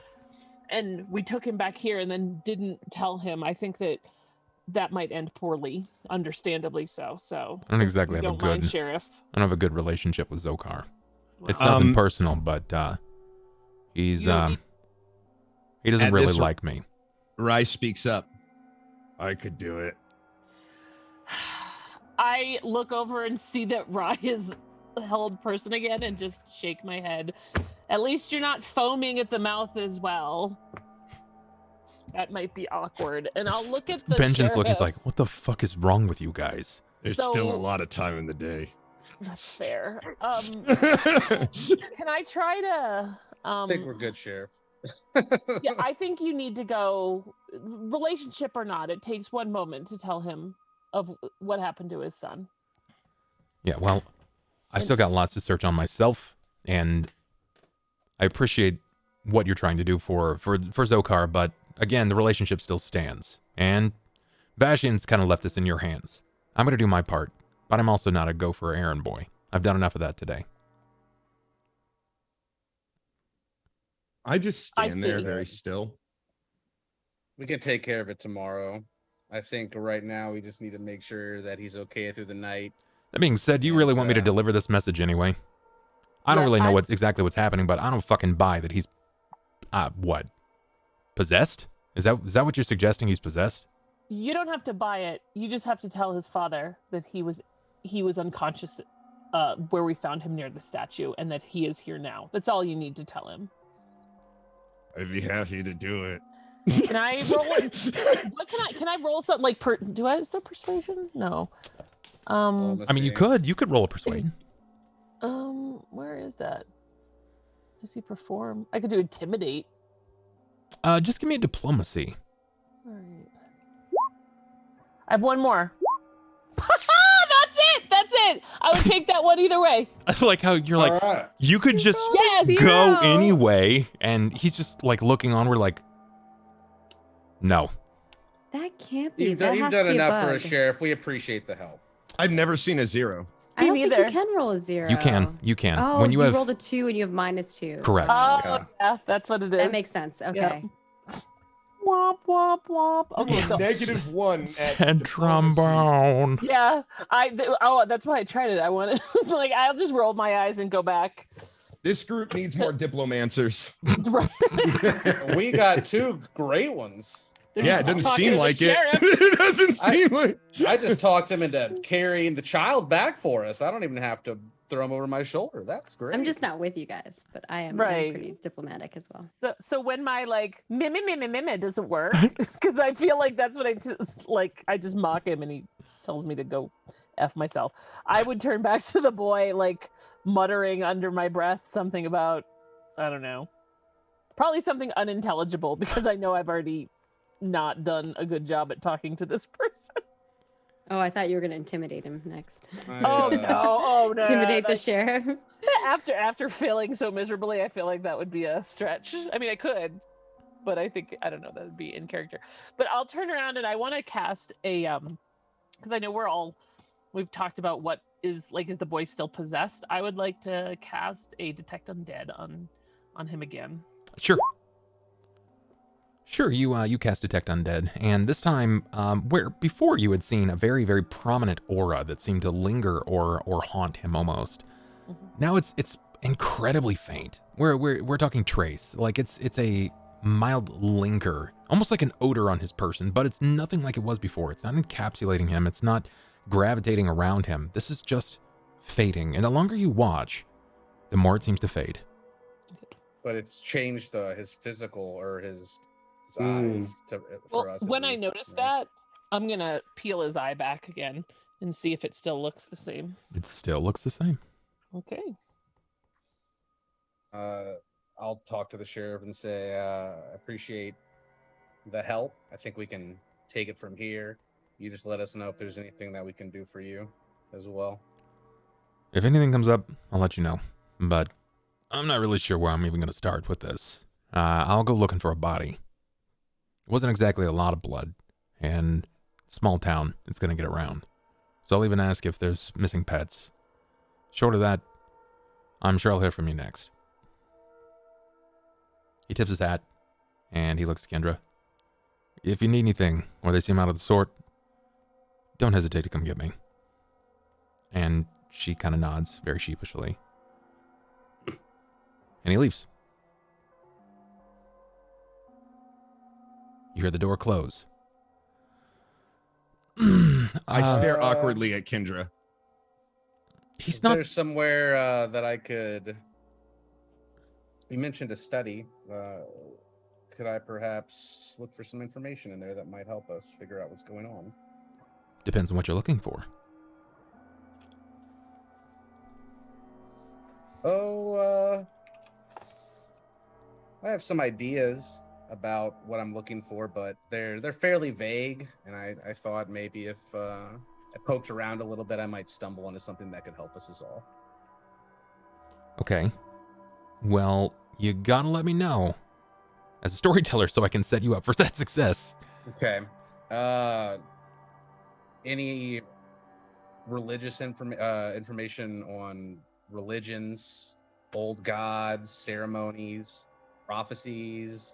and we took him back here and then didn't tell him, I think that might end poorly, understandably so. So I don't exactly if you have a don't mind, good Sheriff. I don't have a good relationship with Zokar. It's Well, nothing personal, but he's You don't need- he doesn't At really this- like me. Rye speaks up. I could do it. I look over and see that Rye is a held person again and just shake my head. At least you're not foaming at the mouth as well. That might be awkward. And I'll look at the Benjamin's looking. He's sheriff. like, "What the fuck is wrong with you guys?" There's So- still a lot of time in the day. That's fair. Can I try to I think we're good, Sheriff. yeah, I think you need to go, relationship or not, it takes one moment to tell him of what happened to his son. Yeah, well, I've still got lots to search on myself, and I appreciate what you're trying to do for Zokar, but again, the relationship still stands. And Bastion's kind of left this in your hands. I'm going to do my part, but I'm also not a gopher errand boy. I've done enough of that today. I just stand there very still. We can take care of it tomorrow. I think right now we just need to make sure that he's okay through the night. That being said, do you really want me to deliver this message anyway? I don't really know exactly what's happening, but I don't fucking buy that he's, what? Possessed? Is that what you're suggesting? He's possessed? You don't have to buy it. You just have to tell his father that he was unconscious where we found him near the statue, and that he is here now. That's all you need to tell him. I'd be happy to do it. Can I roll it? Can I roll something like is there persuasion? No. I mean, you could roll a persuade. Where is that? Does he perform? I could do intimidate. Just give me a diplomacy. All right. I have one more. That's it. I would take that one either way. I like how you're like, All right. you could just go anyway, and he's just like looking onward like, no. That can't be. You've done enough for a sheriff. We appreciate the help. I've never seen a 0. I don't think neither. you can roll a 0. You can. Oh, when you have rolled a 2 and you have -2. correct. Oh, yeah, that's what it is. That makes sense. Okay. Yeah. Womp womp womp. Okay, so -1 Said trombone. yeah, that's why I tried it. I wanted like I'll just roll my eyes and go back. This group needs more diplomancers. We got 2 great ones. Yeah, it doesn't Talking seem to the like it. sheriff. It doesn't seem like. I just talked him into carrying the child back for us. I don't even have to throw him over my shoulder. That's great. I'm just not with you guys, but I'm Right. pretty diplomatic as well. So when my like meh doesn't work, because I feel like that's what I just mock him and he tells me to go F myself. I would turn back to the boy like muttering under my breath something about, I don't know, probably something unintelligible because I know I've already not done a good job at talking to this person. Oh, I thought you were going to intimidate him next. Oh no. Intimidate the sheriff. After failing so miserably, I feel like that would be a stretch. I mean, I could, but I don't know, that would be in character. But I'll turn around and I want to cast a because I know we've talked about what is the boy still possessed. I would like to cast a detect undead on him again. Sure, you cast Detect Undead, and this time, where before you had seen a very, very prominent aura that seemed to linger or haunt him almost. Mm-hmm. Now it's incredibly faint. We're talking trace, like it's a mild linger, almost like an odor on his person, but it's nothing like it was before. It's not encapsulating him. It's not gravitating around him. This is just fading, and the longer you watch, the more it seems to fade. But it's changed his physical or his eyes for us. When I notice that, I'm gonna peel his eye back again and see if it still looks the same. It still looks the same. Okay. I'll talk to the sheriff and say, I appreciate the help. I think we can take it from here. You just let us know if there's anything that we can do for you as well. If anything comes up, I'll let you know. But I'm not really sure where I'm even going to start with this. I'll go looking for a body. It wasn't exactly a lot of blood, and small town, it's going to get around. So I'll even ask if there's missing pets. Short of that, I'm sure I'll hear from you next. He tips his hat, and he looks at Kendra. If you need anything, or they seem out of the sort, don't hesitate to come get me. And she kind of nods very sheepishly. And he leaves. You hear the door close. I stare awkwardly at Kendra. Is there somewhere that I could... You mentioned a study. Could I perhaps look for some information in there that might help us figure out what's going on? Depends on what you're looking for. I have some ideas. about what I'm looking for, but they're fairly vague, and I thought maybe if I poked around a little bit, I might stumble into something that could help us as all. Okay. Well, you gotta let me know as a storyteller so I can set you up for that success. Okay. Any religious information on religions, old gods, ceremonies, prophecies,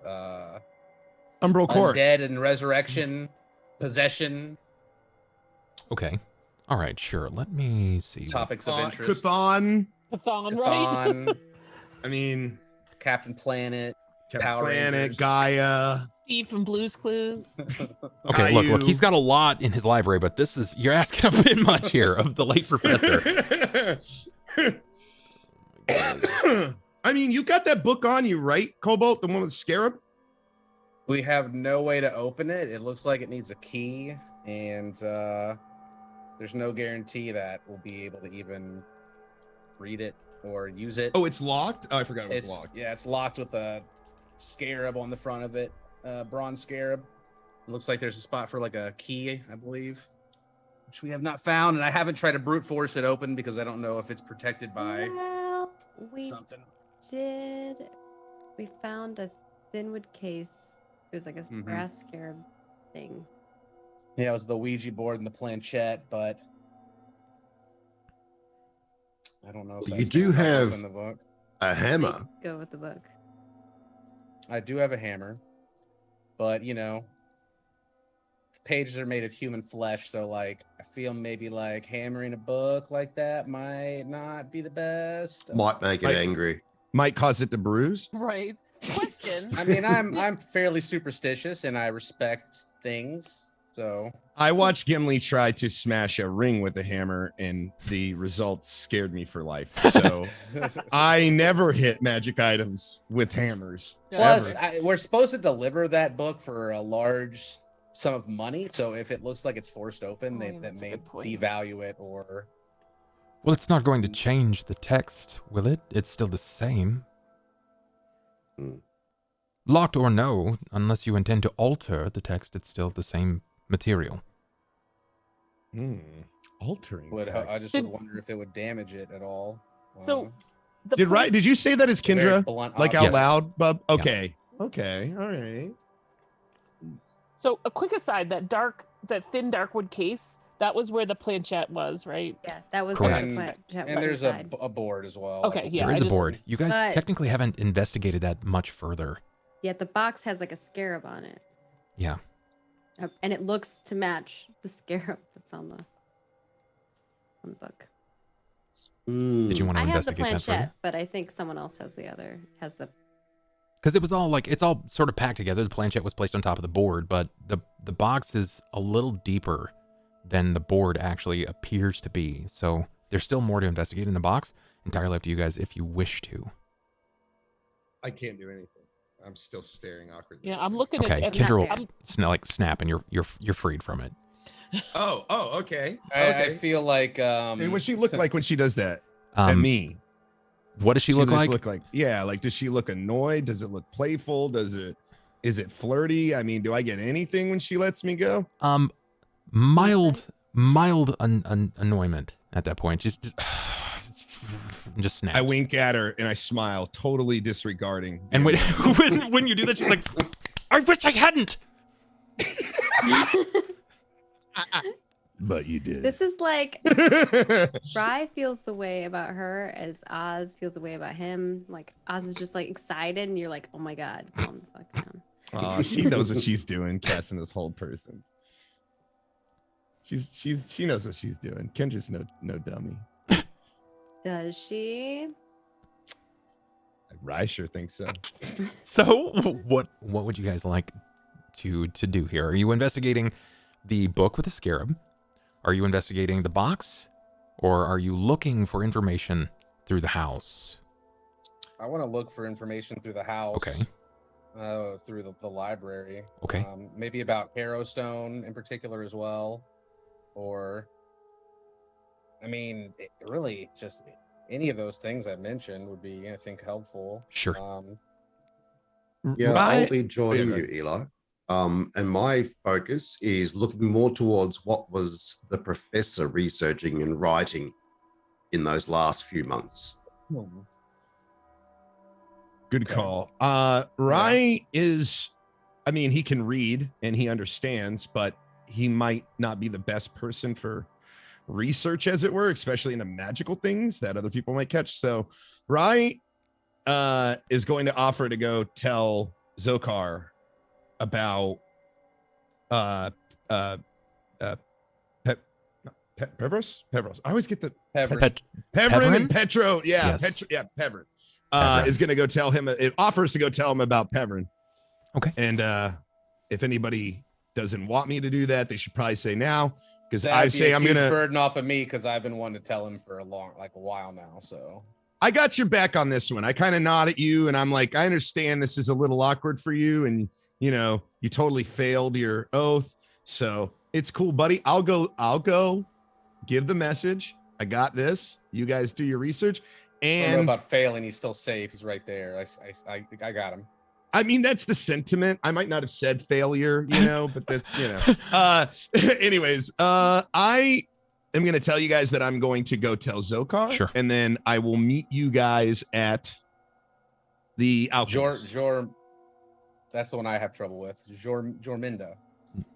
Umbral Court. undead and resurrection, possession, Okay. All right, sure. Let me see. topics of interest. Chthon. Chthon, right? Chthon, I mean, Captain Planet, Captain Power Planet, Rangers. Gaia. Steve from Blue's Clues. Okay, look, Caillou. he's got a lot in his library, but you're asking a bit much here of the late professor. I mean, you got that book on you, right, Cobalt? The one with the scarab? We have no way to open it. It looks like it needs a key, and there's no guarantee that we'll be able to even read it or use it. Oh, it's locked? Oh, I forgot it was locked. Yeah, it's locked with a scarab on the front of it, bronze scarab. It looks like there's a spot for like a key, I believe, which we have not found, and I haven't tried to brute force it open because I don't know if it's protected by Well, we something. we found a thinwood case. It was like a Mhm. grass scarab thing. Yeah, it was the Ouija board and the planchette, but I don't know. If You that's do gonna have- open the book. A hammer. Go with the book. I do have a hammer, but pages are made of human flesh, so like I feel maybe like hammering a book like that might not be the best. Might make it Like- angry. Might cause it to bruise. Right. Question. I mean, I'm fairly superstitious and I respect things, so I watched Gimli try to smash a ring with a hammer, and the results scared me for life. So I never hit magic items with hammers. Plus, ever. we're supposed to deliver that book for a large sum of money, so if it looks like it's forced open, Oh, yeah, that that's a may good point. devalue it or. Well, it's not going to change the text, will it? It's still the same. Hmm. Locked or no, unless you intend to alter the text, it's still the same material. Altering. I text. just would wonder if it would damage it at all. So, the Did point- Did you say that as Very Kendra? blunt Like object. out Yes. loud, Bub? Okay. Okay. All right. So a quick aside, that thin darkwood case, that was where the planchette was, right? Yeah, that was Correct. what the planchette And was there's inside. a board as well. Okay, yeah. There is I a board. You guys But- technically haven't investigated that much further. Yeah, the box has like a scarab on it. Yeah. And it looks to match the scarab that's on the book. Did you want to I have the investigate that planchette, further? but I think someone else has the Because it was all it's all sort of packed together. The planchette was placed on top of the board, but the box is a little deeper than the board actually appears to be. So there's still more to investigate in the box. Entirely up to you guys if you wish to. I can't do anything. I'm still staring awkwardly. Yeah, I'm looking Okay, at Kendra will I'm- snap, and you're freed from it. Oh, okay. I Okay. feel like And what she look like when she does that at me? What does she look just like? Yeah, like does she look annoyed? Does it look playful? Is it flirty? I mean, do I get anything when she lets me go? Mild annoyment at that point. Just snaps. I wink at her and I smile, totally disregarding. And when you do that, she's like, "I wish I hadn't." But you did. This is like Rye feels the way about her as Oz feels the way about him. Like Oz is just like excited, and you're like, "Oh my god, calm the fuck down." Oh, she knows what she's doing, casting this whole person. She knows what she's doing. Kendra's no dummy. Does she? I sure think so. So what would you guys like to do here? Are you investigating the book with the scarab? Are you investigating the box? Or are you looking for information through the house? I want to look for information through the house. Okay. Through the library. Okay. Maybe about Harrowstone in particular as well. Or, I mean, really just any of those things I mentioned would be, I think, helpful. Sure. Yeah, Right. I'll be joining you, Eli. And my focus is looking more towards what was the professor researching and writing in those last few months. Good call. Rye is, I mean, he can read and he understands, but he might not be the best person for research, as it were, especially into magical things that other people might catch. So Rye is going to offer to go tell Zokar about Pevros. I always get the Peverin and Petro. Yeah, Yes. Peverin. Peverin. Is going to go tell him. It offers to go tell him about Peverin. Okay. And if anybody doesn't want me to do that, they should probably say now, because I say I'm gonna burden off of me because I've been wanting to tell him for a while now. So I got your back on this one. I kind of nod at you and I'm like, I understand this is a little awkward for you, and you know, you totally failed your oath. So it's cool, buddy. I'll go give the message. I got this. You guys do your research. I don't know And about failing. He's still safe. He's right there. I got him. I mean, that's the sentiment. I might not have said failure, you know, but that's, you know. Anyways, I am going to tell you guys that I'm going to go tell Zokar. Sure. And then I will meet you guys at the alchemist. Jor, that's the one I have trouble with. Jorminda.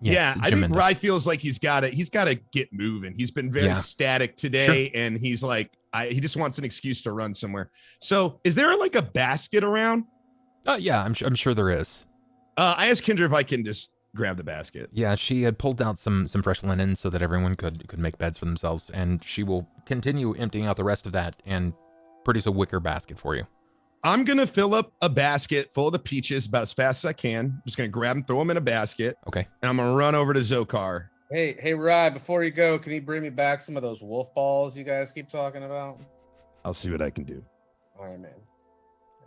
Yes, Yeah, I think Jaminda. Rye feels like he's got to get moving. He's been very static today, and he's like, he just wants an excuse to run somewhere. So is there like a basket around? Yeah, I'm sure there is. I asked Kendra if I can just grab the basket. Yeah, she had pulled out some fresh linen so that everyone could make beds for themselves, and she will continue emptying out the rest of that and produce a wicker basket for you. I'm going to fill up a basket full of the peaches about as fast as I can. I'm just going to grab them, throw them in a basket. Okay. And I'm going to run over to Zokar. Hey, Rye, before you go, can you bring me back some of those wolf balls you guys keep talking about? I'll see what I can do. All right, man.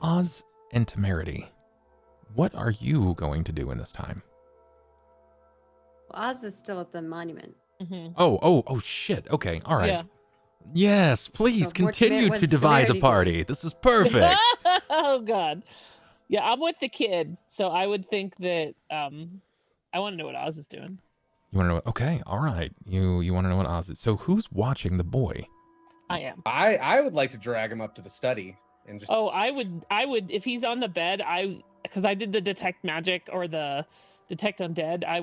Oz and Temerity, what are you going to do in this time? Well, Oz is still at the monument. Mhm. Oh, shit. Okay, all right. Yeah. Yes, please So what's continue what's to divide the Temerity party. This is perfect. Oh God. Yeah, I'm with the kid, so I would think that I want to know what Oz is doing. You want to know? Okay, all right. You want to know what Oz is. So who's watching the boy? I am. I would like to drag him up to the study and just. Oh, I would if he's on the bed. Because I did the detect magic or the detect undead. I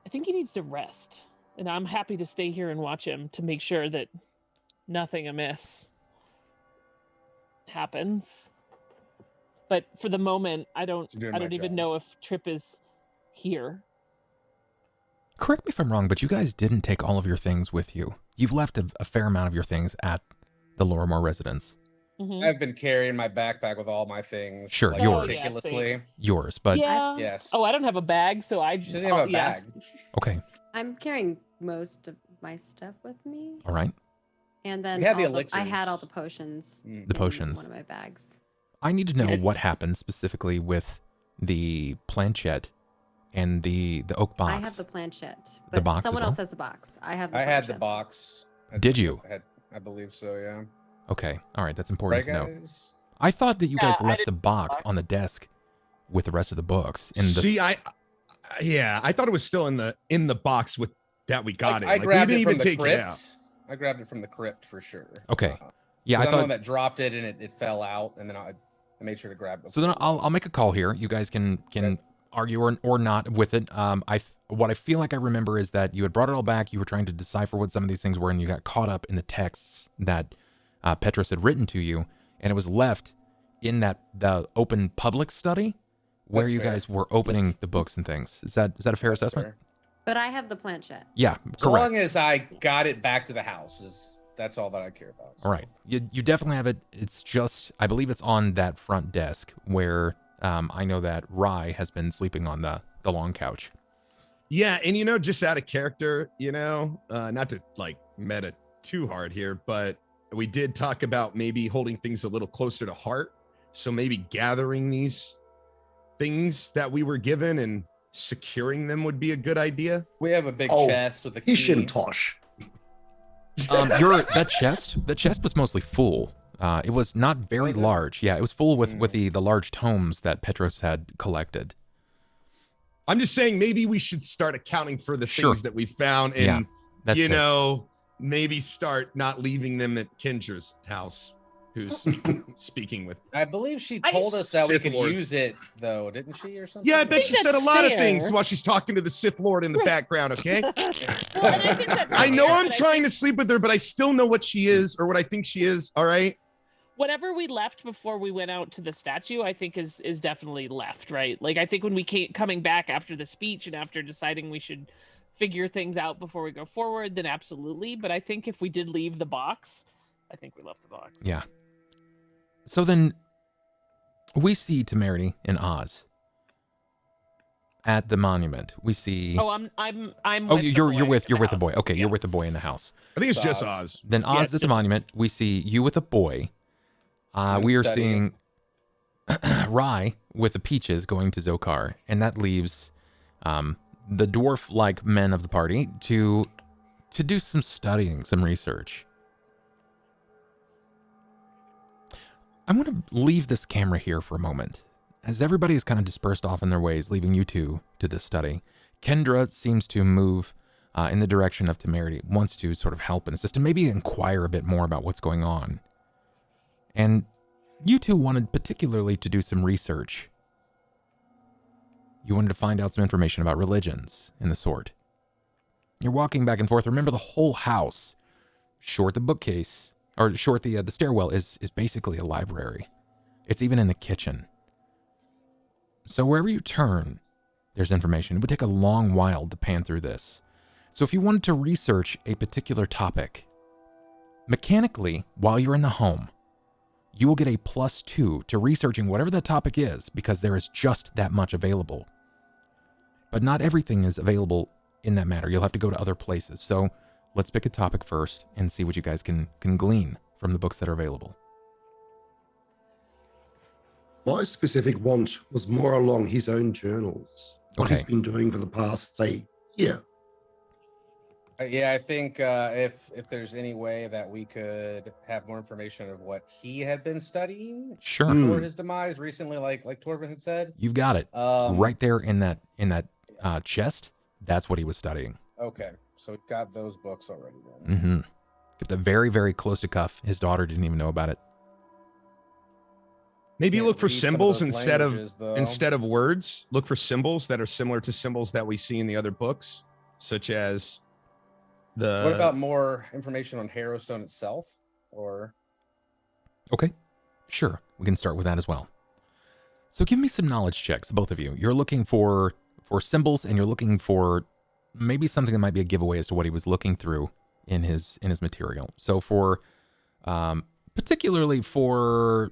think he needs to rest, and I'm happy to stay here and watch him to make sure that nothing amiss happens. But for the moment, I don't You're doing my even job. know if Trip is here. Correct me if I'm wrong, but you guys didn't take all of your things with you. You've left a fair amount of your things at the Lorimore residence. Mhm. I've been carrying my backpack with all my things. Sure, like, yours. Ridiculously. Yours, but Yeah. Yes. Oh, I don't have a bag, so I She just doesn't have a yeah. bag. okay, I'm carrying most of my stuff with me, all right. and then We have the I had all elixirs. the potions. Mm. The in potions. One of my bags. I need to know Yeah. what happened specifically with the planchette and the oak box. I have the planchette, but box as someone well? else has the box. I have. The I had the planchette. box. Did you? I believe so. Yeah. Okay, all right. That's important Right, to know. guys. I thought that you Yeah, guys I left did the box on the desk with the rest of the books. In the See, I thought it was still in the box with that we got it. I Like, we grabbed didn't it from even the take crypt. it out. I grabbed it from the crypt for sure. Okay. Yeah, 'Cause I I'm the one thought. that dropped it and it fell out, and then I made sure to grab it. So then I'll make a call here. You guys can Okay. argue or not with it. What I feel like I remember is that you had brought it all back. You were trying to decipher what some of these things were, and you got caught up in the texts that Petrus had written to you, and it was left in the open public study where That's you fair. guys were opening the books and things. Is that a fair That's assessment? fair. But I have the planchette. Yeah, So long correct. as I got it back to the house, that's all that I care about. so. All right, you definitely have it. It's just I believe it's on that front desk where I know that Rye has been sleeping on the long couch. Yeah, and just out of character, not to like meta too hard here, but we did talk about maybe holding things a little closer to heart. So maybe gathering these things that we were given and securing them would be a good idea. We have a big Oh, chest with a key. Hishintosh. That chest was mostly full. It was not very large. Yeah, it was full with the large tomes that Petros had collected. I'm just saying maybe we should start accounting for the things that we found and, maybe start not leaving them at Kendra's house, who's speaking with. I believe she told us that we could use it, though, didn't she, or something? Yeah, I bet she said a lot of things fair. while she's talking to the Sith Lord in the background, okay? Well, and I think that's I know fair, I'm but trying to sleep with her, but I still know what she is or what I think she is, all right? Whatever we left before we went out to the statue, I think is definitely left, right? Like, I think when we came coming back after the speech and after deciding we should figure things out before we go forward, then absolutely. But I think if we did leave the box, I think we left the box. Yeah. So then we see Temerity and Oz at the monument. We see. Oh, I'm. Oh, with the you're boy with in the boy. house. Okay, Yeah. you're with the boy in the house. I think it's just Oz. Then Oz it's at the just monument. We see you with a boy. We are seeing Rye with the peaches going to Zokar, and that leaves the dwarf-like men of the party to do some studying, some research. I want to leave this camera here for a moment, as everybody is kind of dispersed off in their ways, leaving you two to this study. Kendra seems to move in the direction of Temerity, wants to sort of help and assist, and maybe inquire a bit more about what's going on. And you two wanted particularly to do some research. You wanted to find out some information about religions and the sort. You're walking back and forth. Remember, the whole house, short the bookcase, or short the stairwell, is basically a library. It's even in the kitchen. So wherever you turn, there's information. It would take a long while to pan through this. So if you wanted to research a particular topic, mechanically, while you're in the home, you will get a +2 to researching whatever that topic is, because there is just that much available. But not everything is available in that matter. You'll have to go to other places. So let's pick a topic first and see what you guys can glean from the books that are available. My specific want was more along his own journals. What he's been doing for the past, say, year. Yeah, I think if there's any way that we could have more information of what he had been studying Sure. before his demise recently, like Torvin had said. You've got it. Right there in that chest. That's what he was studying. Okay, so we got those books already then. Mm-hmm. Get the very, very close to cuff. His daughter didn't even know about it. Maybe Can't look for read some of symbols those instead languages, of words. Look for symbols that are similar to symbols that we see in the other books, such as the. What about more information on Harrowstone itself, or? Okay, sure. We can start with that as well. So give me some knowledge checks, both of you. You're looking for symbols, and you're looking for maybe something that might be a giveaway as to what he was looking through in his material. So for particularly for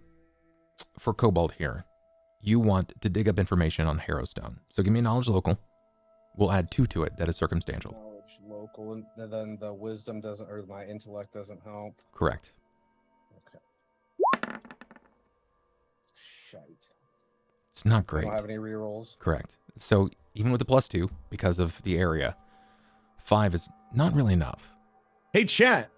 Cobalt here, you want to dig up information on Harrowstone. So give me a knowledge local. We'll add 2 to it. That is circumstantial. Knowledge local, and then the wisdom doesn't, or my intellect doesn't help. Correct. Okay. Shite. It's not I great. don't have any rerolls. Correct. So even with the +2, because of the area, 5 is not really enough. Hey, chat.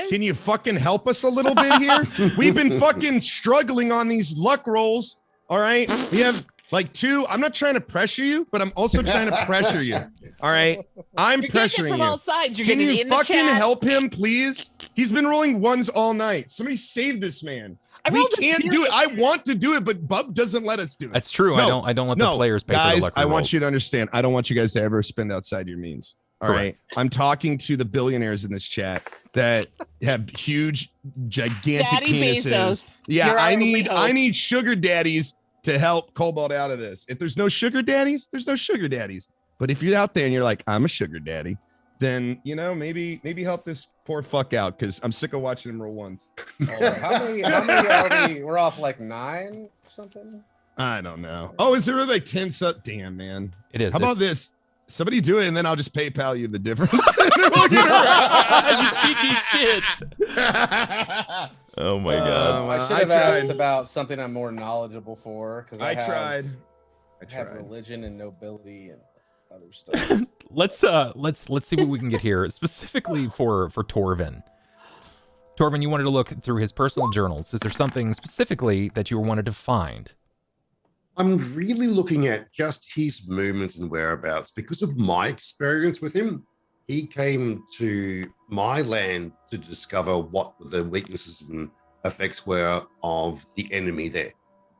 Can you fucking help us a little bit here? We've been fucking struggling on these luck rolls. All right. We have like 2. I'm not trying to pressure you, but I'm also trying to pressure you. All right. I'm You're getting it pressuring from you. all sides. You're Can getting it you in the fucking chat. help him, please? He's been rolling 1s all night. Somebody save this man. I We rolled a can't do 0. it. I want to do it, but Bub doesn't let us do it. That's true. No, I don't let the players pay for guys, the luck I want rolls. you to understand. I don't want you guys to ever spend outside your means. All right. Correct. I'm talking to the billionaires in this chat that have huge, gigantic Daddy penises. Bezos, Yeah, you're our I only need hope. sugar daddies to help Cobalt out of this. If there's no sugar daddies, there's no sugar daddies. But if you're out there and you're like, I'm a sugar daddy, then maybe help this poor fuck out, because I'm sick of watching him roll 1s. Oh, how many are we? We're off like 9 or something. I don't know. Oh, is there really like 10 sub? Damn, man. It is. How about It's- this? Somebody do it, and then I'll just PayPal you the difference. And then we'll get around. You cheeky shit. Oh my god. I should have asked about something I'm more knowledgeable for, because I tried. I have religion and nobility and other stuff. Let's see what we can get here, specifically for Torvin. Torvin, you wanted to look through his personal journals. Is there something specifically that you wanted to find? I'm really looking at just his movements and whereabouts because of my experience with him. He came to my land to discover what the weaknesses and effects were of the enemy there.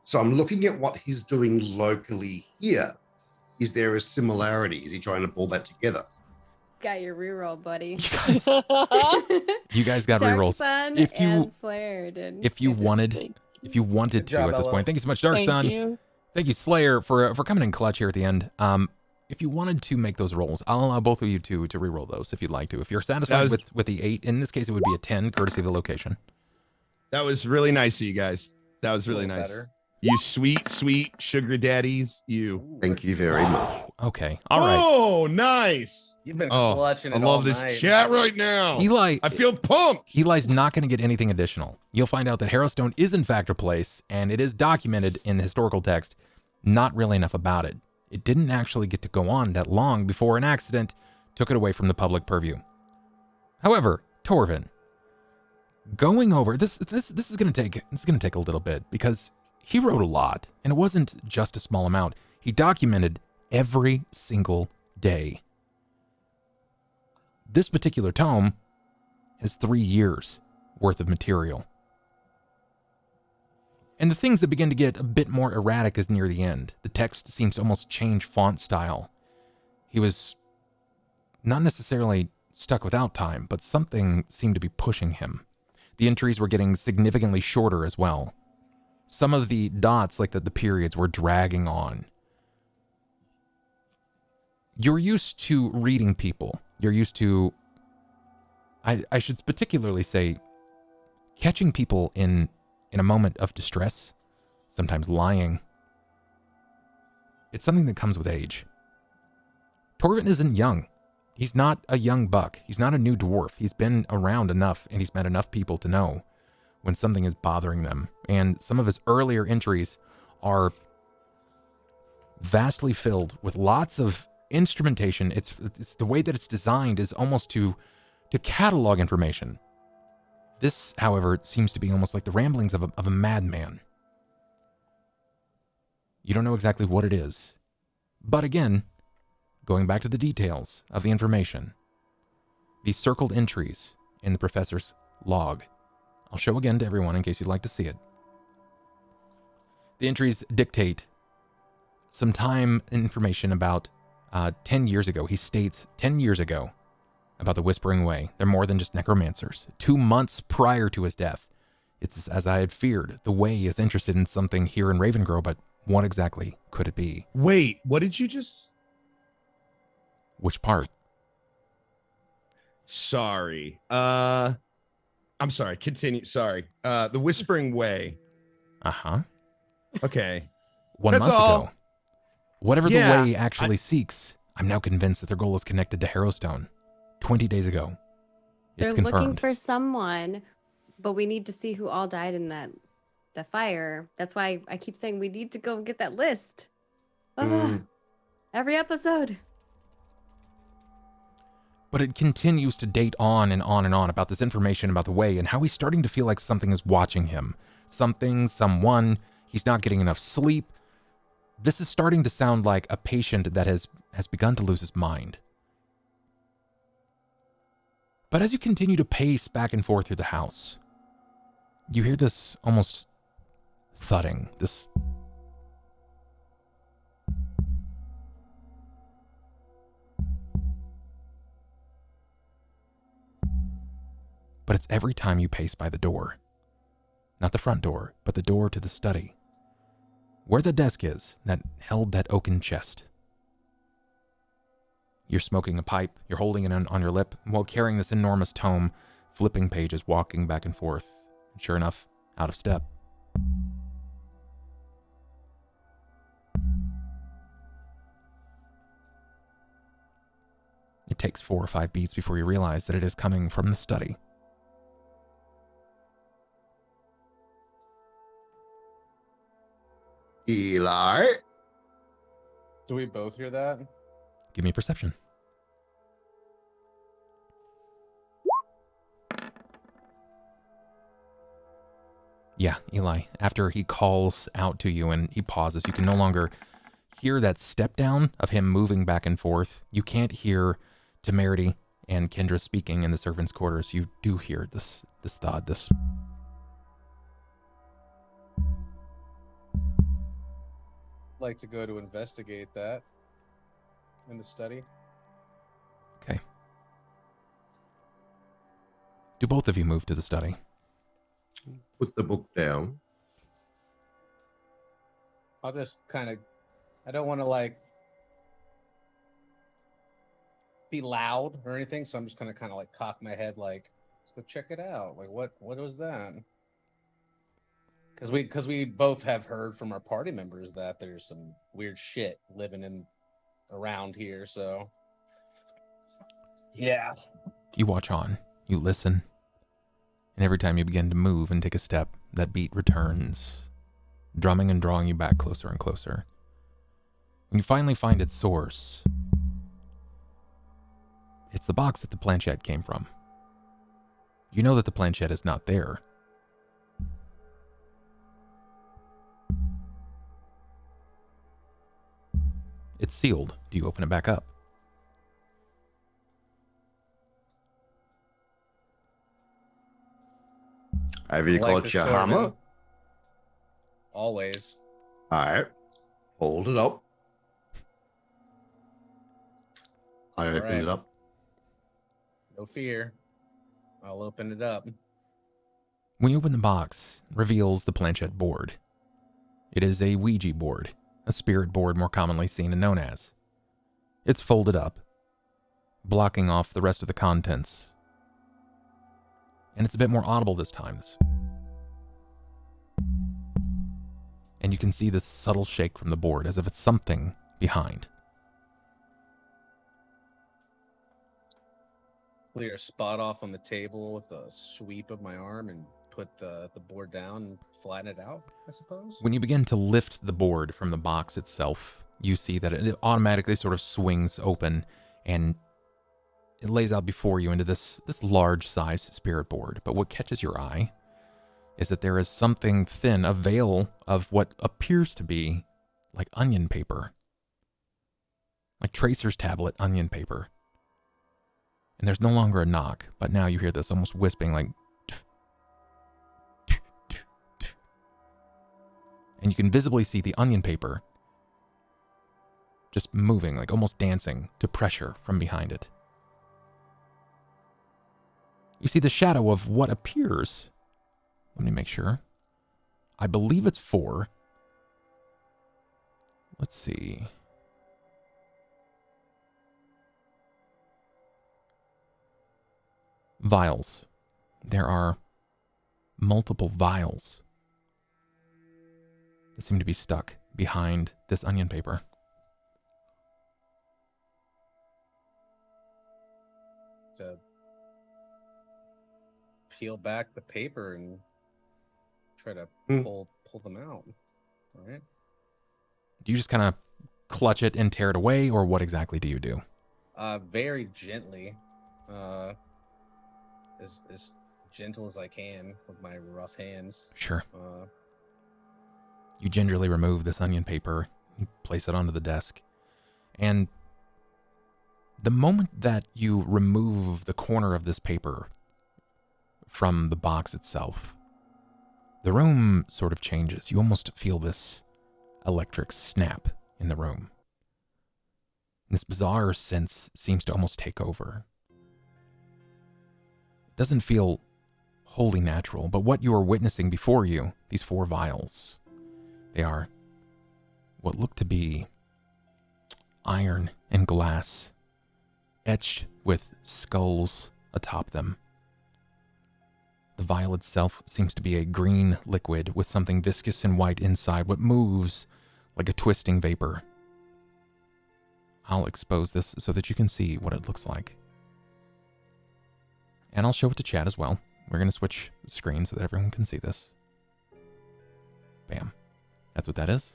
So I'm looking at what he's doing locally here. Is there a similarity? Is he trying to pull that together? Got your reroll, buddy. You guys got Dark rerolls. Sun If you- and Slayer did. If you wanted Good to job, at this Ella. point. Thank you so much, Dark Thank Sun. you. Thank you, Slayer, for coming in clutch here at the end. If you wanted to make those rolls, I'll allow both of you to reroll those if you'd like to. If you're satisfied with the 8, in this case it would be a 10, courtesy of the location. That was really nice of you guys. That was really nice. Better. You sweet, sweet sugar daddies. You. Thank you very much. Okay, all right. Oh, nice. You've been Oh, clutching it I all love this night. chat right now. Eli, I feel pumped. Eli's not going to get anything additional. You'll find out that Harrowstone is in fact a place, and it is documented in the historical text. Not really enough about it. It didn't actually get to go on that long before an accident took it away from the public purview. However, Torvin, going over this is going to take a little bit because he wrote a lot, and it wasn't just a small amount. He documented every single day. This particular tome has 3 years worth of material. And the things that begin to get a bit more erratic is near the end. The text seems to almost change font style. He was not necessarily stuck without time, but something seemed to be pushing him. The entries were getting significantly shorter as well. Some of the dots, like the periods, were dragging on. You're used to reading people. You're used to, I should particularly say, catching people in a moment of distress, sometimes lying. It's something that comes with age. Torvin isn't young. He's not a young buck. He's not a new dwarf. He's been around enough, and he's met enough people to know when something is bothering them. And some of his earlier entries are vastly filled with lots of instrumentation. It's the way that it's designed is almost to catalog information. This, however, seems to be almost like the ramblings of a madman. You don't know exactly what it is. But again, going back to the details of the information, these circled entries in the professor's log. I'll show again to everyone in case you'd like to see it. The entries dictate some time information about 10 years ago. He states 10 years ago about the Whispering Way. They're more than just necromancers. 2 months prior to his death. It's as I had feared. The Way is interested in something here in Ravengrow, but what exactly could it be? Wait, what did you just? Which part? Sorry. I'm sorry. Continue. Sorry. The Whispering Way. Uh-huh. Okay. 1 That's month all. ago. Whatever Yeah, the Way actually seeks, I'm now convinced that their goal is connected to Harrowstone. 20 days ago. It's They're looking confirmed. for someone, but we need to see who all died in the fire. That's why I keep saying we need to go get that list. Every episode. But it continues to date on and on and on about this information about the Way and how he's starting to feel like something is watching him. Something, someone, he's not getting enough sleep. This is starting to sound like a patient that has begun to lose his mind. But as you continue to pace back and forth through the house, you hear this almost thudding, this but it's every time you pace by the door. Not the front door, but the door to the study. Where the desk is that held that oaken chest. You're smoking a pipe, you're holding it on your lip, while carrying this enormous tome, flipping pages, walking back and forth. And sure enough, out of step. It takes 4 or 5 beats before you realize that it is coming from the study. Eli? Do we both hear that? Give me a perception. Yeah, Eli, after he calls out to you and he pauses, you can no longer hear that step down of him moving back and forth. You can't hear Temerity and Kendra speaking in the servants' quarters. You do hear this thud, this... I'd like to go to investigate that in the study. Okay. Do both of you move to the study? Put the book down. I'll just kind of, I don't want to like be loud or anything, so I'm just gonna kind of like cock my head, like, let's go check it out. Like, what was that? Because we both have heard from our party members that there's some weird shit living in around here. So yeah, You watch on. You listen. And every time you begin to move and take a step, that beat returns, drumming and drawing you back closer and closer. When you finally find its source, it's the box that the planchette came from. You know that the planchette is not there. It's sealed. Do you open it back up? Have you I like got this your story, hammer? man. Always. All right. Hold it up. I opened right. it up. No fear. I'll open it up. When you open the box, it reveals the planchette board. It is a Ouija board, a spirit board more commonly seen and known as. It's folded up, blocking off the rest of the contents. And it's a bit more audible this time. And you can see this subtle shake from the board, as if it's something behind. Clear a spot off on the table with a sweep of my arm and put the board down and flatten it out, I suppose. When you begin to lift the board from the box itself, you see that it automatically sort of swings open and it lays out before you into this large size spirit board. But what catches your eye is that there is something thin, a veil of what appears to be like onion paper. Like Tracer's tablet onion paper. And there's no longer a knock, but now you hear this almost wisping like... And you can visibly see the onion paper just moving, like almost dancing to pressure from behind it. You see the shadow of what appears... Let me make sure. I believe it's 4. Let's see. Vials. There are multiple vials that seem to be stuck behind this onion paper. To peel back the paper and try to pull them out. All right. Do you just kind of clutch it and tear it away, or what exactly do you do? Very gently. As gentle as I can with my rough hands. Sure. You gingerly remove this onion paper, you place it onto the desk, and the moment that you remove the corner of this paper from the box itself, the room sort of changes. You almost feel this electric snap in the room. This bizarre sense seems to almost take over. It doesn't feel wholly natural, but what you are witnessing before you, these 4 vials, they are what look to be iron and glass, etched with skulls atop them. The vial itself seems to be a green liquid with something viscous and white inside, what moves like a twisting vapor. I'll expose this so that you can see what it looks like. And I'll show it to chat as well. We're going to switch screens so that everyone can see this. Bam. That's what that is.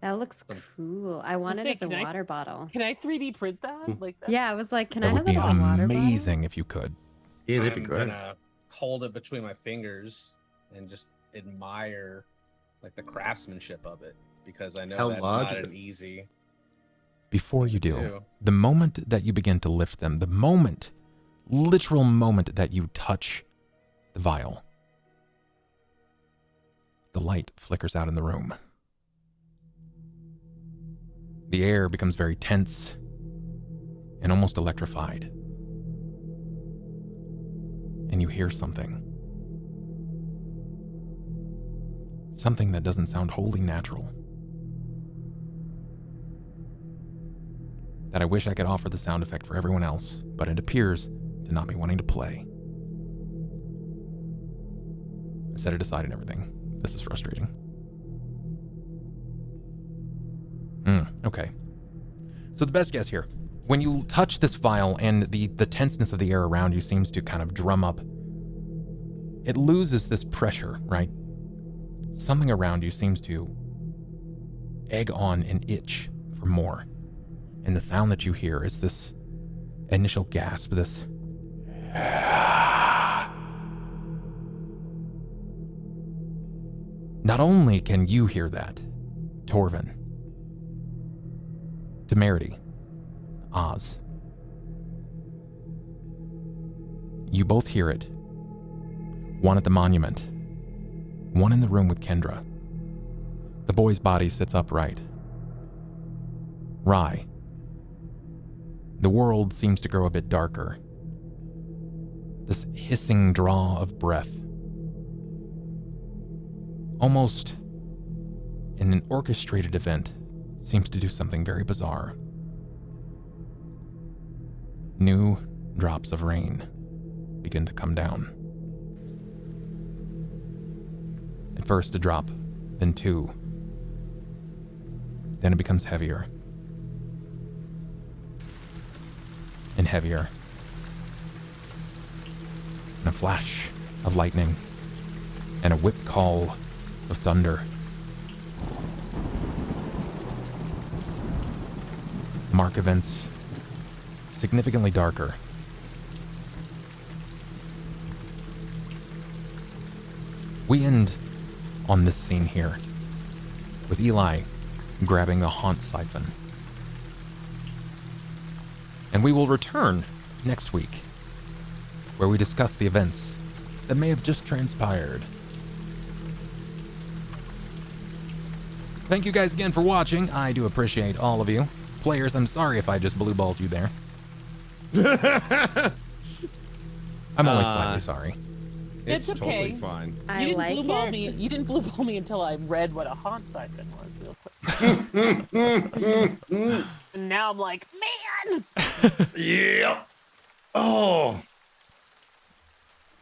That looks cool. I want it say, as a water bottle. Can I 3D print that? Like that? Yeah, I was like, can That I would have be that as a water amazing if you could. Yeah, that'd be I'm great. gonna hold it between my fingers and just admire like the craftsmanship of it, because I know How that's large not is an easy. Before you to do, the moment that you begin to lift them, the moment, literal moment that you touch the vial, the light flickers out in the room. The air becomes very tense and almost electrified. And you hear something. Something that doesn't sound wholly natural. That I wish I could offer the sound effect for everyone else, but it appears to not be wanting to play. I set it aside and everything. This is frustrating. Okay. So the best guess here. When you touch this vial and the tenseness of the air around you seems to kind of drum up, it loses this pressure, right? Something around you seems to egg on an itch for more. And the sound that you hear is this initial gasp, this not only can you hear that, Torvin, Temerity, Oz, you both hear it. One at the monument, one in the room with Kendra. The boy's body sits upright. Rye. The world seems to grow a bit darker. This hissing draw of breath, almost in an orchestrated event, seems to do something very bizarre. New drops of rain begin to come down. At first a drop, then two. Then it becomes heavier. And heavier. And a flash of lightning. And a whip call of thunder. Mark events significantly darker. We end on this scene here, with Eli grabbing a haunt siphon. And we will return next week, where we discuss the events that may have just transpired. Thank you guys again for watching. I do appreciate all of you. Players, I'm sorry if I just blue-balled you there. I'm only slightly sorry. It's It's totally okay. fine. I like it. You didn't blue ball me until I read what a haunt siphon was real quick. And now I'm like, man! Yeah. Oh.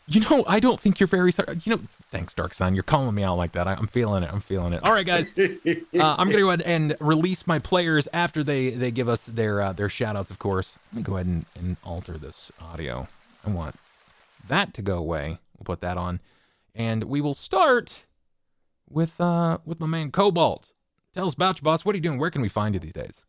You know, I don't think you're very sorry. You know, thanks, Dark Sign. You're calling me out like that. I'm feeling it. I'm feeling it. All right, guys. I'm going to go ahead and release my players after they give us their shout-outs, of course. Let me go ahead and alter this audio. I want that to go away. We'll put that on. And we will start with my man, Cobalt. Tell us about you, boss. What are you doing? Where can we find you these days?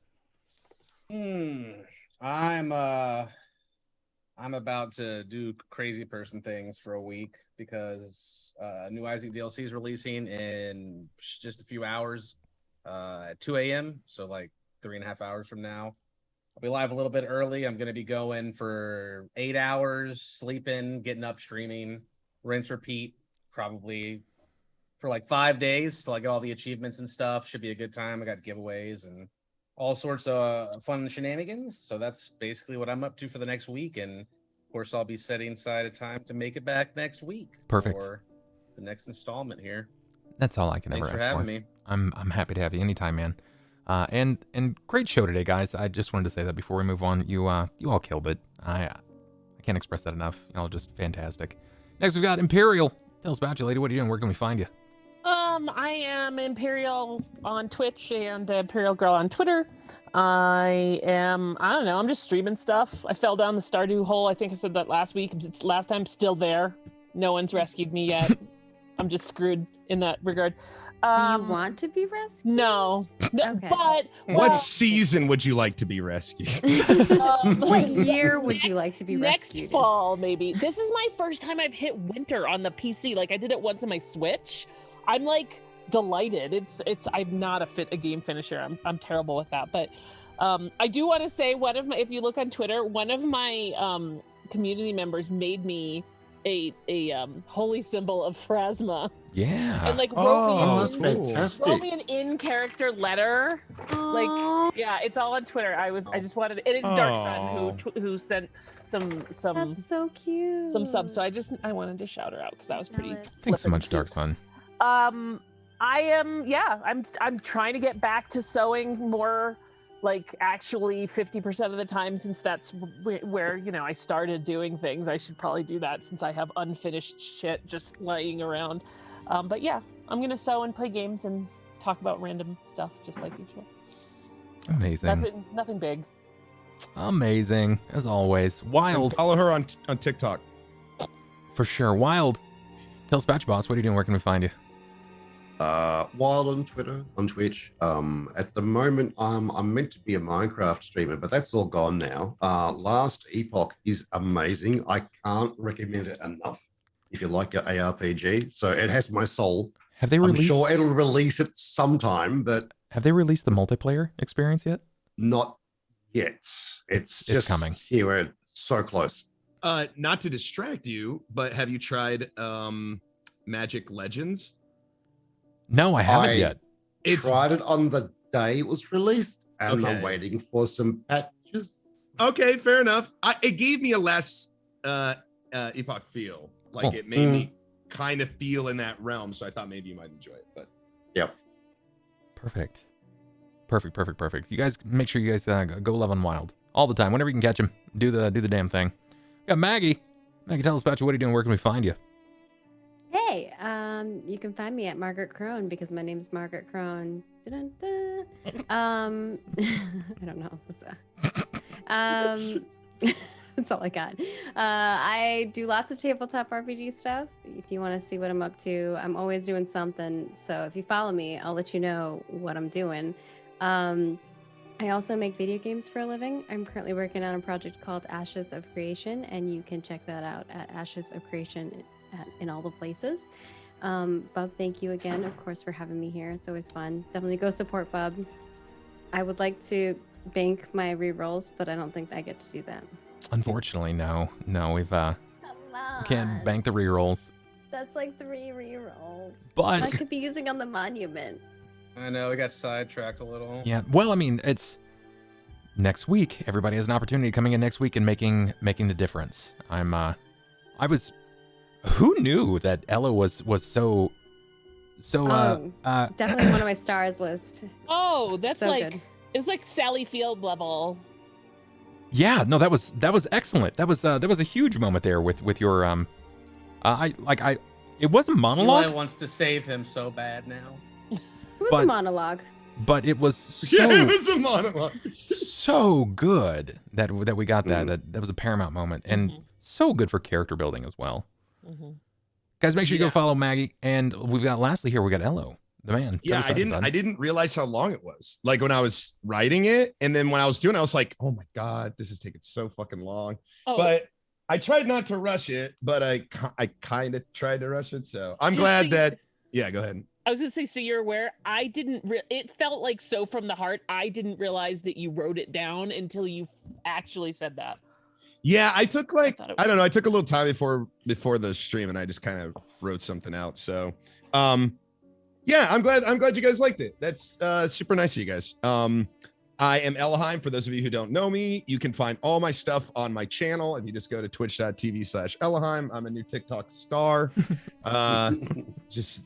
I'm about to do crazy person things for a week because new Isaac DLC is releasing in just a few hours at 2 a.m. So like 3.5 hours from now. I'll be live a little bit early. I'm going to be going for 8 hours, sleeping, getting up, streaming, rinse, repeat, probably for like 5 days till I get all the achievements and stuff. Should be a good time. I got giveaways and all sorts of fun shenanigans. So that's basically what I'm up to for the next week. And of course, I'll be setting aside a time to make it back next week. Perfect. For the next installment here. That's all I can Thanks ever for ask having for. me. I'm happy to have you anytime, man. And great show today, guys. I just wanted to say that before we move on. You all killed it. I can't express that enough. Y'all just fantastic. Next, we've got Imperial. Tell us about you, lady. What are you doing? Where can we find you? I am Imperial on Twitch and Imperial Girl on Twitter. I don't know, I'm just streaming stuff. I fell down the Stardew hole. I think I said that last week. It's last time, still there. No one's rescued me yet. I'm just screwed. in that regard. Do you want to be rescued? No. Okay. But What season would you like to be rescued? What year would you like to be next rescued? fall, maybe. This is my first time I've hit winter on the PC. Like I did it once on my Switch. I'm like delighted. It's I'm not a game finisher. I'm terrible with that. But I do want to say if you look on Twitter, one of my community members made me a holy symbol of Phrasma. Yeah. And like that's fantastic. wrote me an in-character letter. Aww. Like yeah, it's all on Twitter. I just wanted and it's Dark Sun who sent some That's so cute. some subs. So I wanted to shout her out because that was pretty. Thanks so flippin' much, cute. Dark Sun. I'm trying to get back to sewing more, like actually 50% of the time, since that's where I started doing things. I should probably do that since I have unfinished shit just laying around. But yeah, I'm gonna sew and play games and talk about random stuff just like usual. Amazing. Nothing big. Amazing, as always. Wyld. Follow her on TikTok. For sure. Wyld. Tell us about you, boss. What are you doing? Where can we find you? Wyld on Twitter, on Twitch. At the moment, I'm meant to be a Minecraft streamer, but that's all gone now. Last Epoch is amazing. I can't recommend it enough if you like your ARPG. So it has my soul. Have they released? I'm sure it'll release it sometime, but have they released the multiplayer experience yet? not yet. It's just coming. Here, we're so close. Not to distract you, but have you tried Magic Legends? No, I haven't I yet. tried it on the day it was released, and Okay. I'm waiting for some patches. Okay, fair enough. It gave me a less Epoch feel. Like Cool. it made me kind of feel in that realm, so I thought maybe you might enjoy it. But Perfect. You guys make sure you guys go love on Wyld all the time. Whenever you can catch him, do the damn thing. We got Maggie. Maggie, tell us about you. What are you doing? Where can we find you? Hey, you can find me at MargaretKrohn because my name's MargaretKrohn. Dun-dun-dun. I don't know. That's all I got. I do lots of tabletop RPG stuff. If you want to see what I'm up to, I'm always doing something. So if you follow me, I'll let you know what I'm doing. I also make video games for a living. I'm currently working on a project called Ashes of Creation, and you can check that out at Ashes of Creation in all the places. Bub, thank you again, of course, for having me here. It's always fun. Definitely go support Bub. I would like to bank my rerolls, but I don't think I get to do that. Unfortunately, no. We've Come can't on. bank the rerolls. That's like 3 rerolls. I But could be using on the monument. I know we got sidetracked a little. yeah, well, I mean, it's next week. Everybody has an opportunity coming in next week and making the difference. Who knew that Ella was so Definitely one of my stars list. Oh, that's So like good. it was like Sally Field level. Yeah, no, that was excellent. That was a huge moment there with your it was a monologue, Eli wants to save him so bad now. It was But- a monologue. but it was yeah, it so was a monologue. so good that we got that was a paramount moment and so good for character building as well. Mm-hmm. Guys, make sure you Yeah. go follow Maggie, and we got Ello, the man. Yeah, Tell us about it, bud. I didn't realize how long it was. Like when I was writing it, and then when I was doing it, I was like, oh my God, this is taking so fucking long. Oh, But I tried not to rush it, but I kind of tried to rush it. So I'm Just glad so you- that, yeah, go ahead. I was gonna say, so you're aware. I didn't. It felt like so from the heart. I didn't realize that you wrote it down until you actually said that. Yeah, I took like, thought it I don't know. I took a little time before the stream and I just kind of wrote something out. So, yeah, I'm glad you guys liked it. That's super nice of you guys. I am Ellohime. For those of you who don't know me, you can find all my stuff on my channel. If you just go to twitch.tv/Ellohime, I'm a new TikTok star. Just,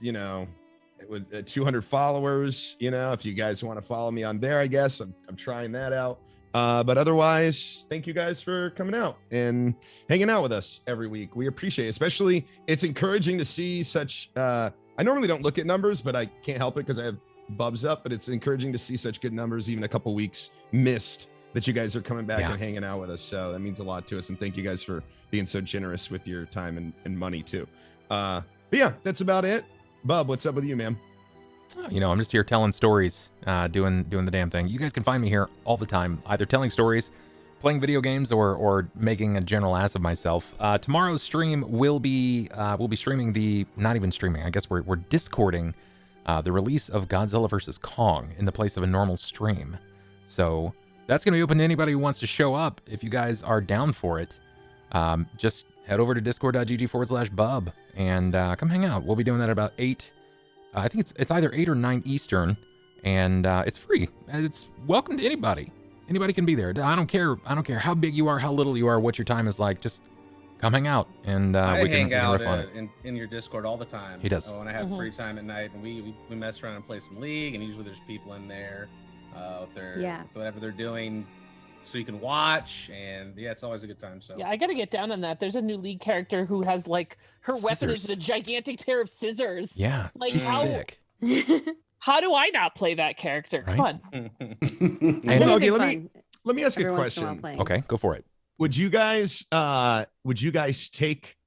with 200 followers, if you guys want to follow me on there, I guess I'm trying that out. But otherwise, thank you guys for coming out and hanging out with us every week. We appreciate it. Especially, it's encouraging to see such, I normally don't look at numbers, but I can't help it because I have Bubs up, but it's encouraging to see such good numbers, even a couple weeks missed, that you guys are coming back and hanging out with us. So that means a lot to us. And thank you guys for being so generous with your time and money too. But yeah, that's about it. Bub, what's up with you, man? You know, I'm just here telling stories, doing the damn thing. You guys can find me here all the time, either telling stories, playing video games, or making a general ass of myself. Tomorrow's stream we'll be streaming not even streaming. I guess we're Discording the release of Godzilla vs. Kong in the place of a normal stream. So that's gonna be open to anybody who wants to show up. If you guys are down for it, just head over to discord.gg/bub and come hang out. We'll be doing that at about 8. I think it's either 8 or 9 Eastern, and it's free. It's welcome to anybody. Anybody can be there. I don't care how big you are, how little you are, what your time is like. Just come hang out, and I we can hang out riff on it. in your Discord all the time. He does. When I have free time at night, and we mess around and play some League, and usually there's people in there, whatever they're doing, so you can watch, and it's always a good time. So I gotta get down on that. There's a new League character who has like her weapon is a gigantic pair of scissors. Yeah, like she's sick. How do I not play that character? Right? Come on. Okay, let me ask you a question. Okay, go for it. Would you guys take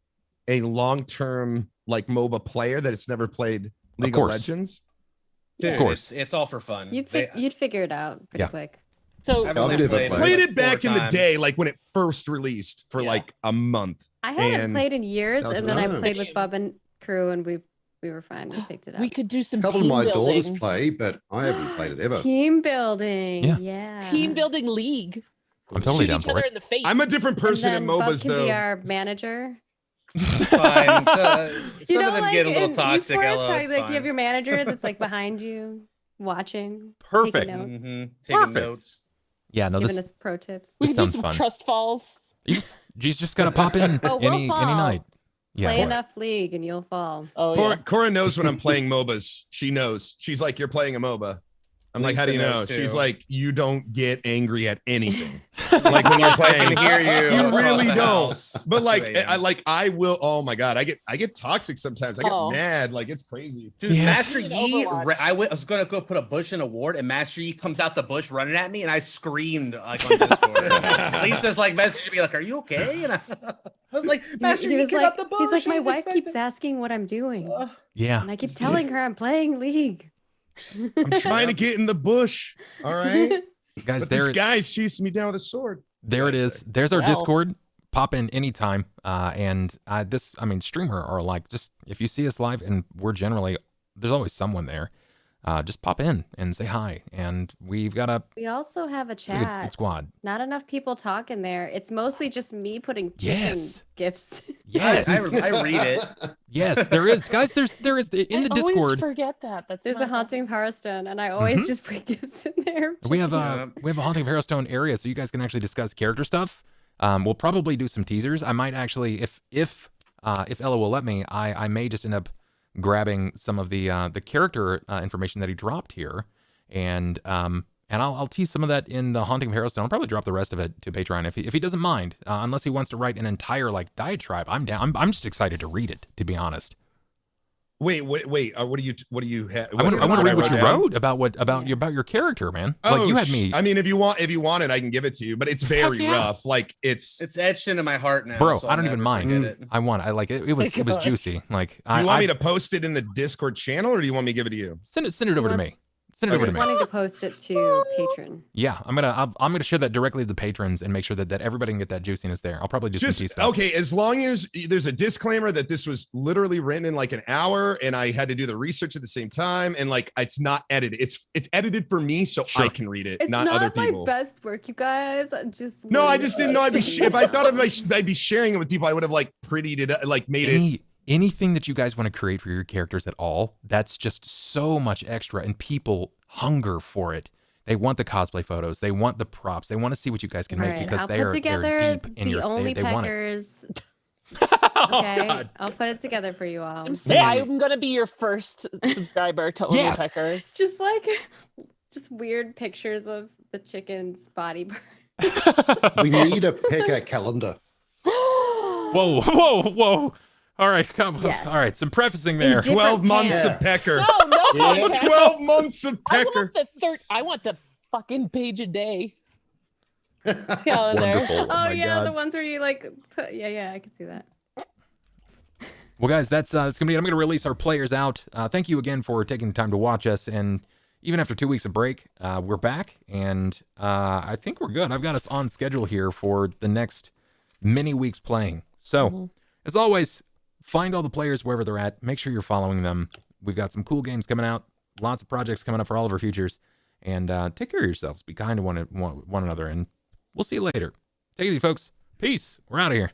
a long-term like MOBA player that it's never played League of Legends? Dude, of course, it's all for fun. You'd figure it out pretty quick. So I've only played it back in the day, like when it first released for like a month. I haven't played in years, and then I played with Bub and crew, and we were fine. We picked it up. We could do some A couple of team my building. daughters play, but I haven't played it ever. Team building. Yeah. Team building League. I'm totally Shoot down each for other it. in the face. I'm a different person in Bub MOBAs can though. be our manager. Fine. Some of them like get a little in toxic. esports, Ella, how, it's like fine. you have your manager that's like behind you, watching, Perfect. taking notes, Taking Perfect. notes. Yeah, no, giving this us pro tips. We this can do sounds some fun. trust falls. You just gotta pop in Oh, we'll any fall. night. Yeah, Play boy. enough League and you'll fall. Oh Cora knows when I'm playing MOBAs. She knows. She's like, "You're playing a MOBA." I'm like, "How do you Lisa know?" knows, She's too. like, "You don't get angry at anything." Like when you're I playing, can hear you. you across really the don't. house. But like, 2 a.m. I will. Oh my god, I get toxic sometimes. I get Oh. mad. Like it's crazy. Dude, Yeah. Master In Yi, Overwatch. I was gonna go put a bush in a ward, and Master Yi comes out the bush running at me, and I screamed like on Discord. Lisa's like messaging me like, "Are you okay?" And I was like, "Master he Yi, was get like, out the bush." he's like, I my didn't wife expect keeps it." asking what I'm doing, Yeah. and I keep telling her I'm playing League. I'm trying to get in the bush. All right, Guys, but this there guy's chasing me down with a sword. it is. There's our Wow. Discord. Pop in anytime. Streamer or like just if you see us live, and there's always someone there. Just pop in and say hi. And we've got a We also have a pretty good chat. squad. Not enough people talk in there. It's mostly just me putting chicken Yes. gifts. Yes. I read it. Yes, there is. Guys, there is in the I always Discord. forget that. That's There's my a haunting of Harrowstone, and I always just put gifts in there. We have Yeah. a Haunting of Harrowstone area, so you guys can actually discuss character stuff. We'll probably do some teasers. I might actually, if Ella will let me, I may just end up grabbing some of the character information that he dropped here, and I'll tease some of that in the Haunting of Harrowstone. I'll probably drop the rest of it to Patreon if he doesn't mind, unless he wants to write an entire like diatribe. I'm down. I'm just excited to read it, to be honest. Wait. What do you have? I want to read what you down? wrote about your character, man. Like you had me. I mean, if you want it, I can give it to you, but it's very yeah. rough. Like it's. It's etched into my heart now, Bro, so I I'll don't even never mind. forget it. I like it. It was gosh. juicy. Like Do you want me to post it in the Discord channel, or do you want me to give it to you? send it over to me. Send it over to Just me. wanting to post it to patron. Yeah, I'm gonna share that directly to the patrons and make sure that everybody can get that juiciness there. I'll probably do some tea Just stuff. okay, as long as there's a disclaimer that this was literally written in like an hour, and I had to do the research at the same time, and like it's not edited. It's edited for me so Sure. I can read it, It's not other my people. best work, you guys. Just No, I just didn't know I'd be. If I thought I'd be sharing it with people, I would have like prettied it, like made it. Anything that you guys want to create for your characters at all, that's just so much extra, and people hunger for it. They want the cosplay photos. They want the props. They want to see what you guys can make Alright, because I'll they're put together deep in the your. only They want it. peckers. Oh, Okay, God. I'll put it together for you all. I'm gonna be your first subscriber to Only Yes. Peckers. Just weird pictures of the chicken's body part. We need a pecker calendar. Whoa. All right, come on. Yes. All right, some prefacing there. different 12 months pants. of pecker. No, Yeah. okay. 12 months of I pecker. want the fucking page a day calendar. Wonderful. Oh, my yeah, God. the ones where you like put. Yeah, I can see that. Well, guys, that's gonna be. I'm gonna release our players out. Thank you again for taking the time to watch us, and even after 2 weeks of break, we're back, and I think we're good. I've got us on schedule here for the next many weeks playing. So, as always, find all the players wherever they're at. Make sure you're following them. We've got some cool games coming out, lots of projects coming up for all of our futures, and take care of yourselves. Be kind to one another, and we'll see you later. Take it easy, folks. Peace. We're out of here.